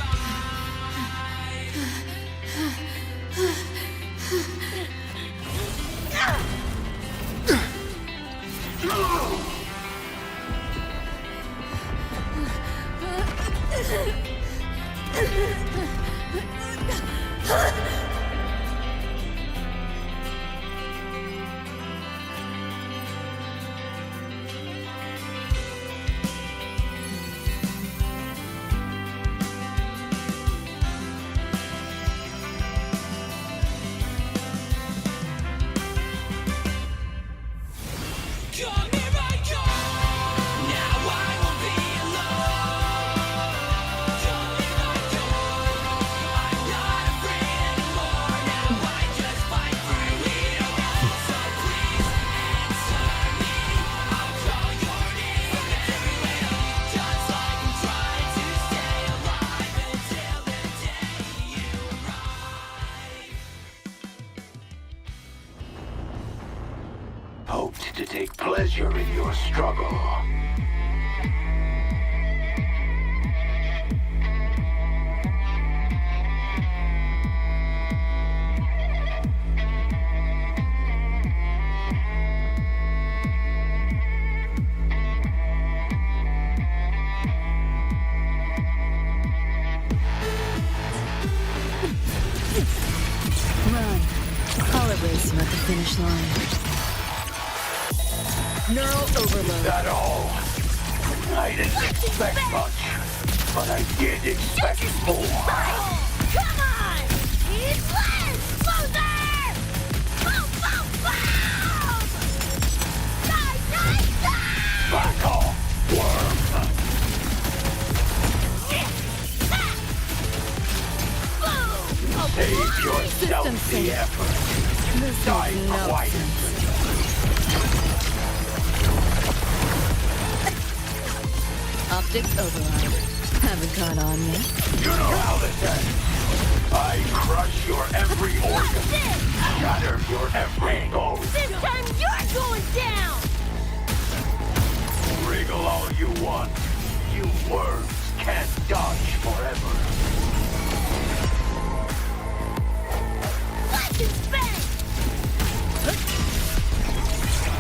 Come here I come. Now I will be alone. Come here I come. I'm not afraid anymore. Now I just fight through it all. So please answer me. I'll call your name everywhere. Just like I'm trying to stay alive until the day you arrive. Hoped to take pleasure in your struggle. Run. I'll erase you at the finish line. Neural overload. That all? I didn't expect much, but I did expect more. Come on! He's less! Loser! Boom, boom, boom! Die, die, die! Back off, worm. Boom! Save yourself the effort. Die quiet. Optics override. Haven't caught on yet. You know how this ends. I crush your every organ, shatter your every bone. This time you're going down! Wriggle all you want. You worms can't dodge forever.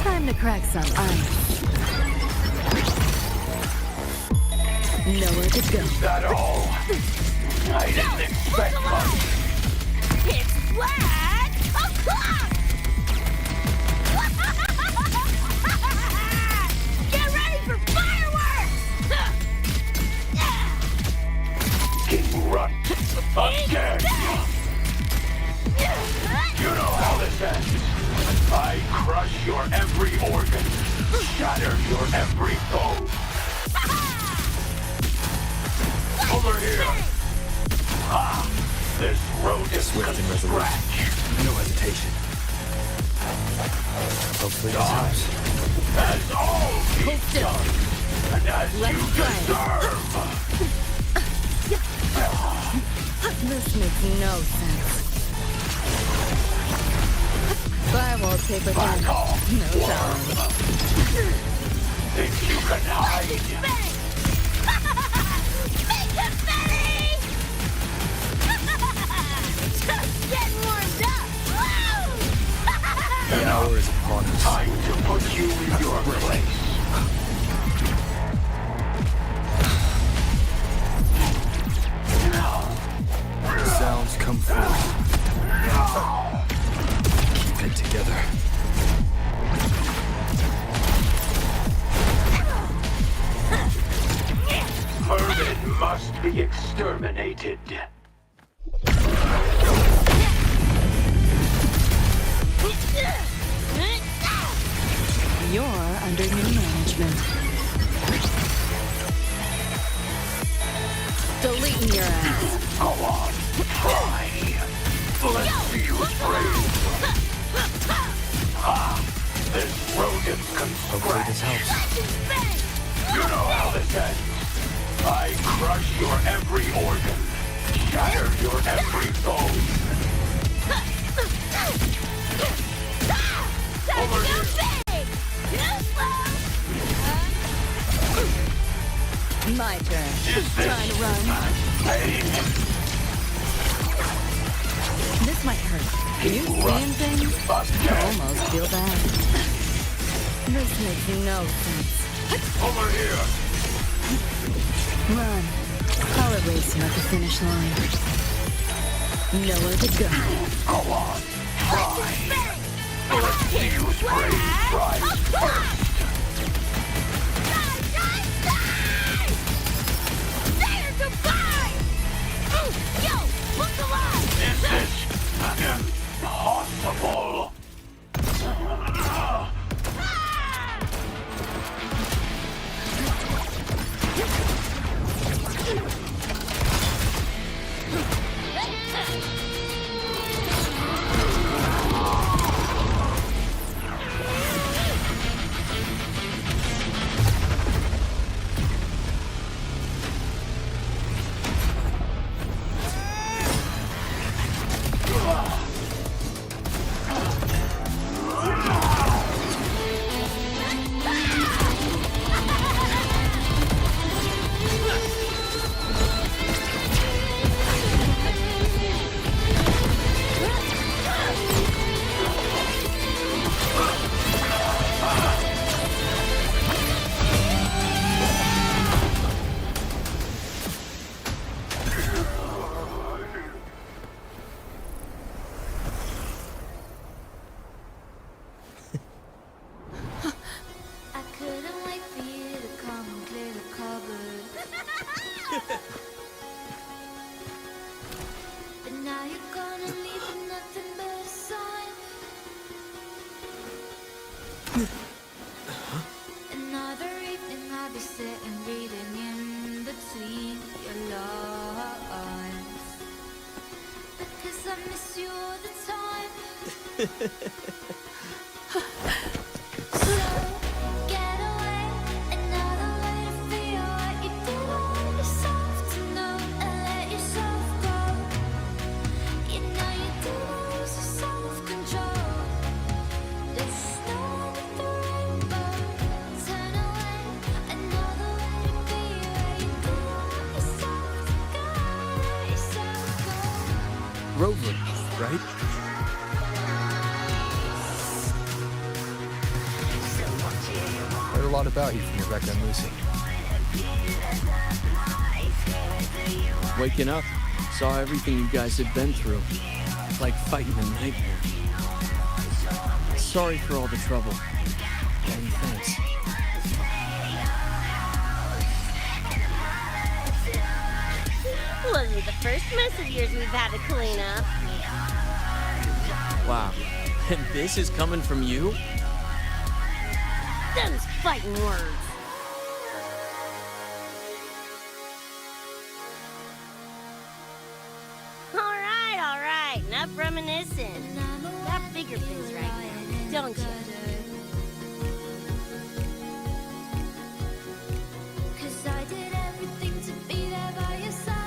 Time to crack some ice. Nowhere to go. Is that all? I didn't expect much. It's Black o'clock! Get ready for fireworks! King Runt, again! You know how this ends. I crush your every organ, shatter your every bone. Over here! Ah! This road is Swift and resolute. No hesitation. Hopefully this helps. As all be done, and as you deserve! This makes no sense. Firewall paper Back then. off! No challenge. Think you can hide? Just getting warmed up! The hour is upon us. Time to put you in your place. Sounds come forth. Keep it together. Vermin must be exterminated. You're under new management. Deleting your ass. Go on, try. Let's see who's brave. Ah, this rodent can Hopefully this scratch. helps. You know how this ends. I crush your every organ, shatter your every bone. Over here. My turn. Is this Trying to run. pain? This might hurt. You seeing things? I almost feel bad. This makes no sense. Over here. Run. I'll erase you at the finish line. Nowhere to go. Go on, try. Let's see whose brave tries first. Is this impossible? Another evening I'll be sitting reading in between your lines, because I miss you all the time. So get away, another way to feel what you did all yourself to know and let yourself go. You know you do lose your self-control. There's no with the rainbow. Turn away, another way to be where you do all Rover, right? Heard a lot about you from Rebecca and Lucy. Waking up, saw everything you guys had been through. It's like fighting a nightmare. Sorry for all the trouble. And thanks. Wasn't the first mess of yours we've had to clean up. Wow. And this is coming from you? Them's fighting words. All right. Enough reminiscing. Got bigger things right now, don't you? Cause I did everything to be there by your side.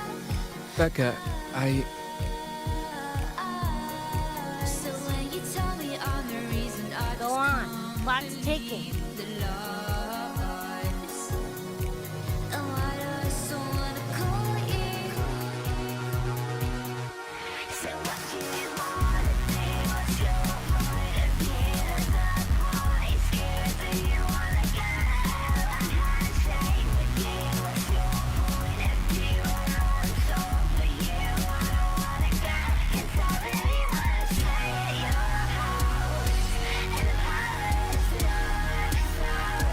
Becca, So when you tell me I'm the reason I Go on, clock's ticking. And why do I still wanna call you? So what do you want of me? What's your point of view? That's why I'm scared that you wanna get out. I can't stay with you. What's your point of view? I know it's all for you. I don't wanna go, 'cause I really wanna stay at your house. And the palace looks out.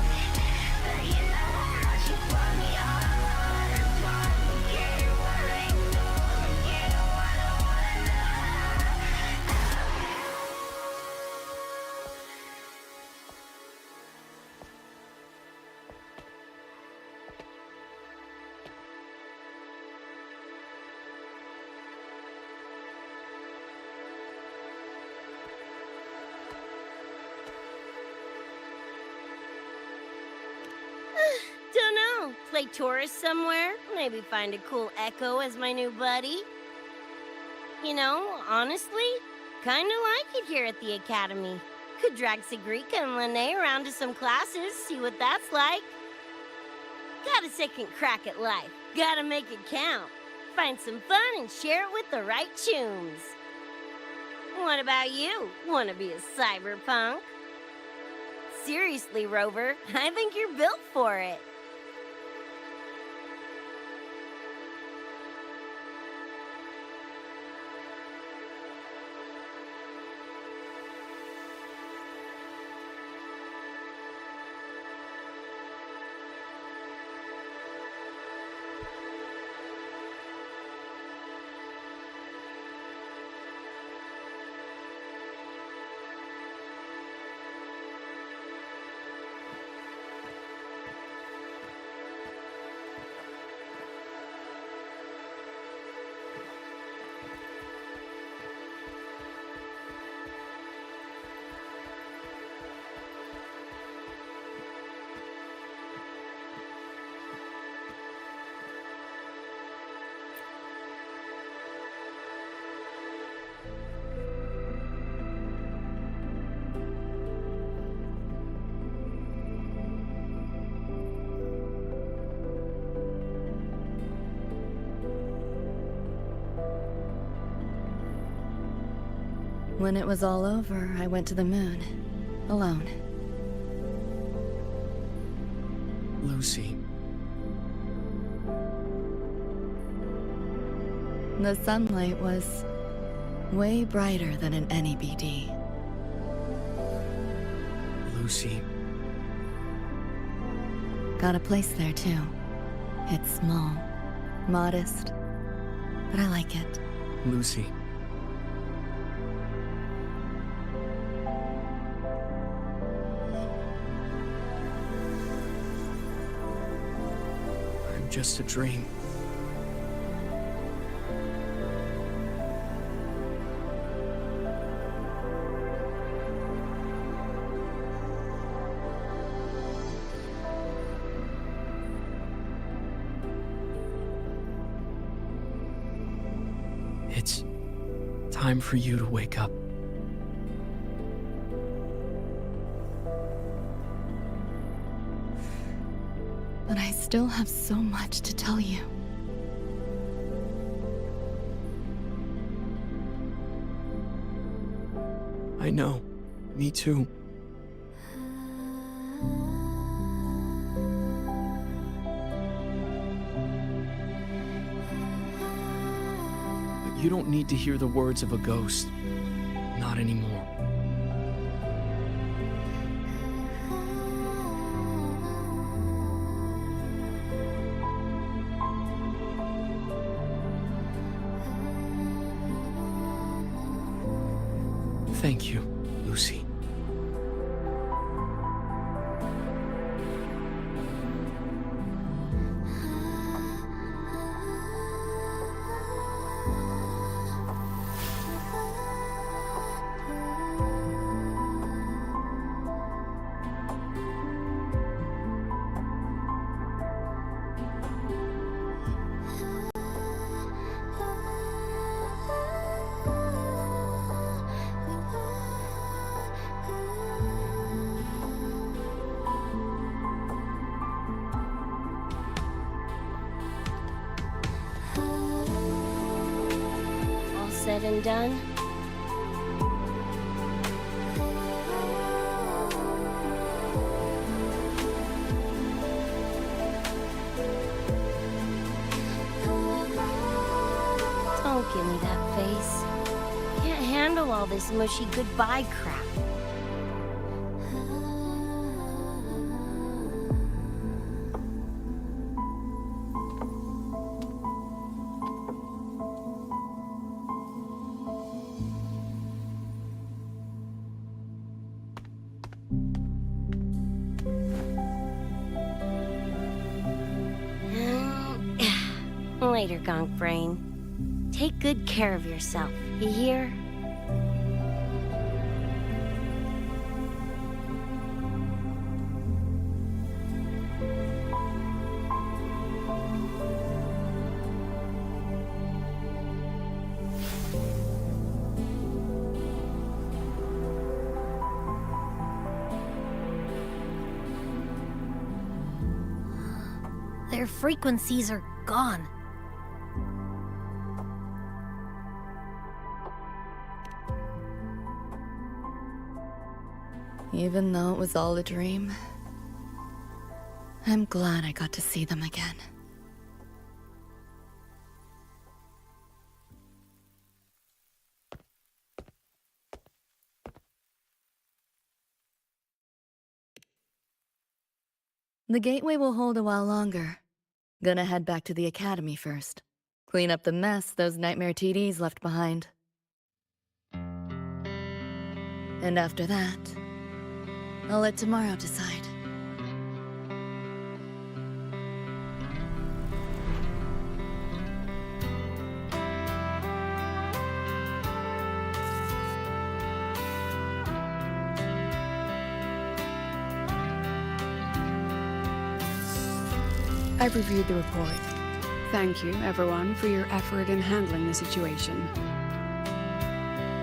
But you know how much you want me all I wanna talk to you. Wanna ignore you. I don't wanna know. Don't know. Play tourist somewhere? Maybe find a cool Echo as my new buddy? You know, honestly, kinda like it here at the Academy. Could drag Sigrika and Lene around to some classes, see what that's like. Got a second crack at life. Gotta make it count. Find some fun and share it with the right tunes. What about you? Wanna be a cyberpunk? Seriously, Rover, I think you're built for it. When it was all over, I went to the moon. Alone. Lucy. The sunlight was way brighter than in any BD. Lucy. Got a place there too. It's small, modest, but I like it. Lucy. I'm just a dream. It's time for you to wake up. But I still have so much to tell you. I know. Me too. But you don't need to hear the words of a ghost. Not anymore. Thank you, Lucy. All said and done? Don't give me that face. Can't handle all this mushy goodbye crap. Later, Gonk Brain. Take good care of yourself, you hear? Their frequencies are gone. Even though it was all a dream, I'm glad I got to see them again. The gateway will hold a while longer. Gonna head back to the academy first. Clean up the mess those nightmare TDs left behind. And after that, I'll let tomorrow decide. I've reviewed the report. Thank you, everyone, for your effort in handling the situation.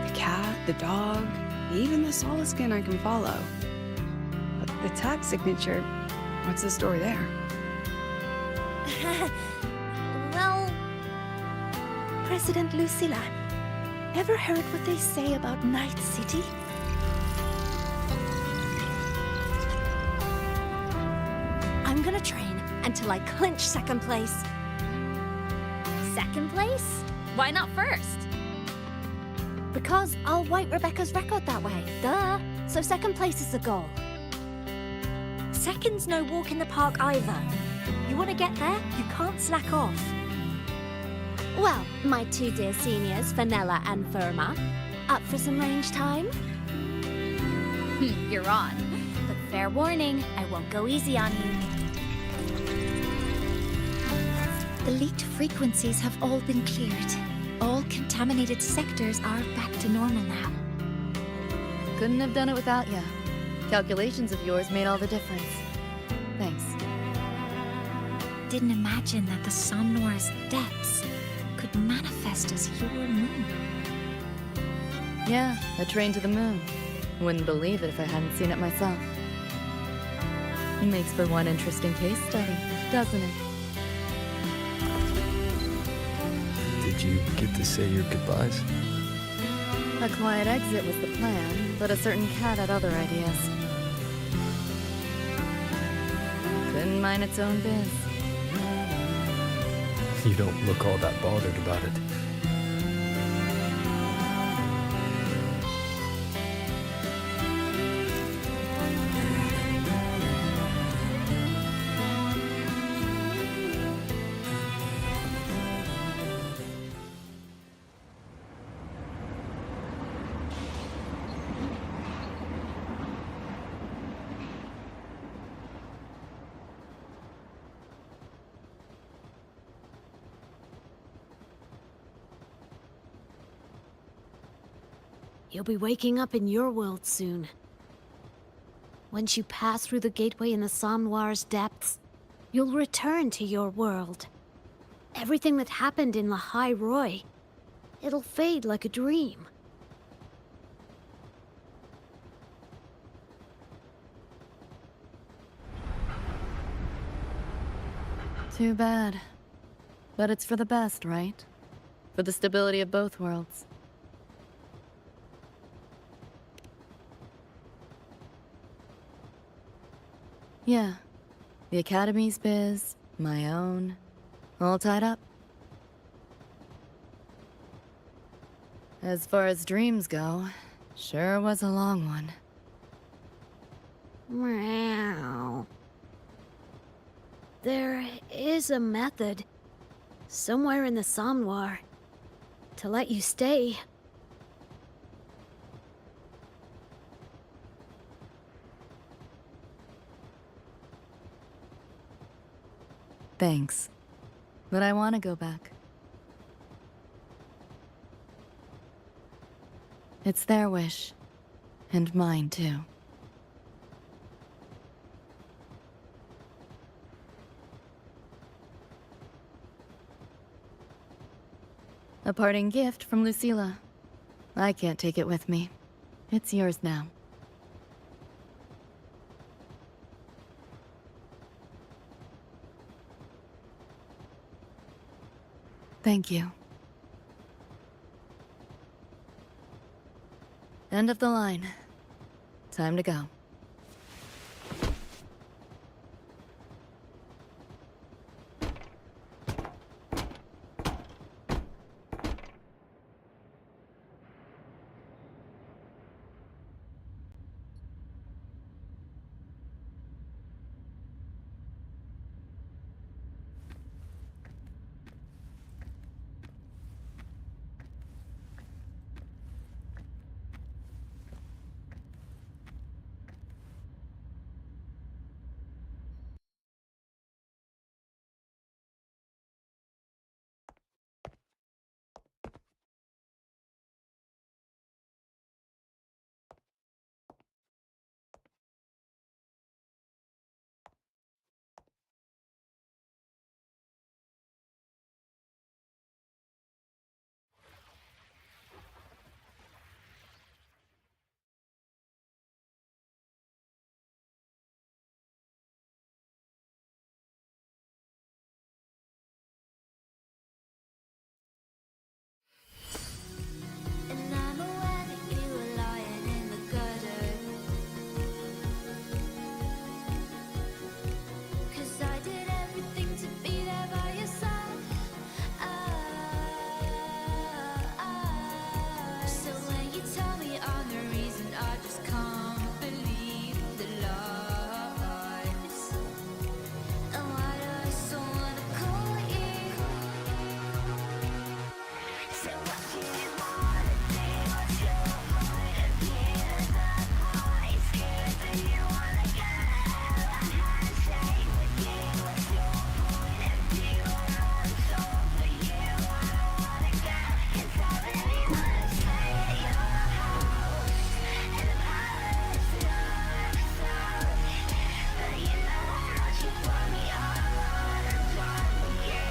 The cat, the dog, even the solid skin I can follow. But the tag signature, what's the story there? Well, President Lucilla, ever heard what they say about Night City? I'm gonna train until I clinch second place. Second place? Why not first? Because I'll wipe Rebecca's record that way. Duh. So second place is the goal. Second's no walk in the park either. You want to get there, you can't slack off. Well, my two dear seniors, Fenella and Firma, up for some range time? You're on. But fair warning, I won't go easy on you. The leaked frequencies have all been cleared. All contaminated sectors are back to normal now. Couldn't have done it without you. Calculations of yours made all the difference. Thanks. Didn't imagine that the Somnor's depths could manifest as your moon. Yeah, a train to the moon. Wouldn't believe it if I hadn't seen it myself. Makes for one interesting case study, doesn't it? Did you get to say your goodbyes? A quiet exit was the plan, but a certain cat had other ideas. Couldn't mind its own biz. You don't look all that bothered about it. You'll be waking up in your world soon. Once you pass through the gateway in the Somnoir's depths, you'll return to your world. Everything that happened in La High Roy, it'll fade like a dream. Too bad. But it's for the best, right? For the stability of both worlds. Yeah. The Academy's biz, my own, all tied up. As far as dreams go, sure was a long one. Meow. There is a method, somewhere in the Somnoir, to let you stay. Thanks. But I want to go back. It's their wish. And mine, too. A parting gift from Lucilla. I can't take it with me. It's yours now. Thank you. End of the line. Time to go. And I'm aware that you were lying in the gutter. 'Cause I did everything to be there by your side. So when you tell me I'm the reason, I just can't believe the lies. And why do I so wanna call you? So what do you wanna do? What's your point of view? That boy scared that you wanna go. I'm handshake with you. What's your point of view? I know I'm so for you. I don't wanna go. 'Cause I really wanna stay at your house. And the palace looks so. But you know how you put me on. I'm done with you.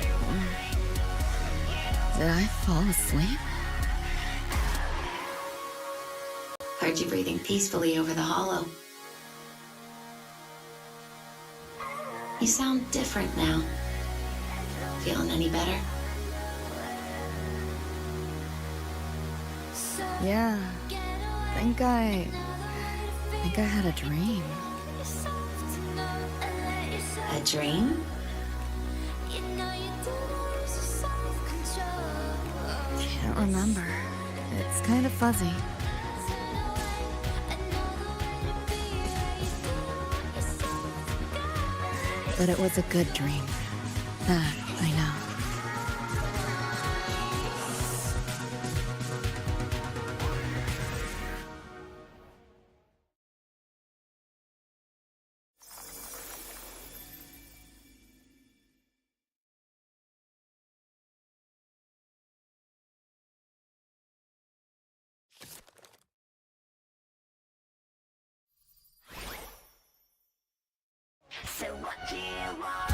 Did I fall asleep? Heard you breathing peacefully over the hollow. You sound different now. Feeling any better? So Yeah, think I had a dream. A dream? Can't remember. It's kind of fuzzy. But it was a good dream. That I know. So what do you want?